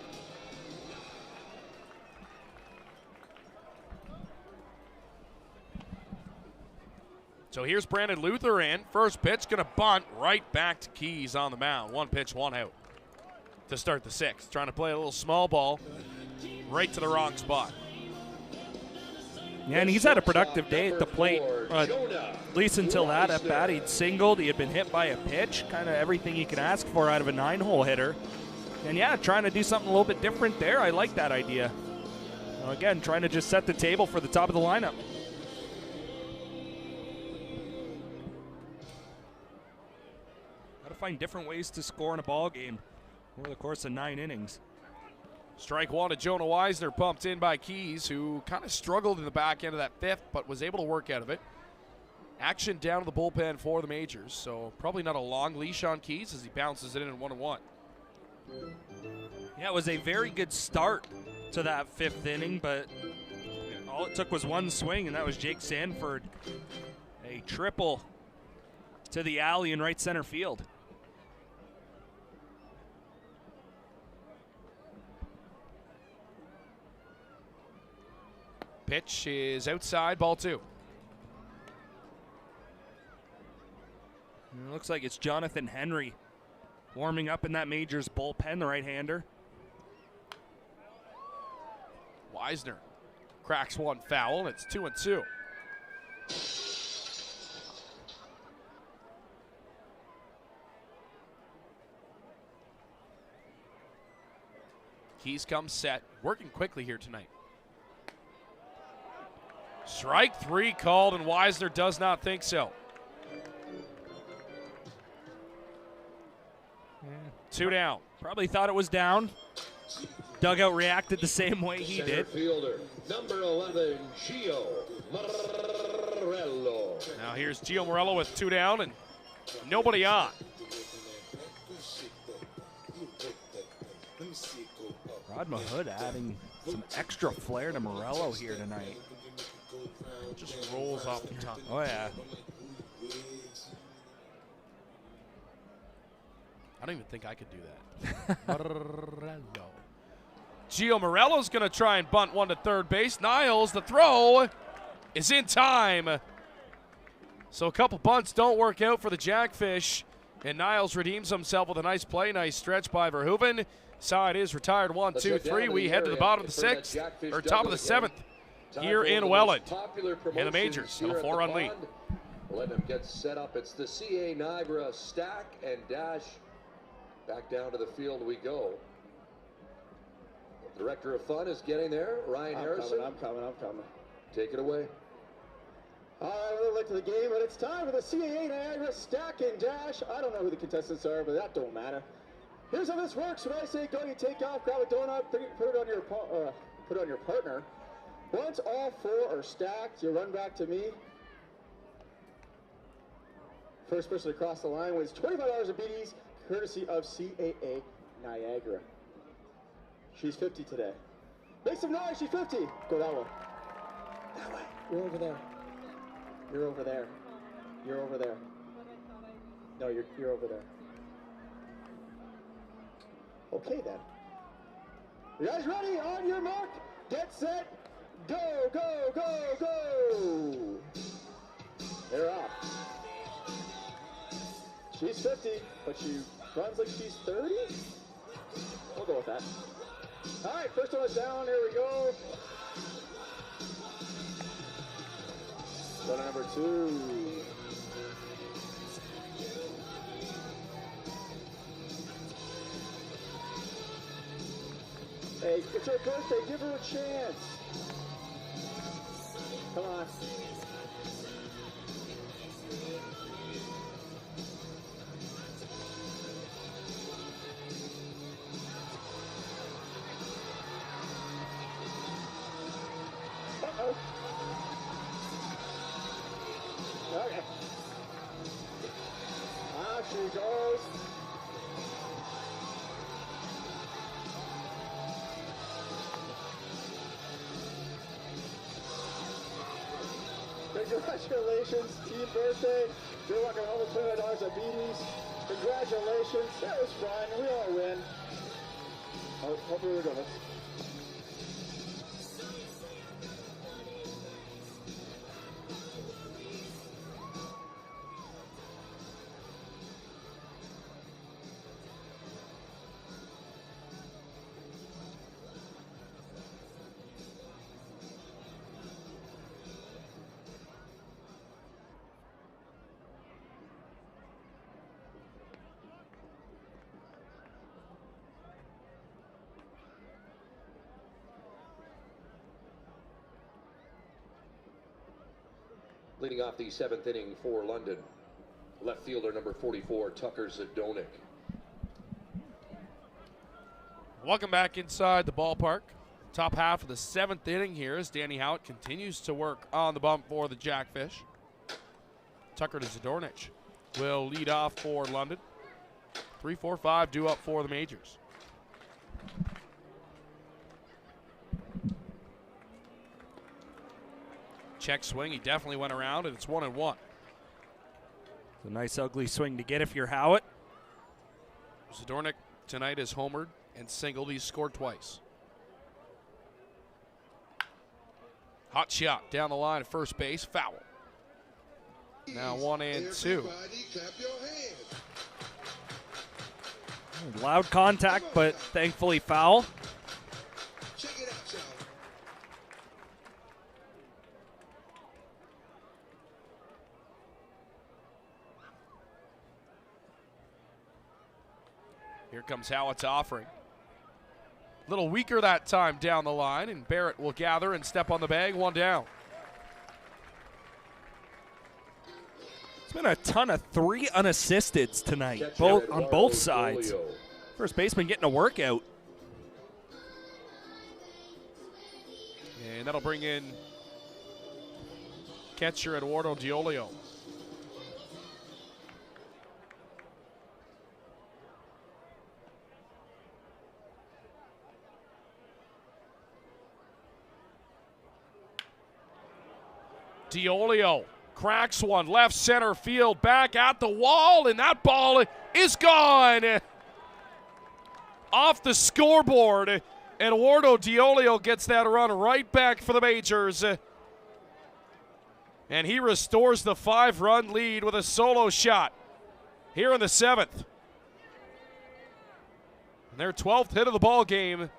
So here's Brandon Luther in. First pitch, gonna bunt right back to Keys on the mound. One pitch, one out to start the sixth. Trying to play a little small ball right to the wrong spot. Yeah, and he's had a productive day at the plate. At least until that at bat, he'd singled. He had been hit by a pitch. Kind of everything you can ask for out of a 9-hole hitter. And yeah, trying to do something a little bit different there. I like that idea. Again, trying to just set the table for the top of the lineup. Got to find different ways to score in a ball game over the course of 9 innings. Strike one to Jonah Weisner, pumped in by Keys, who kind of struggled in the back end of that fifth, but was able to work out of it. Action down to the bullpen for the majors, so probably not a long leash on Keys as he bounces it in 1-1. Yeah, it was a very good start to that fifth inning, but all it took was one swing, and that was Jake Sanford. A triple to the alley in right center field. Pitch is outside, ball 2. It looks like it's Jonathan Henry warming up in that majors bullpen, the right-hander. Weisner cracks one foul, and it's 2-2. Keys comes set, working quickly here tonight. Strike 3 called, and Weisner does not think so. 2 down. Probably thought it was down. Dugout reacted the same way he did. Fielder, number 11, Gio Morello. Now here's Gio Morello with 2 down and nobody on. Rod Mahood adding some extra flair to Morello here tonight. Just rolls off the tongue. Oh, yeah. I don't even think I could do that. Morello. Gio Morello's going to try and bunt one to third base. Niles, the throw is in time. So a couple bunts don't work out for the Jackfish. And Niles redeems himself with a nice play. Nice stretch by Verhoeven. Side is retired 1, 2, 3. We head to the bottom of the 6th, or top of the 7th. Here in Welland, in the majors, on a 4-run lead. Let them get set up. It's the CA Niagara stack and dash. Back down to the field we go. Director of Fun is getting there. Ryan Harrison. I'm coming. Take it away. All right, we're late to the game, but it's time for the CAA Niagara stack and dash. I don't know who the contestants are, but that don't matter. Here's how this works. When I say go, you take off, grab a donut, put it on your partner. Once all 4 are stacked, you run back to me. First person across the line wins $25 of BDs, courtesy of CAA Niagara. She's 50 today. Make some noise, she's 50. Go that way. That way. You're over there. You're over there. You're over there. No, you're over there. Okay then. You guys ready? On your mark, get set, go, go, go, go. They're off. She's 50, but she runs like she's 30? We'll go with that. All right, first one is down, here we go. Go to number 2. Hey, it's her birthday, give her a chance. Come on. Uh-oh. Okay. She goes. Congratulations, team birthday. You're walking home with $20 of BDs. Congratulations. That was fun. We all win. Hope we were doing this. Leading off the 7th inning for London, left fielder number 44, Tucker Zdonek. Welcome back inside the ballpark. Top half of the 7th inning here as Danny Howitt continues to work on the bump for the Jackfish. Tucker to Zdonek will lead off for London. 3-4-5 due up for the majors. Check swing, he definitely went around, and it's 1-1. It's a nice ugly swing to get if you're Howitt. Zdonek tonight is homered and singled. He's scored twice. Hot shot down the line at first base, foul. Now 1-2. Loud contact, but thankfully foul. Here comes Howitt's offering. A little weaker that time down the line, and Barrett will gather and step on the bag, 1 down. It's been a ton of 3 unassisteds tonight, on both sides. First baseman getting a workout. And that'll bring in catcher Eduardo Diolio. Diolio cracks one, left center field, back at the wall, and that ball is gone. Off the scoreboard, Eduardo Diolio gets that run right back for the majors. And he restores the 5-run lead with a solo shot here in the 7th. And their 12th hit of the ball game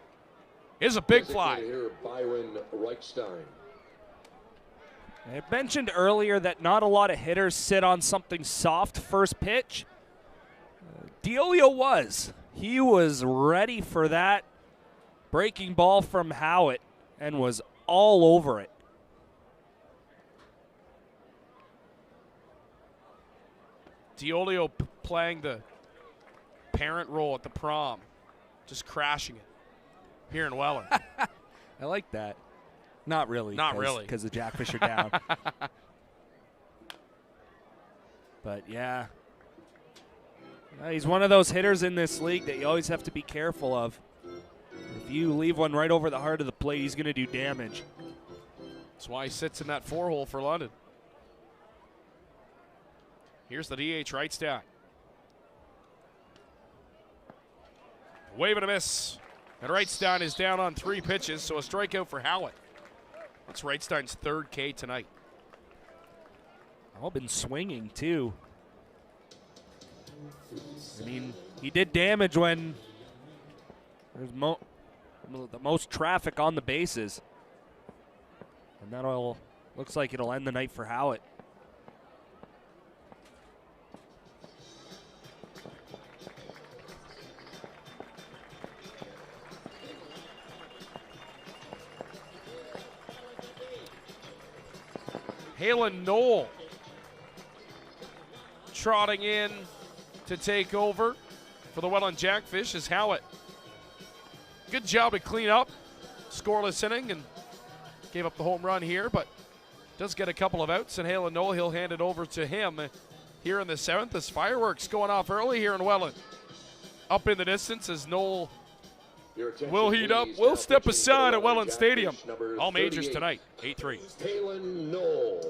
is a big fly. Here, Byron Reichstein. I mentioned earlier that not a lot of hitters sit on something soft first pitch. Diolio was. He was ready for that breaking ball from Howitt and was all over it. Diolio playing the parent role at the prom, just crashing it here in Welland. I like that. Not really. Not really. Because the Jackfish are down. But, yeah. He's one of those hitters in this league that you always have to be careful of. If you leave one right over the heart of the plate, he's going to do damage. That's why he sits in that 4-hole for London. Here's the DH right stack. Wave and a miss. And Wrightstein is down on 3 pitches, so a strikeout for Howitt. That's Wrightstein's 3rd K tonight. All been swinging, too. I mean, he did damage when there's the most traffic on the bases. And that looks like it'll end the night for Howitt. Halen Knoll trotting in to take over for the Welland Jackfish is Howitt. Good job to clean up. Scoreless inning and gave up the home run here, but does get a couple of outs. And Halen Knoll, he'll hand it over to him here in the 7th as fireworks going off early here in Welland. Up in the distance as Knoll will heat up. We'll step aside at Welland Stadium. All majors tonight, 8-3. Halen Knoll.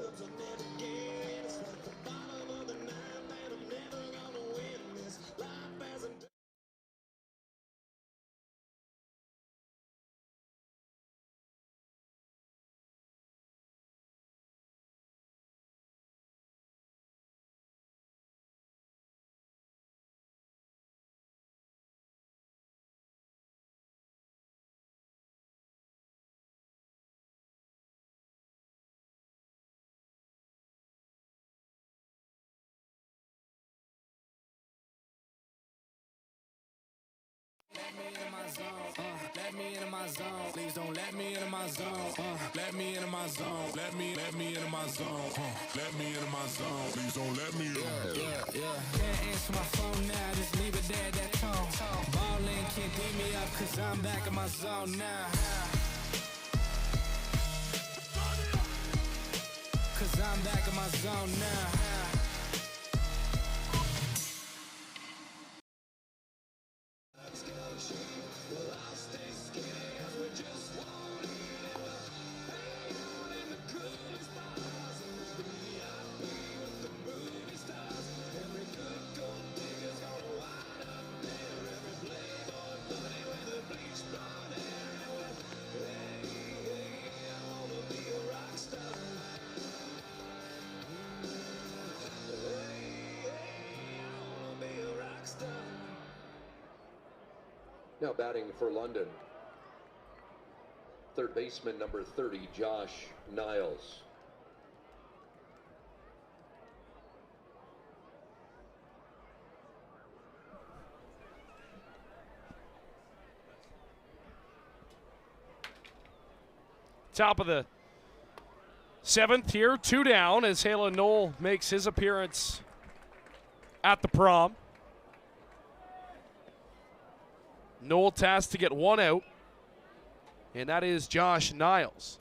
Let me into my zone. Please don't let me into my zone. Let me into my zone. Let me into my zone. Let me into my zone. Please don't let me in. Can't answer my phone now. Just leave it there, that tone. Ballin' can't beat me up, cause I'm back in my zone now. Cause I'm back in my zone now. Now batting for London, 3rd baseman number 30, Josh Niles. Top of the 7th here, 2 down as Halen Knoll makes his appearance at the Prom. Knoll tasked to get 1 out, and that is Josh Niles.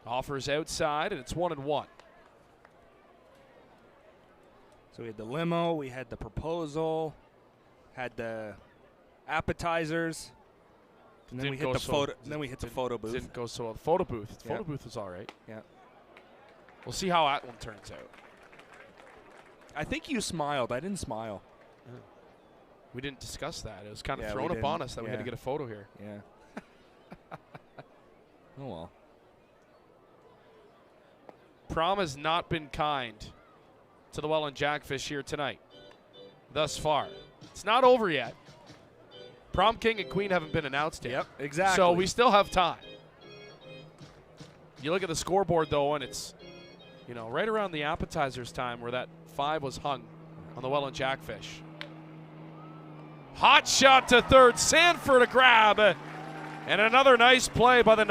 Offers outside, and it's 1-1. So we had the limo, we had the proposal, had the appetizers, and then we hit the photo. Then we hit the photo booth. Didn't go so well. The photo booth. The photo booth was all right. Yeah. We'll see how that one turns out. I think you smiled. I didn't smile. Yeah. We didn't discuss that. It was kind of Yeah, thrown we upon didn't. us that we had to Yeah. get a photo here. Yeah. Oh well. Prom has not been kind to the Welland Jackfish here tonight, thus far. It's not over yet. Prom King and Queen haven't been announced yet. Yep, exactly. So we still have time. You look at the scoreboard, though, and it's, you know, right around the appetizers time where that 5 was hung on the Welland Jackfish. Hot shot to third. Sanford a grab. And another nice play by the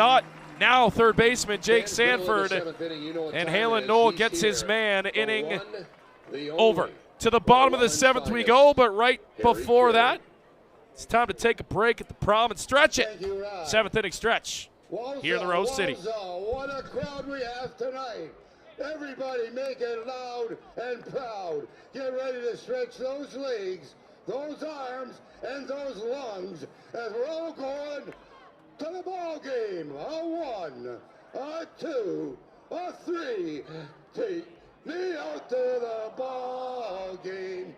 now third baseman Jake Sanford. And Halen Knoll gets his man, inning over. To the bottom of the 7th we go, but right before that, it's time to take a break at the Prom and stretch it. 7th inning stretch here in the Rose City. What a crowd we have tonight. Everybody make it loud and proud. Get ready to stretch those legs, those arms, and those lungs as we're all going to the ball game. A 1, a 2, a 3. Take me out to the ball game.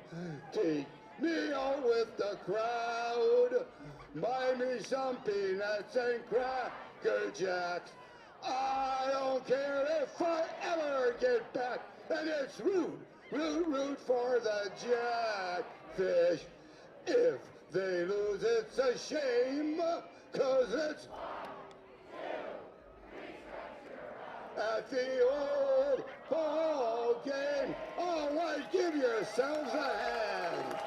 Take me out with the crowd. Buy me some peanuts and Cracker Jacks. I don't care if I ever get back. And it's root for the Jackfish. If they lose, it's a shame, 'cause it's at the old ball game. All right, give yourselves a hand.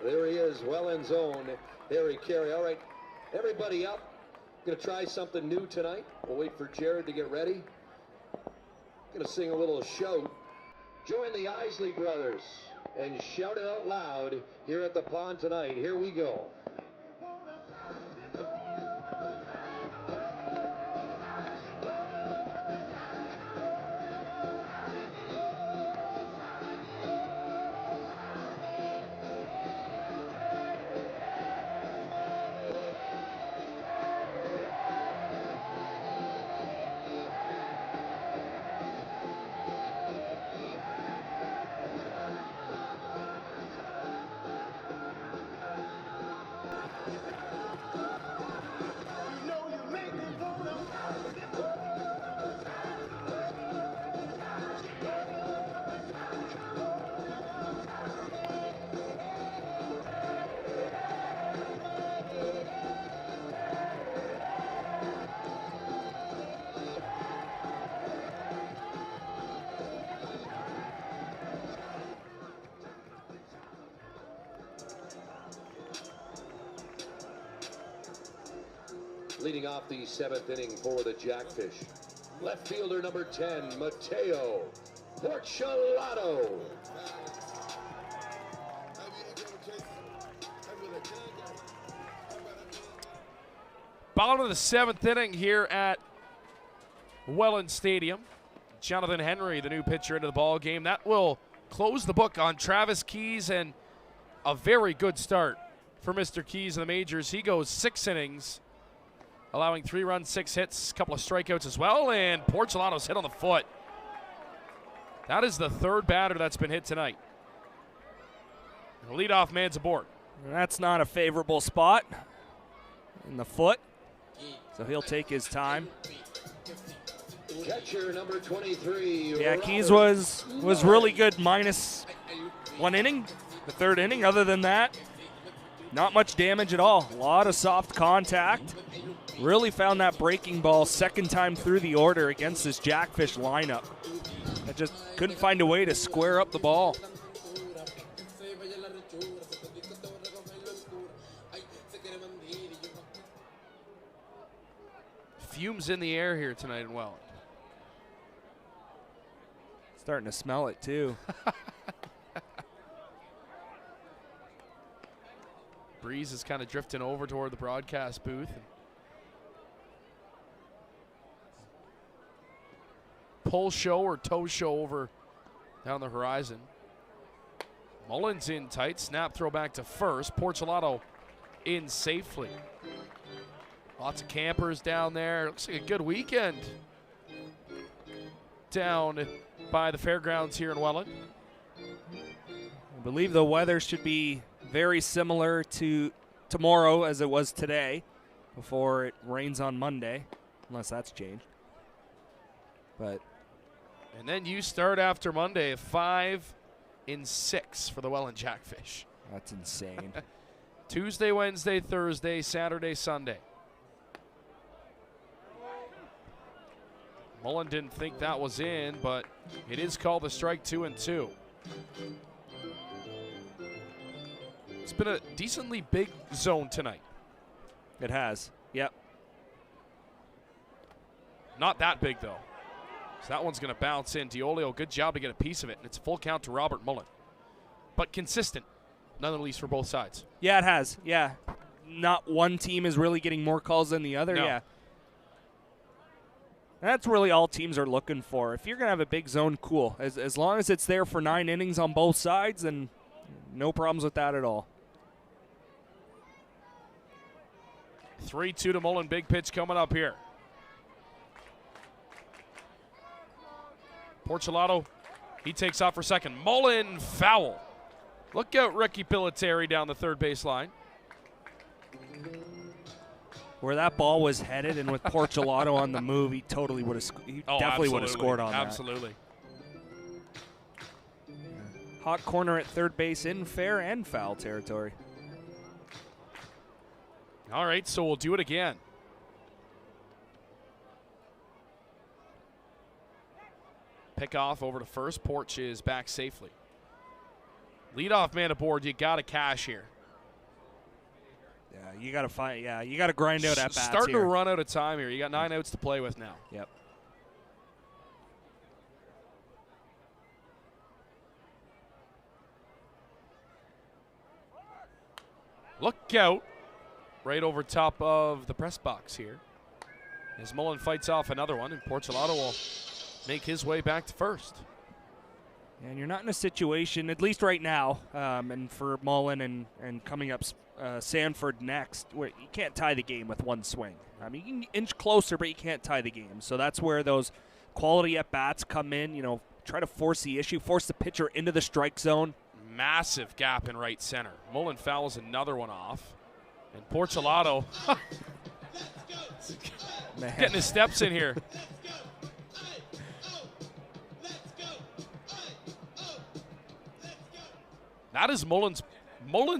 There he is, Welland's own Harry Carey. All right, everybody up. Gonna try something new tonight. We'll wait for Jared to get ready. Gonna sing a little shout. Join the Isley Brothers and shout it out loud here at the pond tonight. Here we go. Leading off the 7th inning for the Jackfish, left fielder number 10, Mateo Porchelato. Bottom of the 7th inning here at Welland Stadium. Jonathan Henry, the new pitcher, into the ball game. That will close the book on Travis Keys, and a very good start for Mr. Keys in the majors. He goes 6 innings, allowing 3 runs, 6 hits, a couple of strikeouts as well, and Porcelato's hit on the foot. That is the 3rd batter that's been hit tonight. The leadoff man's aboard. That's not a favorable spot in the foot, so he'll take his time. Catcher number 23. Yeah, Keys was really good minus 1 inning, the 3rd inning. Other than that, not much damage at all. A lot of soft contact. Really found that breaking ball 2nd time through the order against this Jackfish lineup. I just couldn't find a way to square up the ball. Fumes in the air here tonight in Welland. Starting to smell it too. Breeze is kind of drifting over toward the broadcast booth. Pull show or toe show over down the horizon. Mullins in tight. Snap throw back to first. Porcelato in safely. Lots of campers down there. Looks like a good weekend down by the fairgrounds here in Welland. I believe the weather should be very similar to tomorrow as it was today before it rains on Monday, unless that's changed. But and then you start after Monday, 5-6 for the Welland Jackfish. That's insane. Tuesday, Wednesday, Thursday, Saturday, Sunday. Mullen didn't think that was in, but it is called a strike 2-2. It's been a decently big zone tonight. It has, yep. Not that big, though. So that one's going to bounce in. Diolio, good job to get a piece of it. And it's a full count to Robert Mullen. But consistent, none the least for both sides. Yeah, it has. Yeah. Not one team is really getting more calls than the other. No. Yeah. That's really all teams are looking for. If you're going to have a big zone, cool. As long as it's there for 9 innings on both sides, then no problems with that at all. 3-2 to Mullen. Big pitch coming up here. Porcelato, he takes off for second. Mullen foul. Look out, Ricky Piliteri down the third base line. Where that ball was headed, and with Porcelato on the move, he totally would have. He definitely would have scored on that. Absolutely. Hot corner at third base in fair and foul territory. All right, so we'll do it again. Pick off over to first. Porch is back safely. Leadoff man aboard. You got to cash here. Yeah, you got to find. Yeah, you got to grind out at bats. Starting here. to run out of time here. You got 9 outs to play with now. Yep. Look out. Right over top of the press box here. As Mullen fights off another one, and Porcelato will make his way back to first. And you're not in a situation, at least right now, and for Mullen and coming up Sanford next, where you can't tie the game with one swing. I mean, you can inch closer, but you can't tie the game. So that's where those quality at-bats come in, try to force the issue, force the pitcher into the strike zone. Massive gap in right center. Mullen fouls another one off. And Porcelato getting his steps in here. That is Mullen's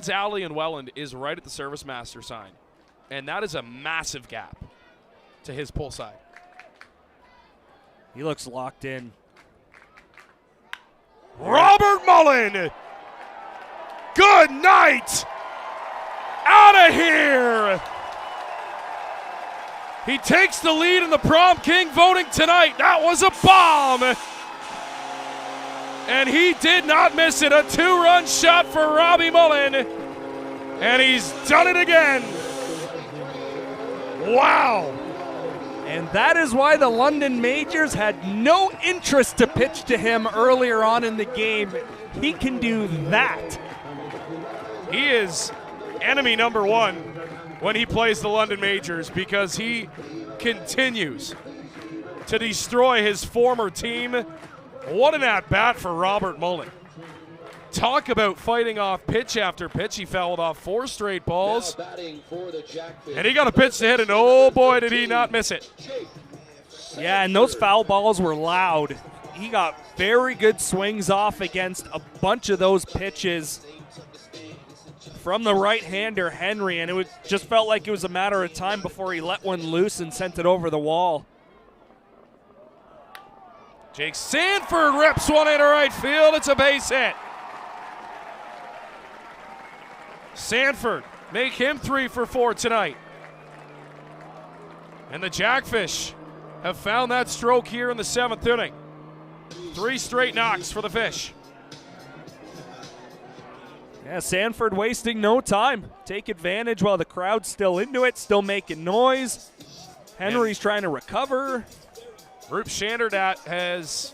alley in Welland is right at the Service Master sign. And that is a massive gap to his pull side. He looks locked in. Robert Mullen! Good night! Out of here! He takes the lead in the Prom King voting tonight. That was a bomb! And he did not miss it. A 2-run shot for Robbie Mullen. And he's done it again. Wow. And that is why the London Majors had no interest to pitch to him earlier on in the game. He can do that. He is enemy number one when he plays the London Majors because he continues to destroy his former team. What an at-bat for Robert Mullen. Talk about fighting off pitch after pitch. He fouled off 4 straight balls. And he got a pitch to hit, and oh boy, did he not miss it. Yeah, and those foul balls were loud. He got very good swings off against a bunch of those pitches from the right-hander, Henry, and it just felt like it was a matter of time before he let one loose and sent it over the wall. Jake Sanford rips one into right field. It's a base hit. Sanford make him 3 for 4 tonight. And the Jackfish have found that stroke here in the 7th inning. 3 straight knocks for the Fish. Yeah, Sanford wasting no time. Take advantage while the crowd's still into it, still making noise. Henry's trying to recover. Rup Shanderdat has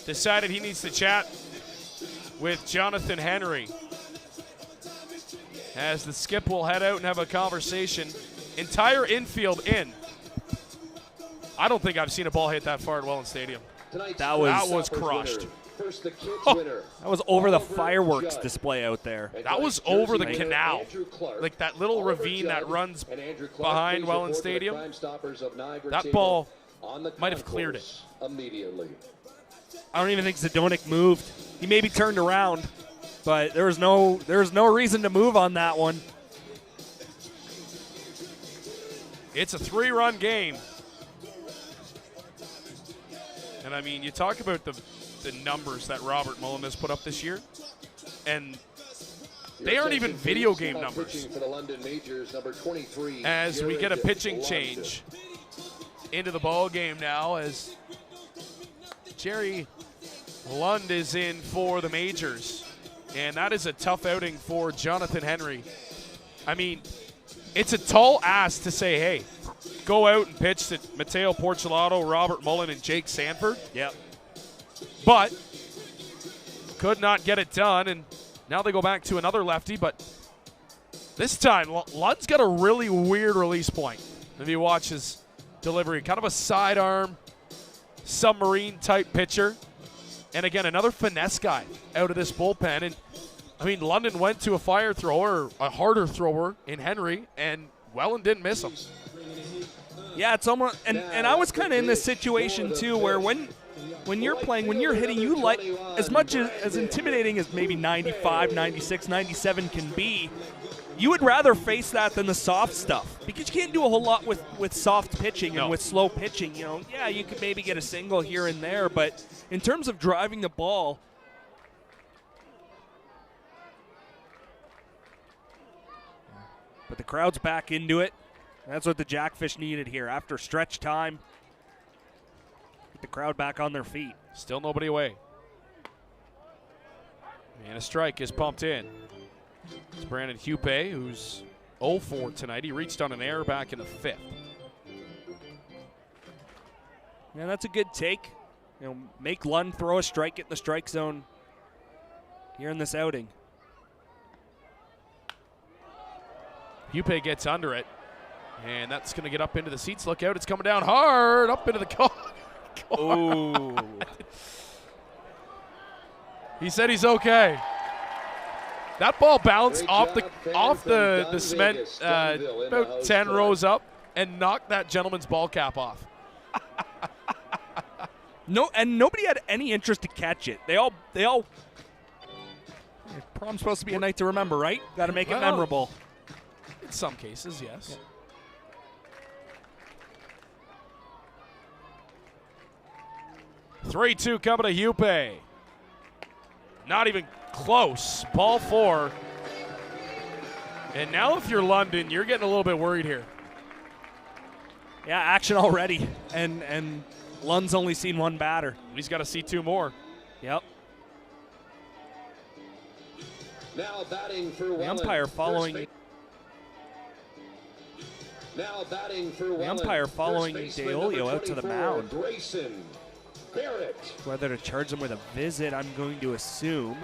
decided he needs to chat with Jonathan Henry. As the skip will head out and have a conversation. Entire infield in. I don't think I've seen a ball hit that far at Welland Stadium. That was crushed. That was over the fireworks display out there. That was over the canal. Like that little ravine that runs behind Welland Stadium. That ball might have cleared it. I don't even think Zdonek moved. He maybe turned around, but there was no reason to move on that one. It's a 3-run game. And I mean, you talk about the numbers that Robert Mullen has put up this year, and they aren't even video game numbers. As we get a pitching change into the ball game now, as Jerry Lund is in for the majors, and that is a tough outing for Jonathan Henry. I mean, it's a tall ask to say, hey, go out and pitch to Mateo Porcelato, Robert Mullen, and Jake Sanford. Yep. But could not get it done, and now they go back to another lefty, but this time Lund's got a really weird release point. If you watch his delivery, kind of a sidearm, submarine-type pitcher. And again, another finesse guy out of this bullpen. And I mean, London went to a fire thrower, a harder thrower in Henry, and Welland didn't miss him. Yeah, it's almost, and I was kind of in this situation too, where when you're playing, when you're hitting, you like, as much as intimidating as maybe 95, 96, 97 can be, you would rather face that than the soft stuff, because you can't do a whole lot with soft pitching and with slow pitching. You know, yeah, you could maybe get a single here and there, but in terms of driving the ball, but the crowd's back into it. That's what the Jackfish needed here after stretch time. Get the crowd back on their feet. Still nobody away. And a strike is pumped in. It's Brandon Hupe, who's 0-4 tonight. He reached on an error back in the 5th. Yeah, that's a good take. You know, make Lund throw a strike, get in the strike zone here in this outing. Hupe gets under it, and that's going to get up into the seats. Look out, it's coming down hard, up into the car. Oh. He said he's okay. That ball bounced off the cement about 10 rows up and knocked that gentleman's ball cap off. No, and nobody had any interest to catch it. They all. Prom's supposed to be a night to remember, right? Got to make it memorable. In some cases, yes. Yeah. 3-2 coming to Hupe. Not even close. Ball 4. And now if you're London, you're getting a little bit worried here. Yeah, action already. And Lund's only seen one batter. He's got to see 2 more. Yep. Now batting for the umpire following. Now batting for the umpire following DeOlio out to the mound. Grayson Barrett. Whether to charge him with a visit, I'm going to assume.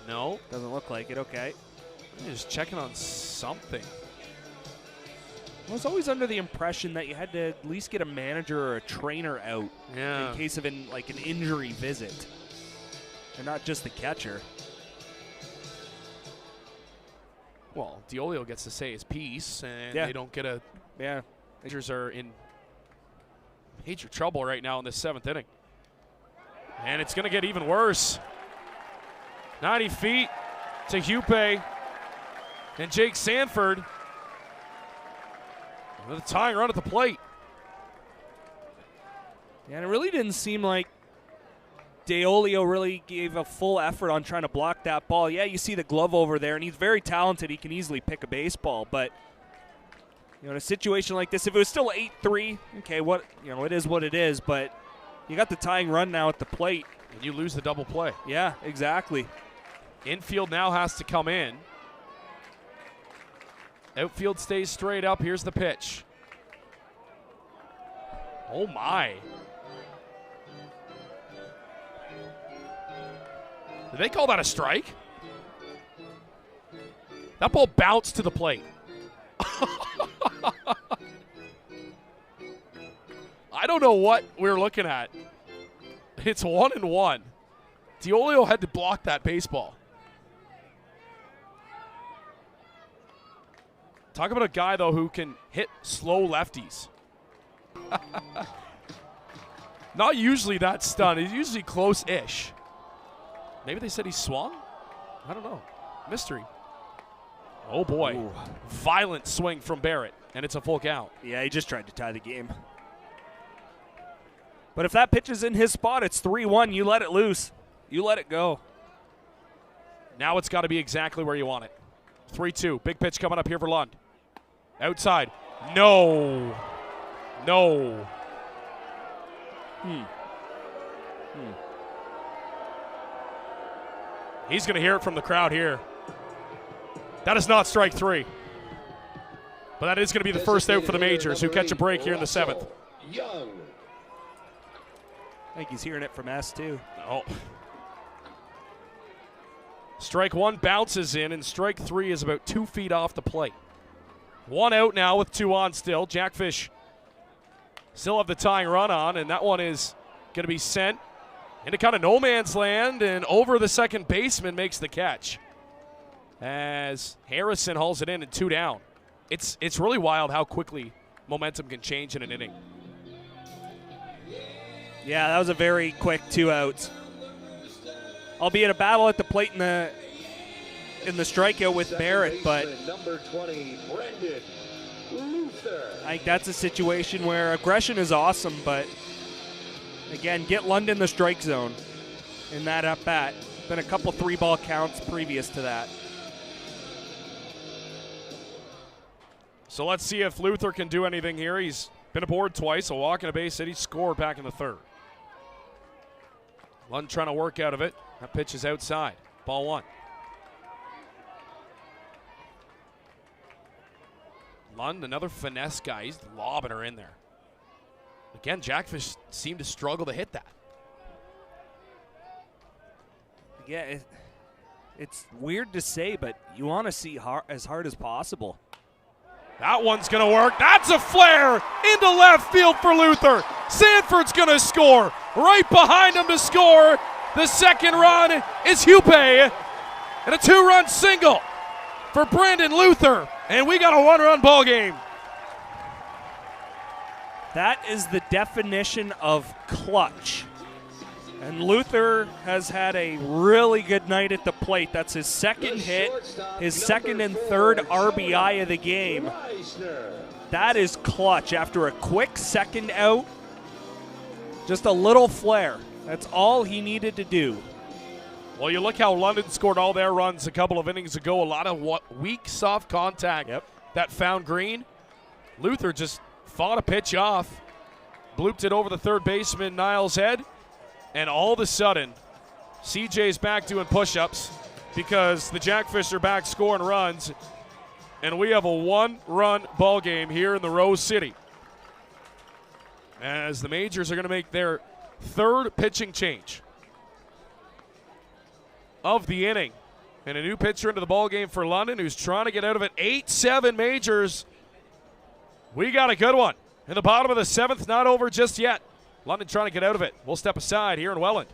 No. Doesn't look like it. Okay. I'm just checking on something. I was always under the impression that you had to at least get a manager or a trainer out in case of an injury visit, and not just the catcher. Well, DeOlio gets to say his piece, and they don't get a. Yeah. Rangers are in major trouble right now in this 7th inning. And it's going to get even worse. 90 feet to Hupe and Jake Sanford with a tying run at the plate. Yeah, and it really didn't seem like DeOlio really gave a full effort on trying to block that ball. Yeah, you see the glove over there, and he's very talented. He can easily pick a baseball, but in a situation like this, if it was still 8-3, okay, it is what it is, but you got the tying run now at the plate. And you lose the double play. Yeah, exactly. Infield now has to come in. Outfield stays straight up. Here's the pitch. Oh, my. Did they call that a strike? That ball bounced to the plate. I don't know what we're looking at. It's 1-1. DeOlio had to block that baseball. Talk about a guy, though, who can hit slow lefties. Not usually that stunned. He's usually close-ish. Maybe they said he swung? I don't know. Mystery. Oh, boy. Ooh. Violent swing from Barrett, and it's a full count. Yeah, he just tried to tie the game. But if that pitch is in his spot, it's 3-1. You let it loose. You let it go. Now it's got to be exactly where you want it. 3-2. Big pitch coming up here for Lund. Outside. No. He's going to hear it from the crowd here. That is not strike 3. But that is going to be the first out for the Majors, who catch a break here in the 7th. Young. I think he's hearing it from S too. Oh. Strike 1 bounces in, and strike 3 is about 2 feet off the plate. 1 out now with 2 on still. Jackfish still have the tying run on, and that one is going to be sent into kind of no man's land, and over the second baseman makes the catch as Harrison hauls it in and 2 down. It's really wild how quickly momentum can change in an inning. Yeah, that was a very quick 2 outs. Albeit a battle at the plate in the strikeout with Barrett, but number 20, Brendan Luther. I think that's a situation where aggression is awesome, but again, get London the strike zone in that at bat. Been a couple 3-ball counts previous to that. So let's see if Luther can do anything here. He's been aboard twice, a walk and a base hit. He scored back in the 3rd. Lund trying to work out of it. That pitch is outside. Ball 1. Lund, another finesse guy. He's lobbing her in there. Again, Jackfish seemed to struggle to hit that. Yeah, it's weird to say, but you want to see as hard as possible. That one's going to work. That's a flare into left field for Luther. Sanford's going to score. Right behind him to score. The second run is Hupe. And a 2-run single for Brandon Luther. And we got a 1-run ball game. That is the definition of clutch. And Luther has had a really good night at the plate. That's his second hit, his second and third RBI of the game. That is clutch after a quick second out. Just a little flare. That's all he needed to do. Well, you look how London scored all their runs a couple of innings ago. A lot of weak, soft contact that found green. Luther just fought a pitch off, blooped it over the third baseman Niles' head, and all of a sudden, CJ's back doing push-ups because the Jackfish are back scoring runs, and we have a 1-run ball game here in the Rose City. As the Majors are going to make their 3rd pitching change of the inning. And a new pitcher into the ball game for London who's trying to get out of it. 8-7 Majors. We got a good one. In the bottom of the 7th, not over just yet. London trying to get out of it. We'll step aside here in Welland.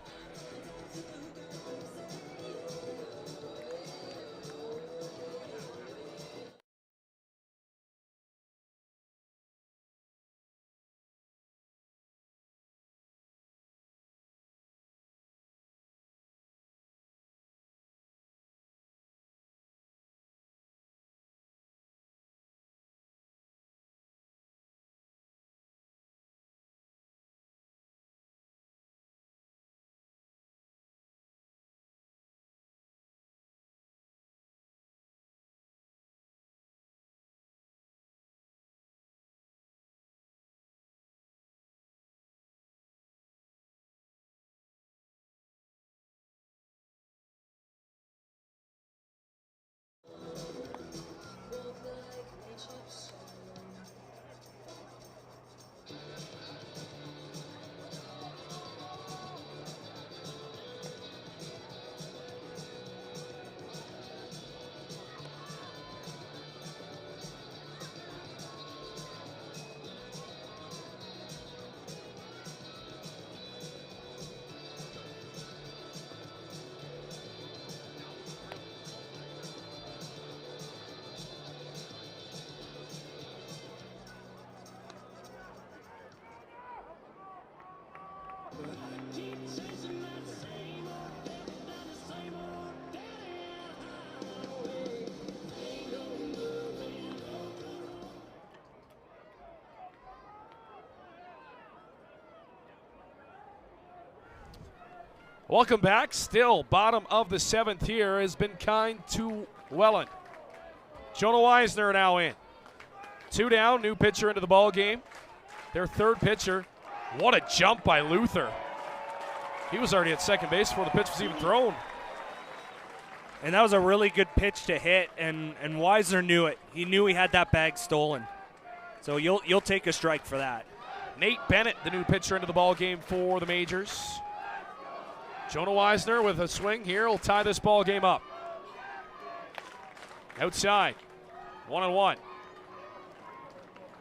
Welcome back. Still bottom of the 7th here has been kind to Welland. Jonah Weisner now in. 2 down, new pitcher into the ball game. Their 3rd pitcher What a jump by Luther. He was already at second base before the pitch was even thrown. And that was a really good pitch to hit, and Weisner knew it. He knew he had that bag stolen. So you'll take a strike for that. Nate Bennett, the new pitcher into the ball game for the Majors. Jonah Weisner with a swing here will tie this ball game up. Outside, 1-1.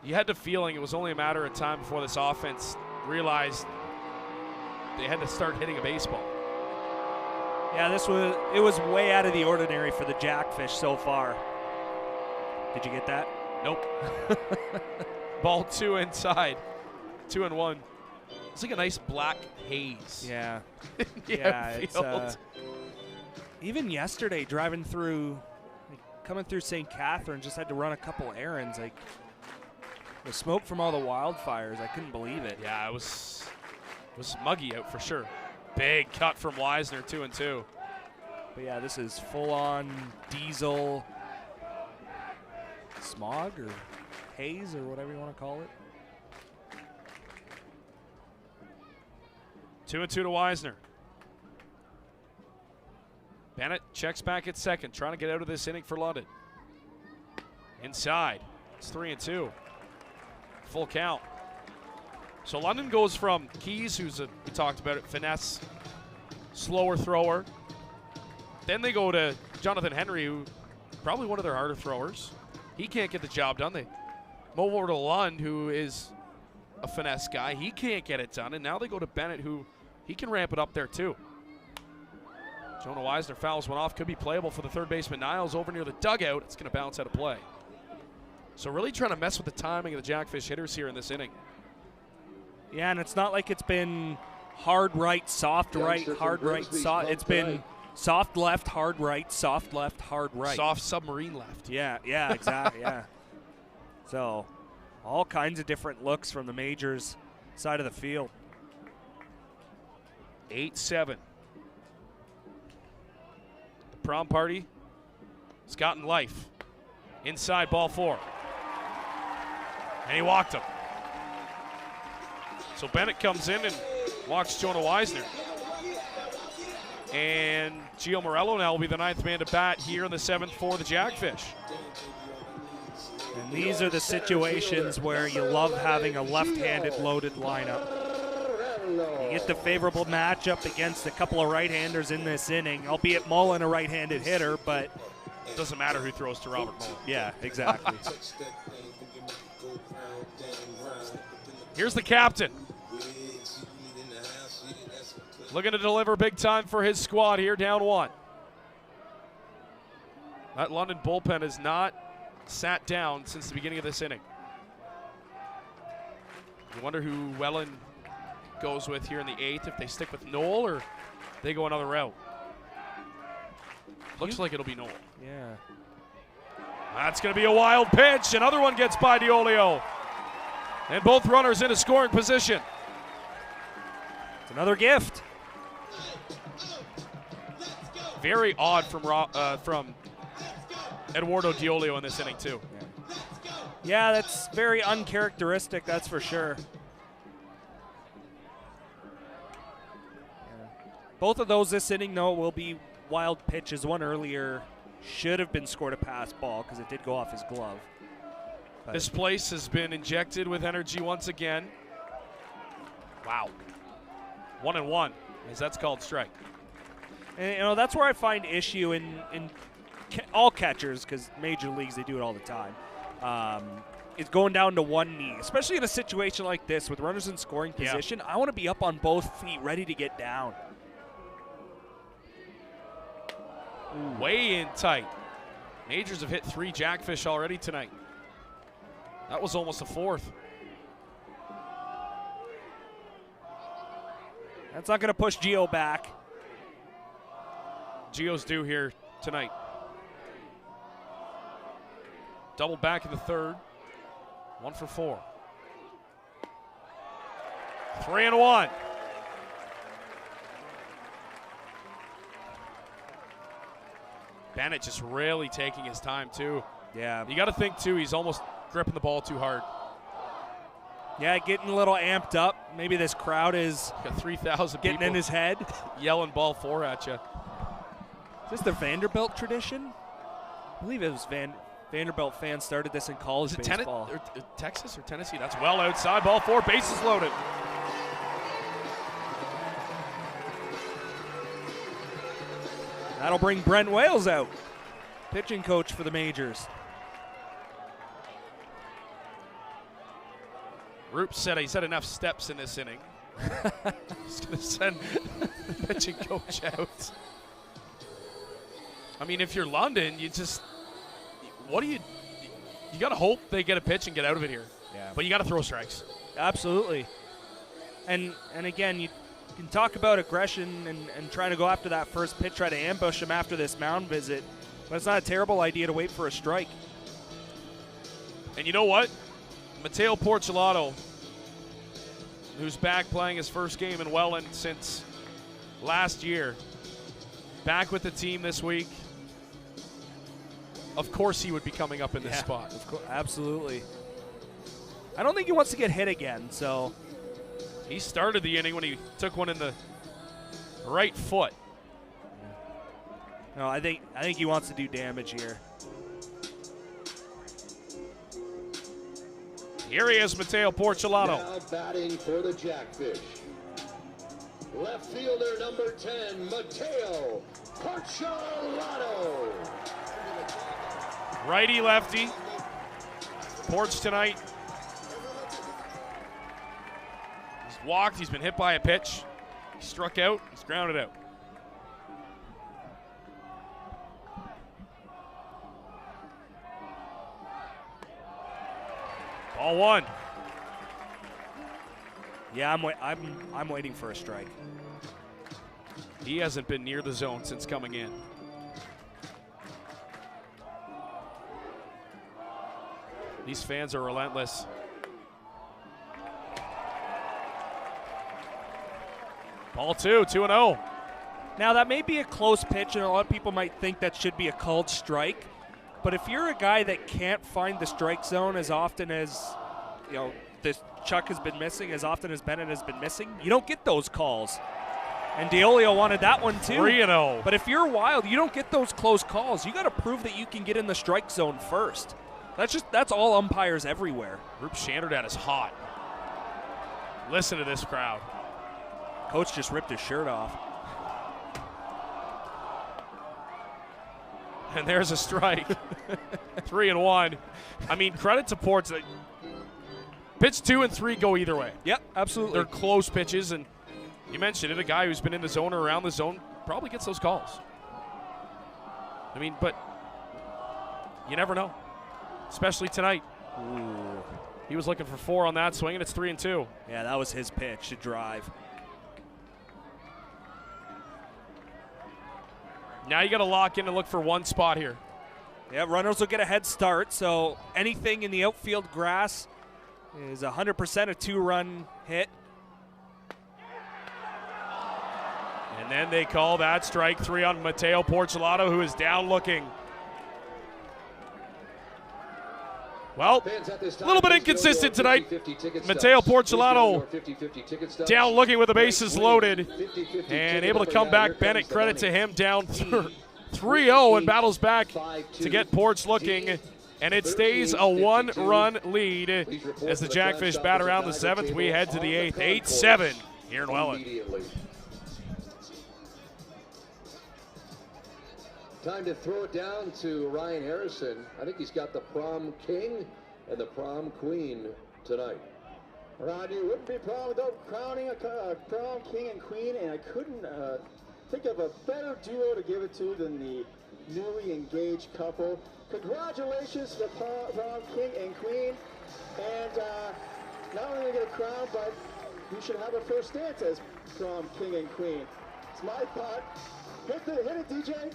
You had the feeling it was only a matter of time before this offense realized they had to start hitting a baseball. Yeah, it was way out of the ordinary for the Jackfish so far. Did you get that? Nope. Ball 2 inside. 2-1. It's like a nice black haze. Yeah. Yeah, it's even yesterday driving through, coming through St. Catherine, just had to run a couple errands. Like the smoke from all the wildfires, I couldn't believe it. Yeah, it was muggy out for sure. Big cut from Weisner, 2-2. But yeah, this is full-on diesel smog or haze or whatever you want to call it. 2-2 to Weisner. Bennett checks back at second, trying to get out of this inning for London. Inside, it's 3-2. Full count. So London goes from Keys, we talked about it, finesse, slower thrower. Then they go to Jonathan Henry, who probably one of their harder throwers. He can't get the job done. They move over to Lund, who is a finesse guy. He can't get it done. And now they go to Bennett, who he can ramp it up there too. Jonah Weisner fouls one off. Could be playable for the third baseman. Niles over near the dugout. It's going to bounce out of play. So really trying to mess with the timing of the Jackfish hitters here in this inning. Yeah, and it's not like it's been hard right, soft right, hard right, soft. It's been soft left, hard right, soft left, hard right. Soft submarine left. Yeah, exactly, yeah. So all kinds of different looks from the Majors side of the field. 8-7. The Prom party has gotten life. Inside, ball 4. And he walked him. So Bennett comes in and walks Jonah Weisner. And Gio Morello now will be the 9th man to bat here in the 7th for the Jackfish. And these are the situations where you love having a left-handed loaded lineup. You get the favorable matchup against a couple of right-handers in this inning, albeit Mullen a right-handed hitter, but it doesn't matter who throws to Robert Mullen. Yeah, exactly. Here's the captain. Looking to deliver big time for his squad here, down 1. That London bullpen has not sat down since the beginning of this inning. You wonder who Welland goes with here in the 8th, if they stick with Noel or they go another route. Looks like it'll be Noel. Yeah. That's going to be a wild pitch. Another one gets by DiOlio. And both runners in a scoring position. It's another gift. Very odd from Eduardo DiOlio in this inning too. Yeah, that's very uncharacteristic, that's for sure. Yeah. Both of those this inning, though, will be wild pitches. One earlier should have been scored a pass ball because it did go off his glove. But this place has been injected with energy once again. Wow. 1-1, as that's called strike. And, that's where I find issue in all catchers, because major leagues, they do it all the time. It's going down to one knee, especially in a situation like this with runners in scoring position. I want to be up on both feet, ready to get down. Way in tight. Majors have hit 3 Jackfish already tonight. That was almost a 4th. That's not going to push Gio back. Gio's due here tonight. Double back in the 3rd. 1 for 4. 3-1. Bennett just really taking his time too. Yeah. You got to think too, he's almost gripping the ball too hard. Yeah, getting a little amped up. Maybe this crowd is Got 3,000 getting people in his head. yelling ball 4 at you. Is this the Vanderbilt tradition? I believe it was Vanderbilt fans started this in college baseball. Texas or Tennessee? That's well outside. Ball 4, bases loaded. That'll bring Brent Wales out, pitching coach for the majors. Roop said he's had enough steps in this inning. He's going to send the pitching coach out. I mean, if you're London, you got to hope they get a pitch and get out of it here. Yeah. But you got to throw strikes. Absolutely. And again, you can talk about aggression and trying to go after that first pitch, try to ambush him after this mound visit. But it's not a terrible idea to wait for a strike. And you know what? Mateo Porcelato, who's back playing his first game in Welland since last year, back with the team this week. Of course he would be coming up in this spot. Of course, absolutely. I don't think he wants to get hit again, so. He started the inning when he took one in the right foot. No, I think he wants to do damage here. Here he is, Mateo Porcelato. Now batting for the Jackfish. Left fielder number 10, Mateo Porcelato. Righty lefty. Porch tonight. He's walked, he's been hit by a pitch. He struck out, he's grounded out. Ball 1. Yeah, I'm waiting for a strike. He hasn't been near the zone since coming in. These fans are relentless. Ball 2, 2-0. Now, that may be a close pitch, and a lot of people might think that should be a called strike. But if you're a guy that can't find the strike zone as often as, this Chuck has been missing, as often as Bennett has been missing, you don't get those calls. And Deolio wanted that one too. 3-0. But if you're Wild, you don't get those close calls. You got to prove that you can get in the strike zone first. That's all umpires everywhere. Roop Shanderdat is hot. Listen to this crowd. Coach just ripped his shirt off. And there's a strike. 3-1. I mean, credit to Ports. Pitch 2 and 3 go either way. Yep, absolutely. They're close pitches, and you mentioned it, a guy who's been in the zone or around the zone probably gets those calls. I mean, but you never know, especially tonight. Ooh. He was looking for 4 on that swing, and it's 3-2. Yeah, that was his pitch to drive. Now you got to lock in and look for one spot here. Yeah, runners will get a head start, so anything in the outfield grass is 100% a 2-run hit. And then they call that strike 3 on Mateo Porcelato, who is down looking. Well, a little bit inconsistent tonight. Mateo Porcelato down looking with the bases loaded and able to come back. Bennett, credit to him, down 3-0 and battles back to get Porch looking. And it stays a 1-run lead as the Jackfish bat around the 7th. We head to the 8th, 8-7 here in Welland. Time to throw it down to Ryan Harrison. I think he's got the Prom King and the Prom Queen tonight. Ron, you wouldn't be proud without crowning a Prom King and Queen, and I couldn't think of a better duo to give it to than the newly engaged couple. Congratulations to the Prom King and Queen, and not only do they get a crown, but you should have a first dance as Prom King and Queen. It's my thought. Hit it, DJ.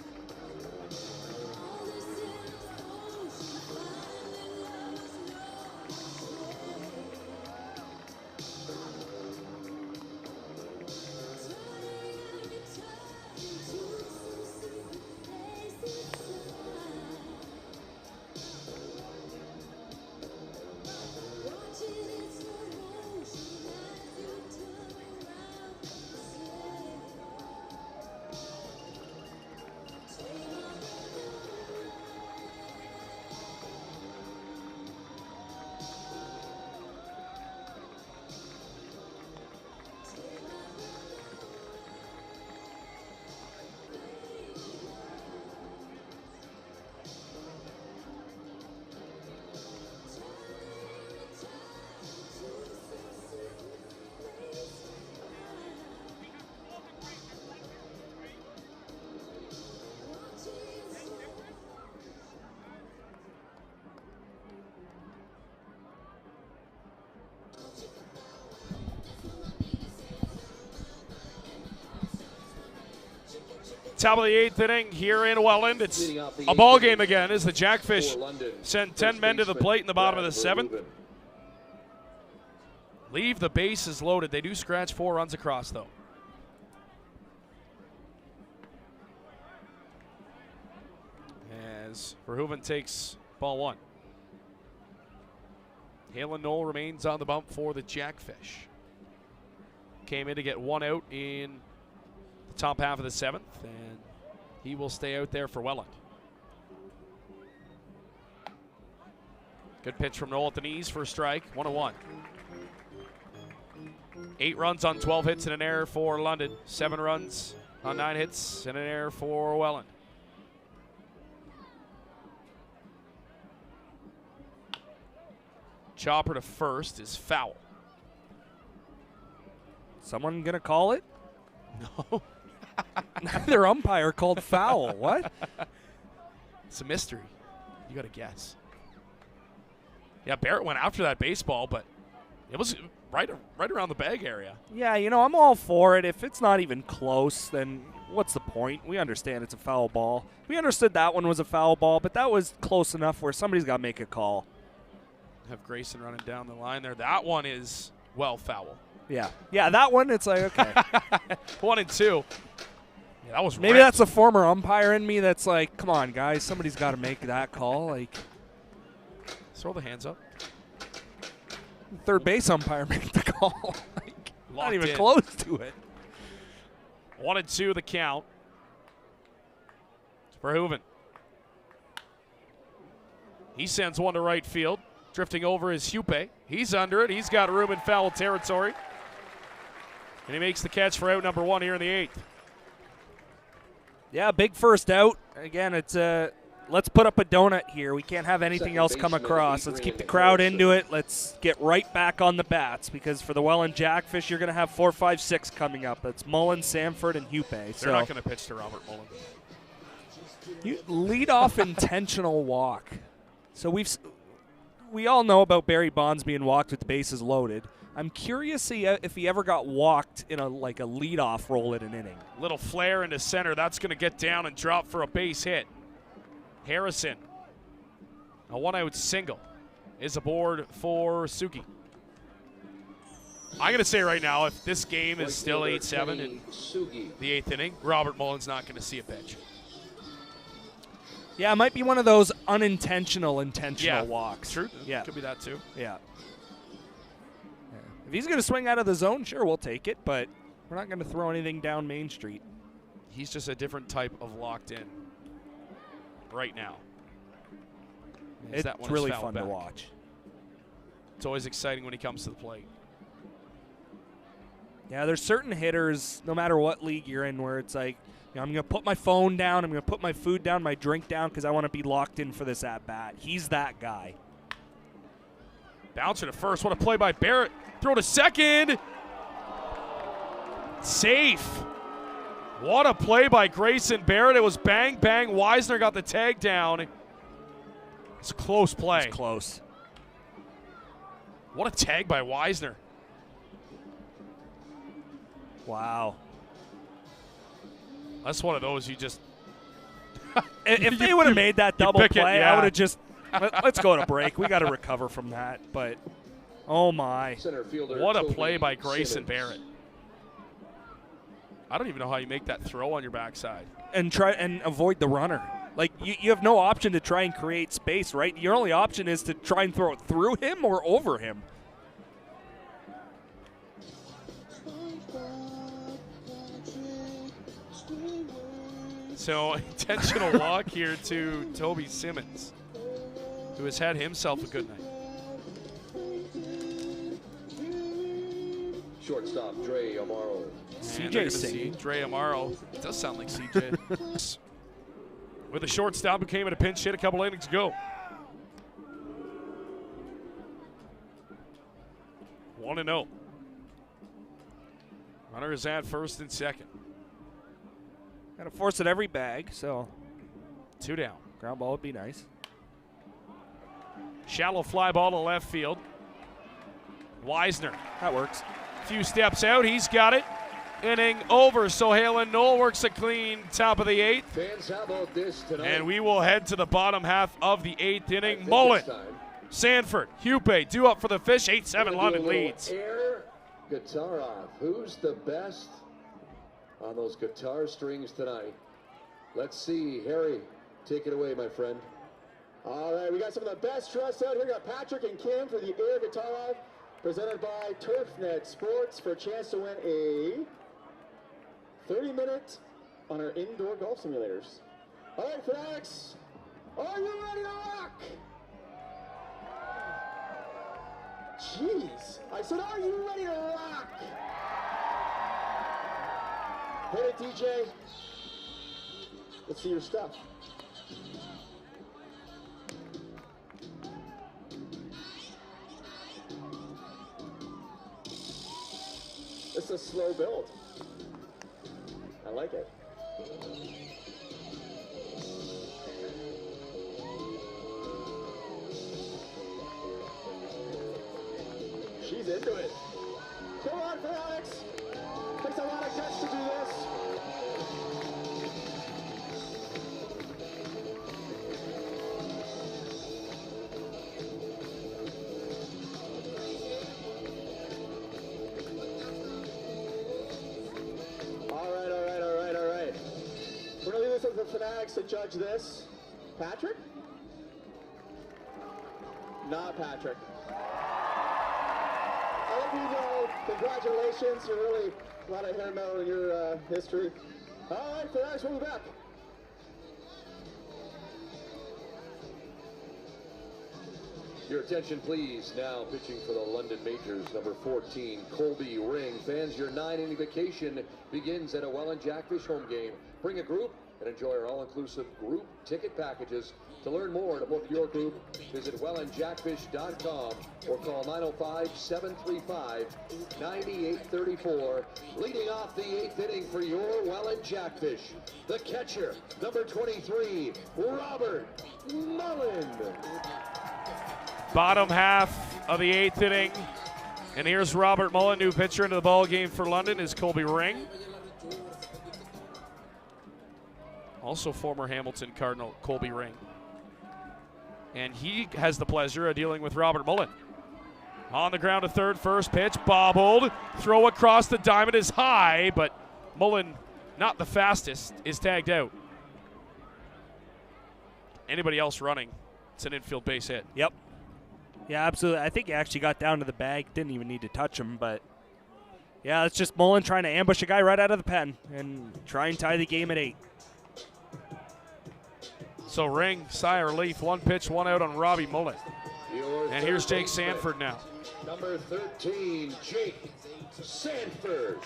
Top of the 8th inning here in Welland. It's a ball game again as the Jackfish send 10 men to the plate in the bottom of the 7th. Leave the bases loaded. They do scratch 4 runs across, though. As Verhoeven takes ball 1. Halen Knoll remains on the bump for the Jackfish. Came in to get 1 out in the top half of the 7th, and he will stay out there for Welland. Good pitch from Knoll at the knees for a strike. 1-1. 8 runs on 12 hits and an error for London. 7 runs on 9 hits and an error for Welland. Chopper to first is foul. Someone gonna call it? No. Neither umpire called foul. What? It's a mystery. You got to guess. Yeah, Barrett went after that baseball, but it was right around the bag area. Yeah, you know, I'm all for it. If it's not even close, then what's the point? We understand it's a foul ball. We understood that one was a foul ball, but that was close enough where somebody's got to make a call. Have Grayson running down the line there. That one is, well, foul. Yeah. Yeah, that one, it's like, okay. 1 and 2. Yeah, that was Maybe that's a former umpire in me that's like, come on, guys, somebody's got to make that call. Like, throw the hands up. Third base umpire make the call. Like, not even in. close to it. 1 and 2 the count. It's Verhoeven. He sends one to right field. Drifting over is Hupe. He's under it. He's got room in foul territory. And he makes the catch for out number 1 here in the 8th. Yeah, big first out. Again, it's let's put up a donut here. We can't have anything else come across. Let's keep the crowd into it. Let's get right back on the bats because for the Welland Jackfish, you're going to have 4, 5, 6 coming up. It's Mullen, Samford, and Hupe. They're not going to pitch to Robert Mullen. You lead off intentional walk. So we all know about Barry Bonds being walked with the bases loaded. I'm curious if he ever got walked in a leadoff role in an inning. Little flare into center. That's going to get down and drop for a base hit. Harrison, a 1-out single, is aboard for Sugi. I'm going to say right now, if this game is still 8-7 in the 8th inning, Robert Mullen's not going to see a pitch. Yeah, it might be one of those unintentional walks. True. Yeah. Could be that too. Yeah. If he's going to swing out of the zone, sure, we'll take it, but we're not going to throw anything down Main Street. He's just a different type of locked in right now. It's really fun to watch. It's always exciting when he comes to the plate. Yeah, there's certain hitters, no matter what league you're in, where it's like, you know, I'm going to put my phone down, I'm going to put my food down, my drink down, because I want to be locked in for this at-bat. He's that guy. Bouncer to first. What a play by Barrett. Throw to second. Safe. What a play by Grayson Barrett. It was bang, bang. Weisner got the tag down. It's a close play. It's close. What a tag by Weisner. Wow. That's one of those you just... if they would have made that double play, yeah. I would have just... let's go to break. We got to recover from that. But, oh, my. What a play by Grayson Barrett. I don't even know how you make that throw on your backside. And try and avoid the runner. Like, you have no option to try and create space, right? Your only option is to try and throw it through him or over him. So, intentional walk here to Toby Simmons, who has had himself a good night. Shortstop, Dre Amaro. CJ singing. Dre Amaro. It does sound like CJ. With a shortstop who came in a pinch hit a couple innings ago. 1-0. Runner is at first and second. Got to force it every bag, so 2 down. Ground ball would be nice. Shallow fly ball to left field. Weisner. That works. A few steps out. He's got it. inning over. Sohalen Knoll works a clean top of the 8th. Fans, how about this tonight? And we will head to the bottom half of the 8th inning. Mullen, Sanford, Hupe due up for the Fish. 8-7 London leads. Air guitar off. Who's the best on those guitar strings tonight? Let's see. Harry, take it away, my friend. All right, we got some of the best dressed out here. We got Patrick and Kim for the Air Guitar Off, presented by TurfNet Sports for a chance to win a 30-minute on our indoor golf simulators. All right, fanatics, are you ready to rock? Jeez, I said, are you ready to rock? Hit it, DJ. Let's see your stuff. It's a slow build. I like it. She's into it. Come on, fanatics. Takes a lot of guts to do this. The fanatics to judge this. Patrick? Not Patrick. I hope you know, congratulations. You're really a lot of hair metal in your history. All right, fanatics, we'll be back. Your attention, please. Now pitching for the London Majors, number 14, Colby Ring. Fans, your 9-inning vacation begins at a Welland Jackfish home game. Bring a group and enjoy our all-inclusive group ticket packages. To learn more, to book your group, visit wellandjackfish.com or call 905-735-9834. Leading off the 8th inning for your Welland Jackfish, the catcher, number 23, Robert Mullen. Bottom half of the 8th inning. And here's Robert Mullen, new pitcher into the ball game for London, is Colby Ring. Also former Hamilton Cardinal, Colby Ring. And he has the pleasure of dealing with Robert Mullen. On the ground to third, first pitch, bobbled. Throw across the diamond is high, but Mullen, not the fastest, is tagged out. Anybody else running, it's an infield base hit. Yep. Yeah, absolutely. I think he actually got down to the bag. Didn't even need to touch him, but yeah, it's just Mullen trying to ambush a guy right out of the pen and try and tie the game at 8. So Ring, sigh of relief, 1 pitch, 1 out on Robbie Mullen. And here's Jake Sanford now. Number 13, Jake Sanford.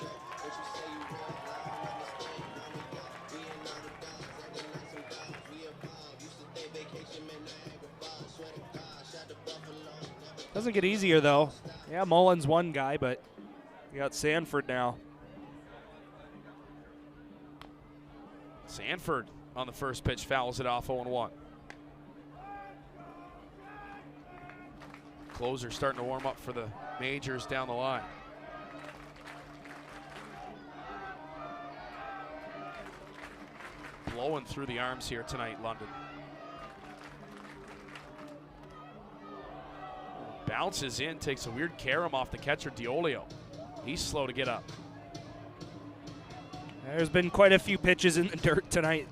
Doesn't get easier, though. Yeah, Mullen's one guy, but you got Sanford now. Sanford on the first pitch fouls it off 0-1. Closer starting to warm up for the majors down the line. Blowing through the arms here tonight, London. Bounces in, takes a weird carom off the catcher, Diolio. He's slow to get up. There's been quite a few pitches in the dirt tonight.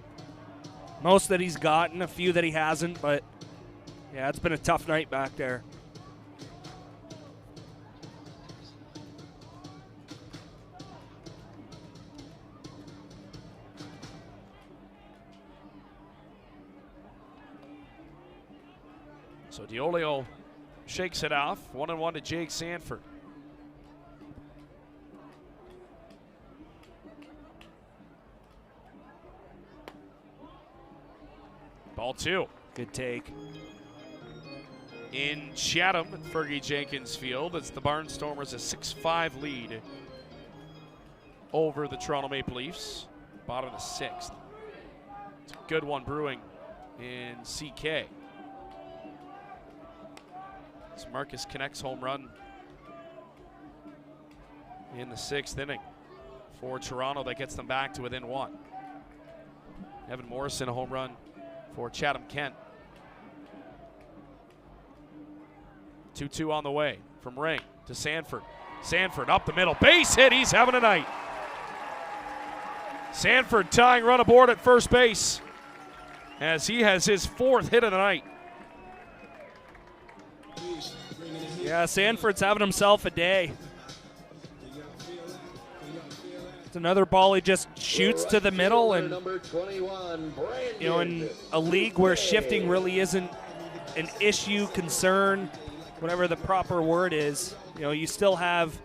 Most that he's gotten, a few that he hasn't, but yeah, it's been a tough night back there. So Diolio shakes it off, 1-1 to Jake Sanford. Ball 2. Good take. In Chatham at Fergie Jenkins Field, it's the Barnstormers a 6-5 lead over the Toronto Maple Leafs. Bottom of the 6th. It's a good one brewing in CK. It's Marcus Connect's home run in the 6th inning for Toronto. That gets them back to within 1. Evan Morrison, a home run for Chatham Kent. 2-2 on the way from Ring to Sanford. Sanford up the middle, base hit, he's having a night. Sanford tying run aboard at first base as he has his 4th hit of the night. Yeah, Sanford's having himself a day. It's another ball he just shoots to the middle, and you know, in a league where shifting really isn't an issue, concern, whatever the proper word is, you know, you still have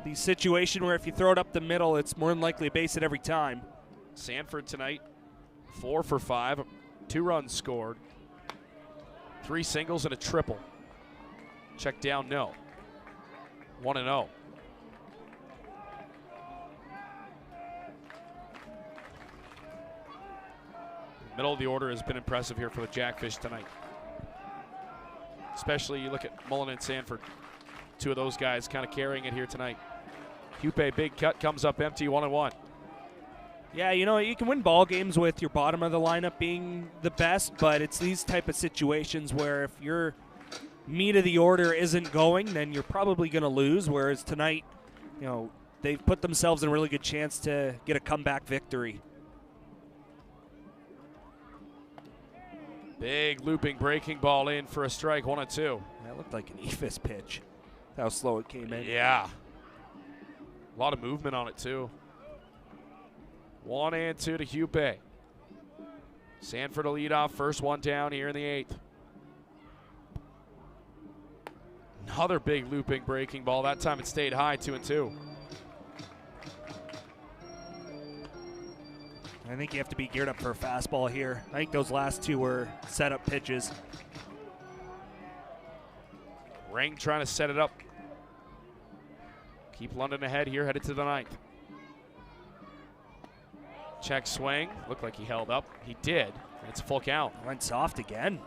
the situation where if you throw it up the middle, it's more than likely a base hit every time. Sanford tonight, 4 for 5, 2 runs scored, 3 singles and a triple. Check down, no. 1-0. Middle of the order has been impressive here for the Jackfish tonight. Especially you look at Mullen and Sanford. 2 of those guys kind of carrying it here tonight. Hupe, big cut, comes up empty, 1-1. Yeah, you know, you can win ball games with your bottom of the lineup being the best, but it's these type of situations where if your meat of the order isn't going, then you're probably going to lose, whereas tonight, you know, they've put themselves in a really good chance to get a comeback victory. Big looping breaking ball in for a strike, 1-2. That looked like an EFIS pitch. That's how slow it came in. Yeah. A lot of movement on it, too. 1-2 to Hupe. Sanford will lead off, first one down here in the 8th. Another big looping breaking ball. That time it stayed high, 2-2. I think you have to be geared up for a fastball here. I think those last 2 were set-up pitches. Ring trying to set it up. Keep London ahead here, headed to the 9th. Check swing. Looked like he held up. He did. It's a full count. Went soft again.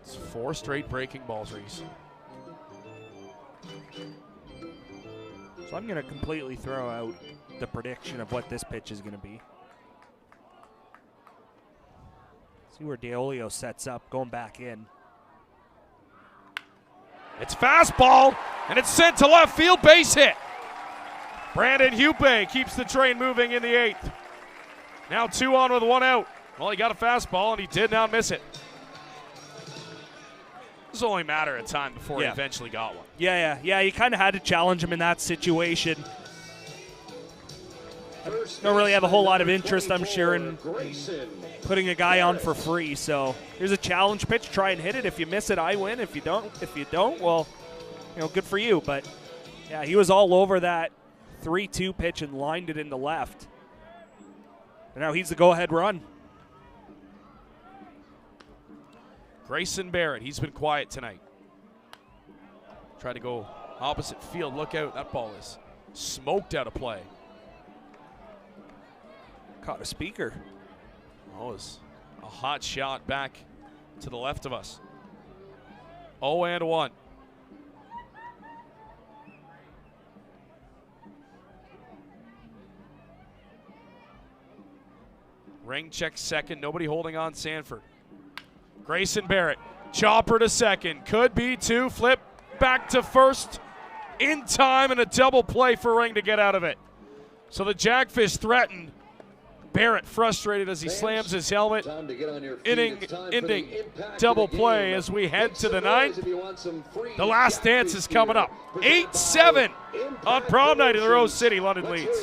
It's 4 straight breaking balls, Reese. So I'm going to completely throw out the prediction of what this pitch is going to be. See where Deolio sets up, going back in. It's fastball, and it's sent to left field, base hit. Brandon Hupe keeps the train moving in the 8th. Now 2 on with 1 out. Well, he got a fastball, and he did not miss it. It was only a matter of time before he eventually got one. Yeah, you kind of had to challenge him in that situation. Don't really have a whole lot of interest, I'm sure, in putting a guy on for free. So here's a challenge pitch. Try and hit it. If you miss it, I win. If you don't, well, you know, good for you. But yeah, he was all over that 3-2 pitch and lined it into left. And now he's the go-ahead run. Grayson Barrett, he's been quiet tonight. Tried to go opposite field. Look out, that ball is smoked out of play. Caught a speaker. Oh, it's a hot shot back to the left of us. 0-1. Ring checks second, nobody holding on Sanford. Grayson Barrett, chopper to second, could be 2, flip back to first in time, and a double play for Ring to get out of it. So the Jackfish threatened. Barrett frustrated as he slams his helmet. Ending double play as we head to the 9th. The last dance is coming up. 8-7 on prom night in the Rose City. London leads.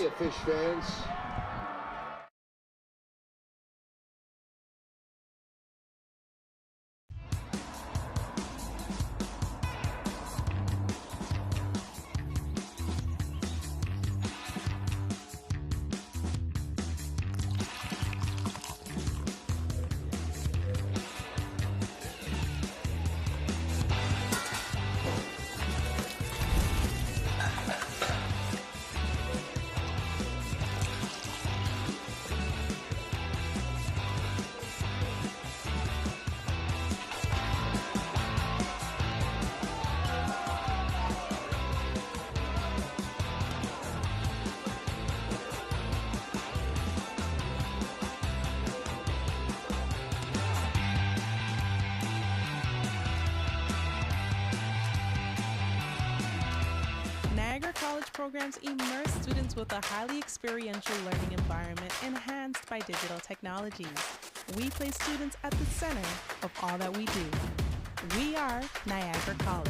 college programs immerse students with a highly experiential learning environment enhanced by digital technologies. We place students at the center of all that we do. We are Niagara College.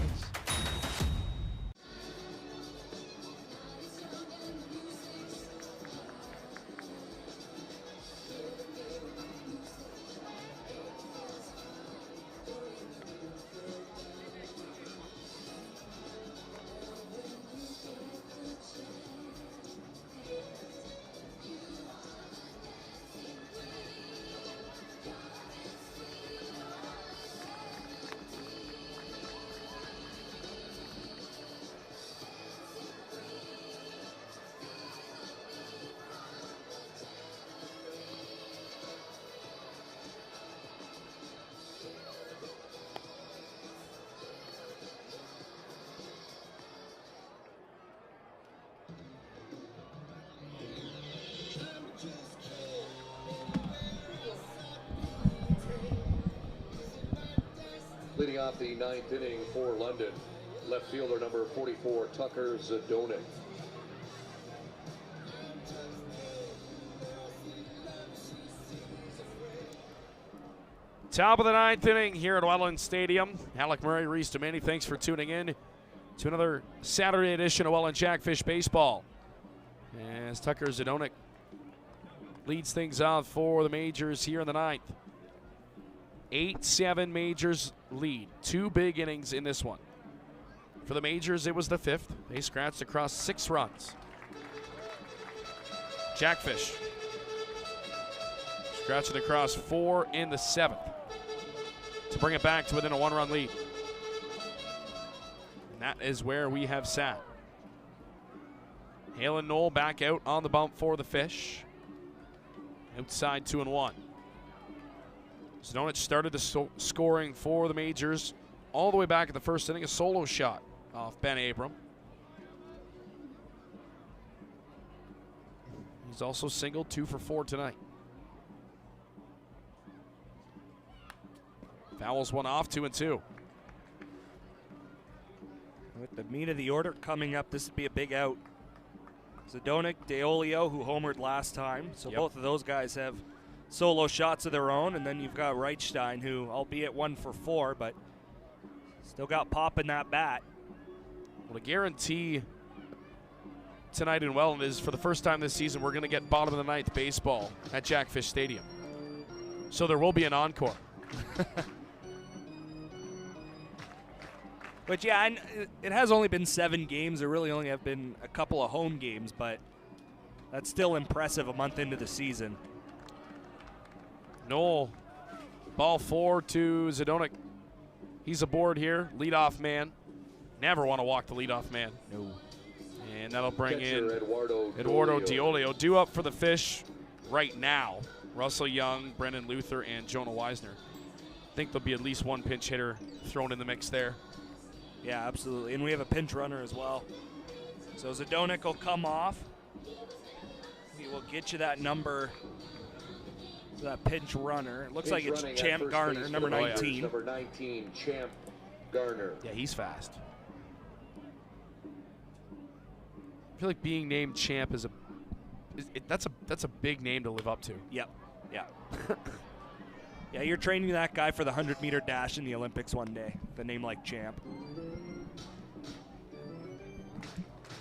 Leading off the ninth inning for London, left fielder number 44, Tucker Zdonek. Top of the ninth inning here at Welland Stadium. Alec Murray, Reese Domani, thanks for tuning in to another Saturday edition of Welland Jackfish Baseball. As Tucker Zdonek leads things off for the Majors here in the ninth. 8-7 Majors lead. 2 big innings in this one. For the Majors, it was the 5th. They scratched across 6 runs. Jackfish scratching across 4 in the 7th to bring it back to within a 1-run lead. And that is where we have sat. Halen Knoll back out on the bump for the Fish. Outside 2-1. Zdonek started the scoring for the Majors all the way back in the first inning. A solo shot off Ben Abram. He's also singled 2 for 4 tonight. Fouls one off, 2-2. With the meat of the order coming up, this would be a big out. Zdonek, DeOlio, who homered last time. So both of those guys have solo shots of their own, and then you've got Reichstein, who, albeit 1 for 4, but still got pop in that bat. Well, the guarantee tonight in Welland is for the first time this season, we're going to get bottom of the ninth baseball at Jackfish Stadium. So there will be an encore. But yeah, it has only been 7 games. There really only have been a couple of home games, but that's still impressive a month into the season. Knoll, ball 4 to Zdonek. He's aboard here, leadoff man. Never want to walk the leadoff man. No. And that'll bring in Eduardo DeOlio. Due up for the Fish right now. Russell Young, Brendan Luther, and Jonah Weisner. I think there'll be at least one pinch hitter thrown in the mix there. Yeah, absolutely. And we have a pinch runner as well. So Zdonek will come off. We will get you that number. That pinch runner. It looks like it's Champ Garner, number 19. Number 19, Champ Garner. Yeah, he's fast. I feel like being named Champ is that's a big name to live up to. Yep. Yeah. Yeah, you're training that guy for the 100-meter dash in the Olympics one day. The name like Champ.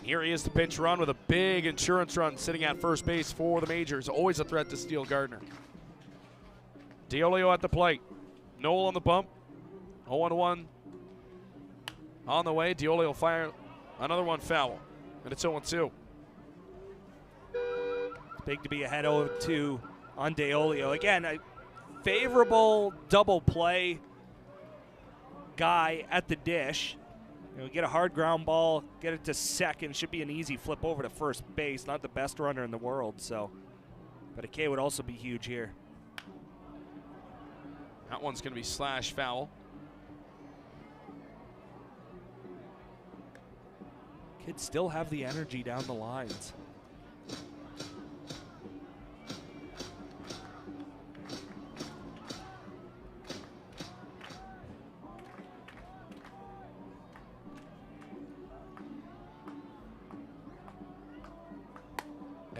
Here he is, the pinch run with a big insurance run sitting at first base for the Majors. Always a threat to steal Gardner. DeOlio at the plate. Knoll on the bump. 0-1 on the way. DeOlio will fire another one foul. And it's 0-2. Big to be ahead 0-2 on DeOlio. Again, a favorable double play guy at the dish. You know, get a hard ground ball, get it to second. Should be an easy flip over to first base. Not the best runner in the world, so. But a K would also be huge here. That one's going to be slash foul. Kids still have the energy down the lines.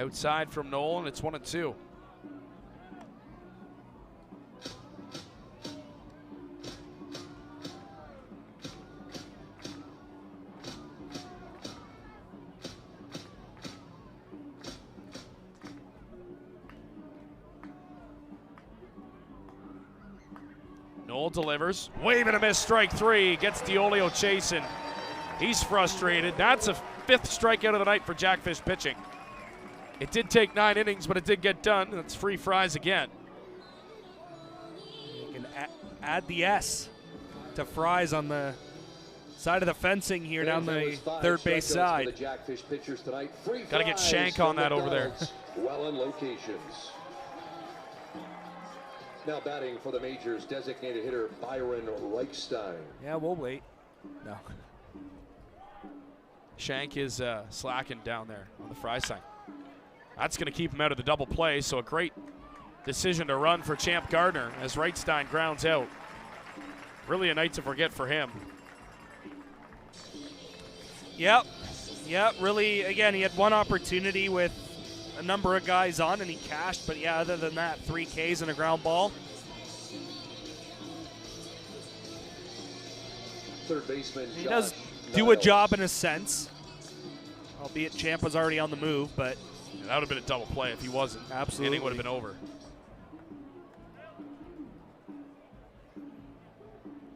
outside from Noel, and it's 1-2. Noel delivers. Wave and a miss, strike 3. Gets Diolio chasing. He's frustrated. That's a 5th strikeout of the night for Jackfish pitching. It did take 9 innings, but it did get done. That's free fries again. You can add the S to fries on the side of the fencing here down the third base side. The Jackfish pitchers tonight. Free Got to get fries Shank on from that over there. McDonald's. Welland locations. Now batting for the Majors, designated hitter Byron Reichstein. Yeah, we'll wait. No. Shank is slacking down there on the fry side. That's going to keep him out of the double play, so a great decision to run for Champ Gardner as Reichstein grounds out. Really a night to forget for him. Yep, really, again, he had one opportunity with a number of guys on, and he cashed, but yeah, other than that, 3 Ks and a ground ball. Third baseman He John does do a Niles. job in a sense, albeit Champ was already on the move, but Yeah, that would have been a double play if he wasn't. Absolutely. The inning would have been over.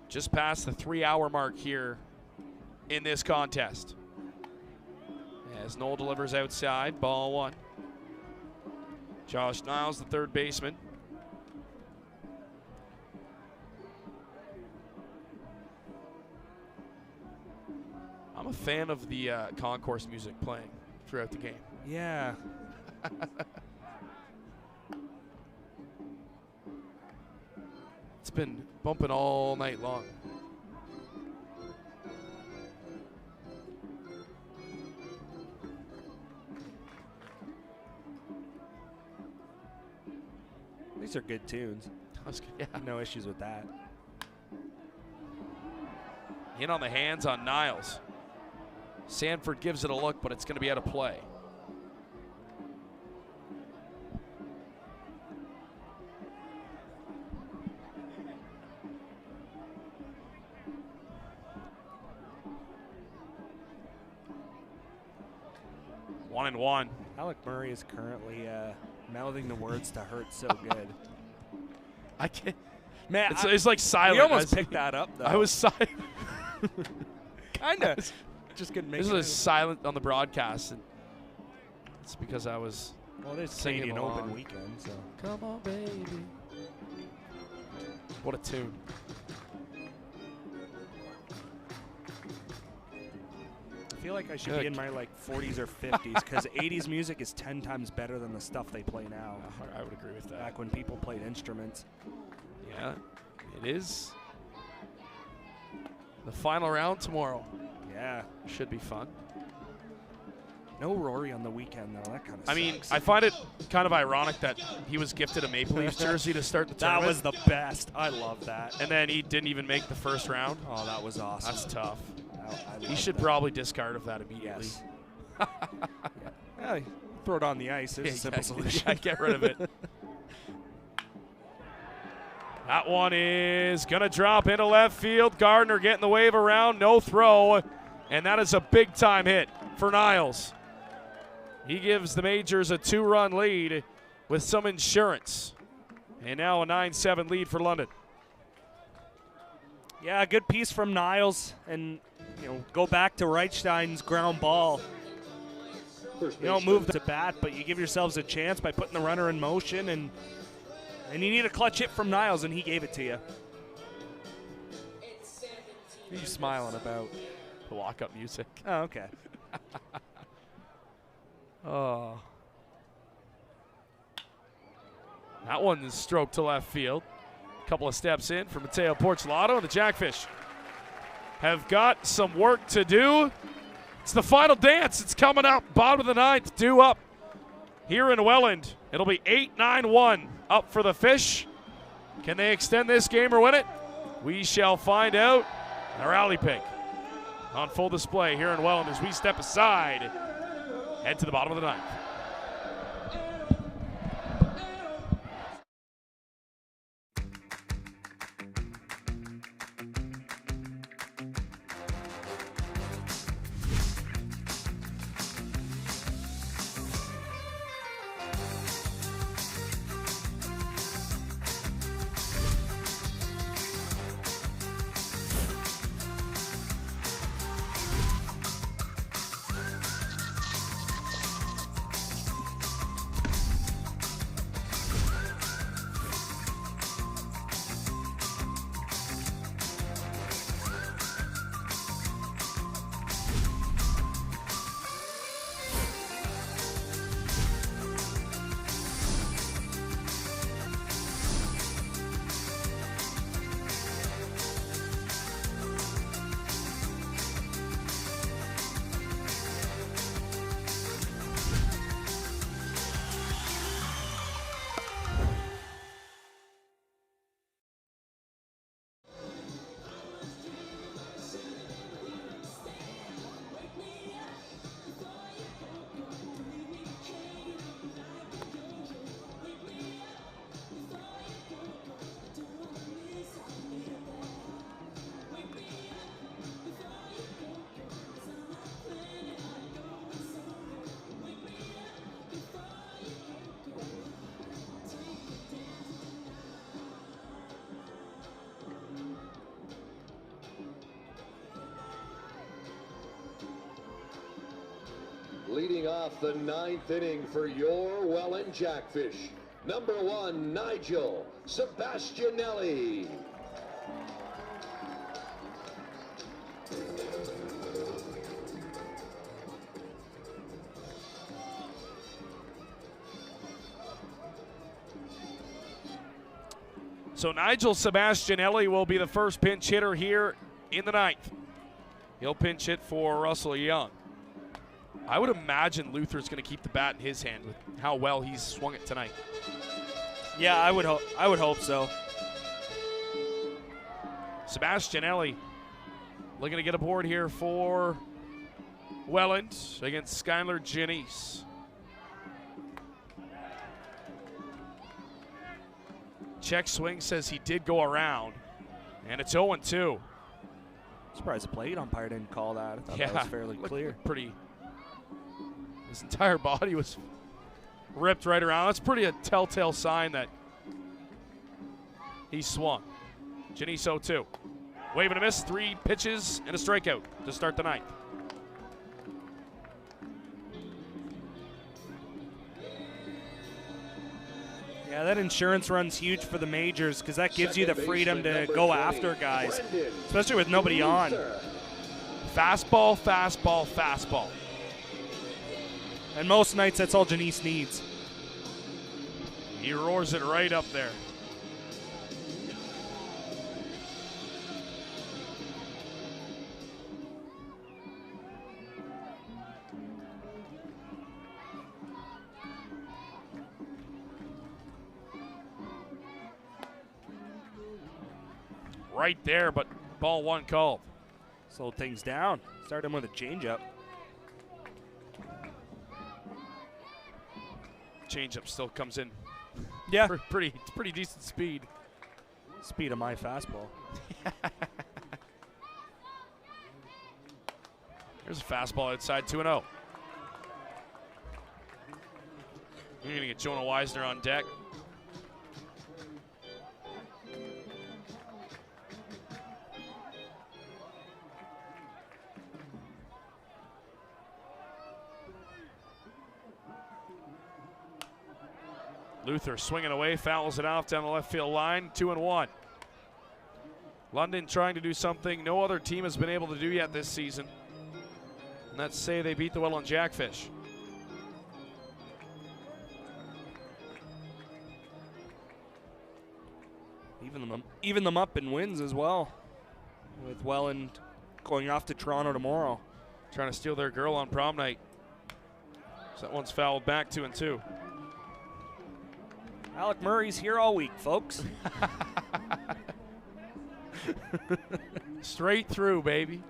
Just past the 3-hour mark here in this contest. As Noel delivers outside, ball 1. Josh Niles, the third baseman. I'm a fan of the concourse music playing throughout the game. yeah. It's been bumping all night long. These are good tunes. Yeah. No issues with that. In on the hands on Niles. Sanford gives it a look, but it's going to be out of play. One and one. Alec Murray is currently mouthing the words to Hurt So Good. I can't. Man, It's like silent. You almost picked that up, though. I was silent. kind of. Just couldn't make This it. was silent on the broadcast. And it's because I was. Well, there's singing Canadian along. Open weekend, so. Come on, baby. What a tune. I feel like I should be in my 40s or 50s because 80s music is 10 times better than the stuff they play now. I would agree with that. Back when people played instruments. Yeah, it is. The final round tomorrow. Yeah. Should be fun. No Rory on the weekend, though. That kind of I mean, I find it kind of ironic that he was gifted a Maple Leafs jersey to start the tournament. That was the best. I love that. And then he didn't even make the first round. Oh, that was awesome. That's tough. I He should love that. probably discard of that immediately. Yes. Yeah, throw it on the ice. There's a simple solution. Yeah, get rid of it. That one is going to drop into left field. Gardner getting the wave around. No throw. And that is a big-time hit for Niles. He gives the Majors a 2-run lead with some insurance. And now a 9-7 lead for London. Yeah, good piece from Niles. And, go back to Reichstein's ground ball. You don't move to bat, but you give yourselves a chance by putting the runner in motion. And you need a clutch hit from Niles, and he gave it to you. What are you smiling about? The walk-up music. Oh, okay. Oh. That one is stroked to left field. A couple of steps in for Mateo Porcelato, and the Jackfish have got some work to do. It's the final dance. It's coming up. Bottom of the ninth, due up here in Welland. It'll be 8-9-1 up for the Fish. Can they extend this game or win it? We shall find out. The rally pick on full display here in Welland as we step aside. Head to the bottom of the ninth. leading off the 9th inning for your Welland Jackfish. Number 1, Nigel Sebastianelli. So Nigel Sebastianelli will be the first pinch hitter here in the 9th. He'll pinch hit for Russell Young. I would imagine Luther's going to keep the bat in his hand with how well he's swung it tonight. Yeah, I would hope so. Sebastianelli looking to get aboard here for Welland against Skylar Janice. Check swing says he did go around, and it's 0-2. Surprised the plate umpire didn't call that. I thought that was fairly clear. Pretty. His entire body was ripped right around. That's pretty a telltale sign that he swung. Janice 0-2. Wave and a miss, 3 pitches and a strikeout to start the 9th. Yeah, that insurance run's huge for the majors because that gives you the freedom to go after guys, especially with nobody on. Fastball, fastball, fastball. And most nights, that's all Janice needs. He roars it right up there. Right there, but ball 1 called. Slowed things down. Started him with a changeup. Changeup still comes in. Yeah. Pretty decent speed. Speed of my fastball. There's a fastball outside, 2-0. You're going to get Jonah Weisner on deck. Luther swinging away, fouls it off down the left field line, 2-1. London trying to do something no other team has been able to do yet this season. And that's say they beat the Welland Jackfish. Even them up in wins as well, with Welland going off to Toronto tomorrow. Trying to steal their girl on prom night. So that one's fouled back, 2-2. Alec Murray's here all week, folks. Straight through, baby.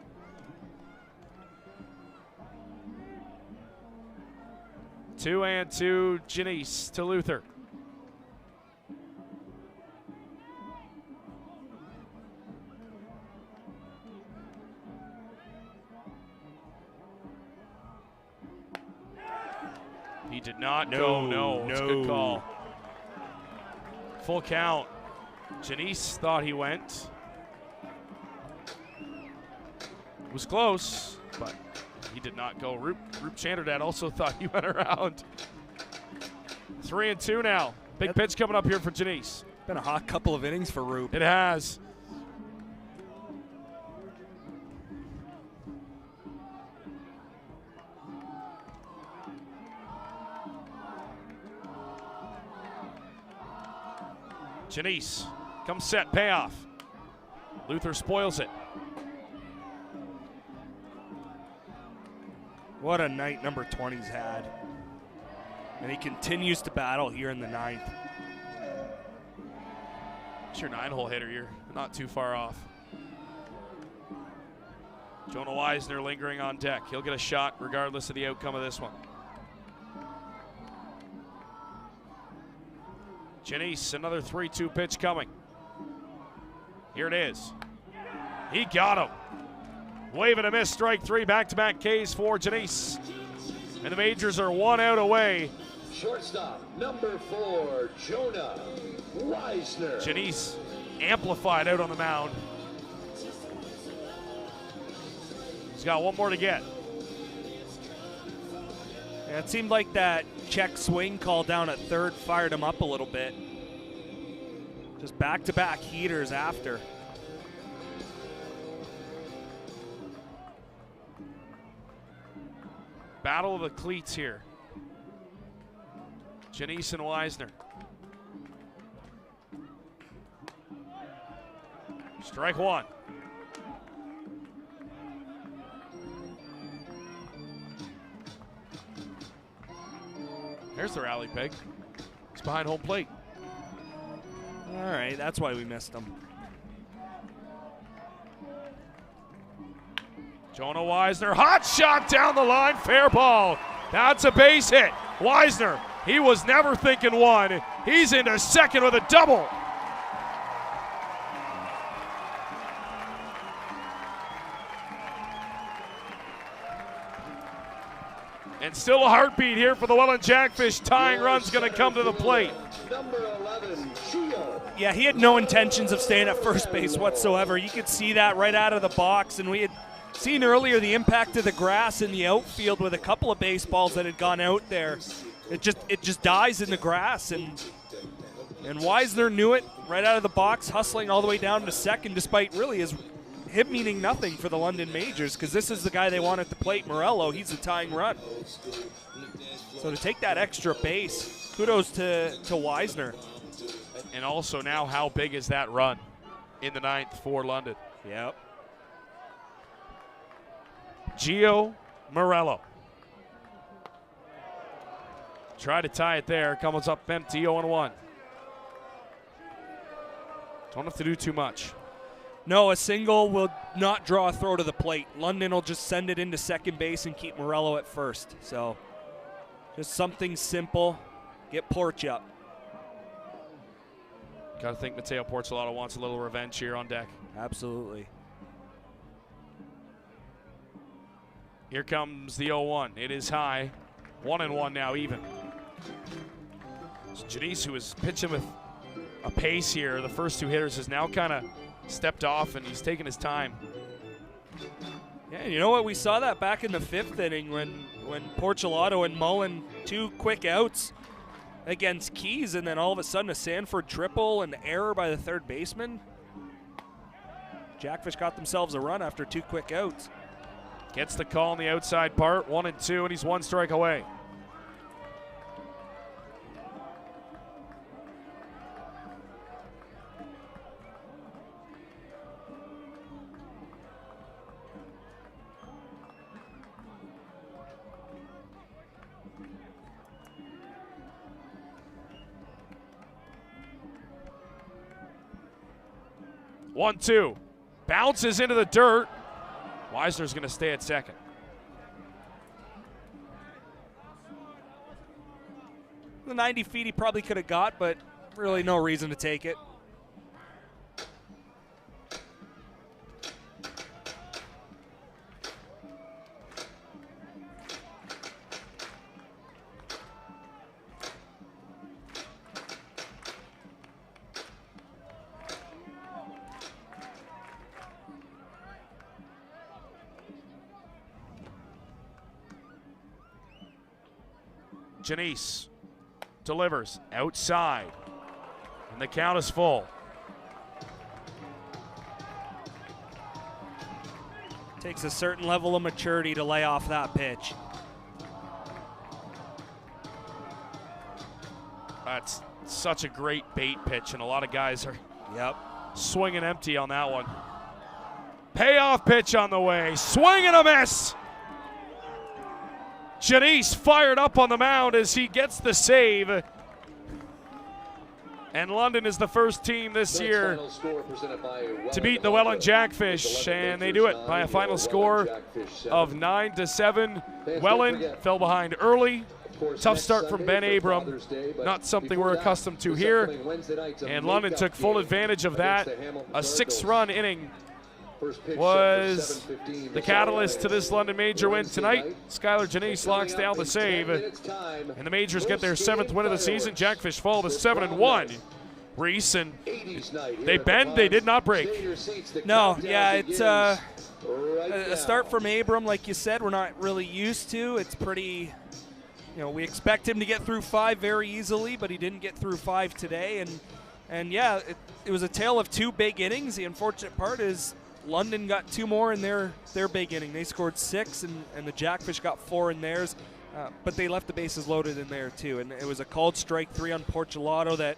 Two and two, Janice to Luther. He did not go. No, it's a good call. Full count. Janice thought he went. It was close, but he did not go. Roop Chanderdad also thought he went around. 3-2 now. Big pitch coming up here for Janice. Been a hot couple of innings for Roop. It has. Janice comes set, payoff. Luther spoils it. What a night number 20's had. And he continues to battle here in the 9th. It's your 9-hole hitter. You're not too far off. Jonah Weisner lingering on deck. He'll get a shot regardless of the outcome of this one. Janice, another 3-2 pitch coming. Here it is. He got him. Wave and a miss, strike 3, back-to-back Ks for Janice. And the Majors are 1 out away. Shortstop, number 4, Jonah Weisner. Janice amplified out on the mound. He's got one more to get. Yeah, it seemed like that check swing call down at third fired him up a little bit. Just back-to-back heaters after. Battle of the cleats here. Janice and Weisner. Strike one. There's the rally peg. It's behind home plate. All right, that's why we missed him. Jonah Weisner, hot shot down the line, fair ball. That's a base hit. Weisner, he was never thinking one. He's into second with a double. And still a heartbeat here for the Welland Jackfish. Tying run's going to come to the plate. Number 11, Gio. Yeah, he had no intentions of staying at first base whatsoever. You could see that right out of the box, and we had seen earlier the impact of the grass in the outfield with a couple of baseballs that had gone out there. It just dies in the grass, and Weisner knew it right out of the box, hustling all the way down to second, despite really him meaning nothing for the London Majors, because this is the guy they want at the plate, Morello. He's the tying run. So to take that extra base, kudos to Weisner. And also now, how big is that run in the ninth for London? Yep. Gio Morello. Try to tie it there. Comes up empty, 0-1. Don't have to do too much. No, a single will not draw a throw to the plate. London will just send it into second base and keep Morello at first. So just something simple. Get Porch up. Got to think Mateo Porcelado wants a little revenge here on deck. Absolutely. Here comes the 0-1. It is high. 1-1 now, even. So Janice, who was pitching with a pace here, the first two hitters, has now kind of stepped off, and he's taking his time. Yeah, and you know what? We saw that back in the fifth inning when Porcelado and Mullen, two quick outs against Keys, and then all of a sudden a Sanford triple and error by the third baseman. Jackfish got themselves a run after two quick outs. Gets the call on the outside part, 1-2, and he's one strike away. One-two, bounces into the dirt. Weisner's going to stay at second. The 90 feet he probably could have got, but really no reason to take it. Janice delivers outside, and the count is full. Takes a certain level of maturity to lay off that pitch. That's such a great bait pitch, and a lot of guys are swinging empty on that one. Payoff pitch on the way, swing and a miss. Janice fired up on the mound as he gets the save. And London is the first team this year to beat the Welland Jackfish, and they do it by a final score of 9-7. Welland fell behind early. Tough start from Ben Abram, not something we're accustomed to here. And London took full advantage of that. A 6-run inning was the catalyst to this London Major win tonight. Skylar Janice locks down the save, and the Majors get their 7th win of the season. Jackfish fall to 7-1. Reese, and they bend, they did not break. No, yeah, it's a start from Abram, like you said, we're not really used to. It's pretty we expect him to get through 5 very easily, but he didn't get through 5 today. And yeah, it was a tale of 2 big innings. The unfortunate part is London got 2 more in their big inning. They scored 6, and the Jackfish got 4 in theirs. But they left the bases loaded in there too. And it was a called strike 3 on Portulato that,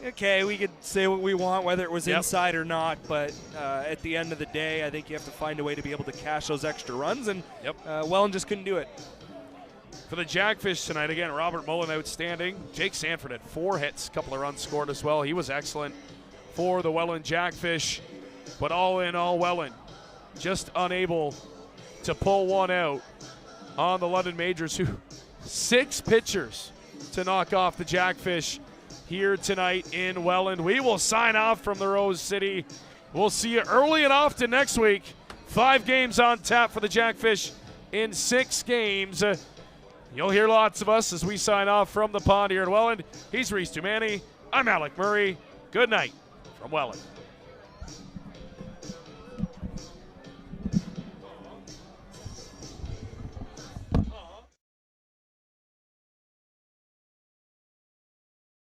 okay, we could say what we want, whether it was inside or not, but at the end of the day, I think you have to find a way to be able to cash those extra runs, and Welland just couldn't do it. For the Jackfish tonight, again, Robert Mullen outstanding. Jake Sanford had 4 hits, a couple of runs scored as well. He was excellent for the Welland Jackfish, but all in all, Welland just unable to pull one out on the London Majors, who 6 pitchers to knock off the Jackfish here tonight in Welland. We will sign off from the Rose City. We'll see you early and often next week. 5 games on tap for the Jackfish in 6 games. You'll hear lots of us as we sign off from the pond here in Welland. He's Reese Dumani. I'm Alec Murray. Good night from Welland.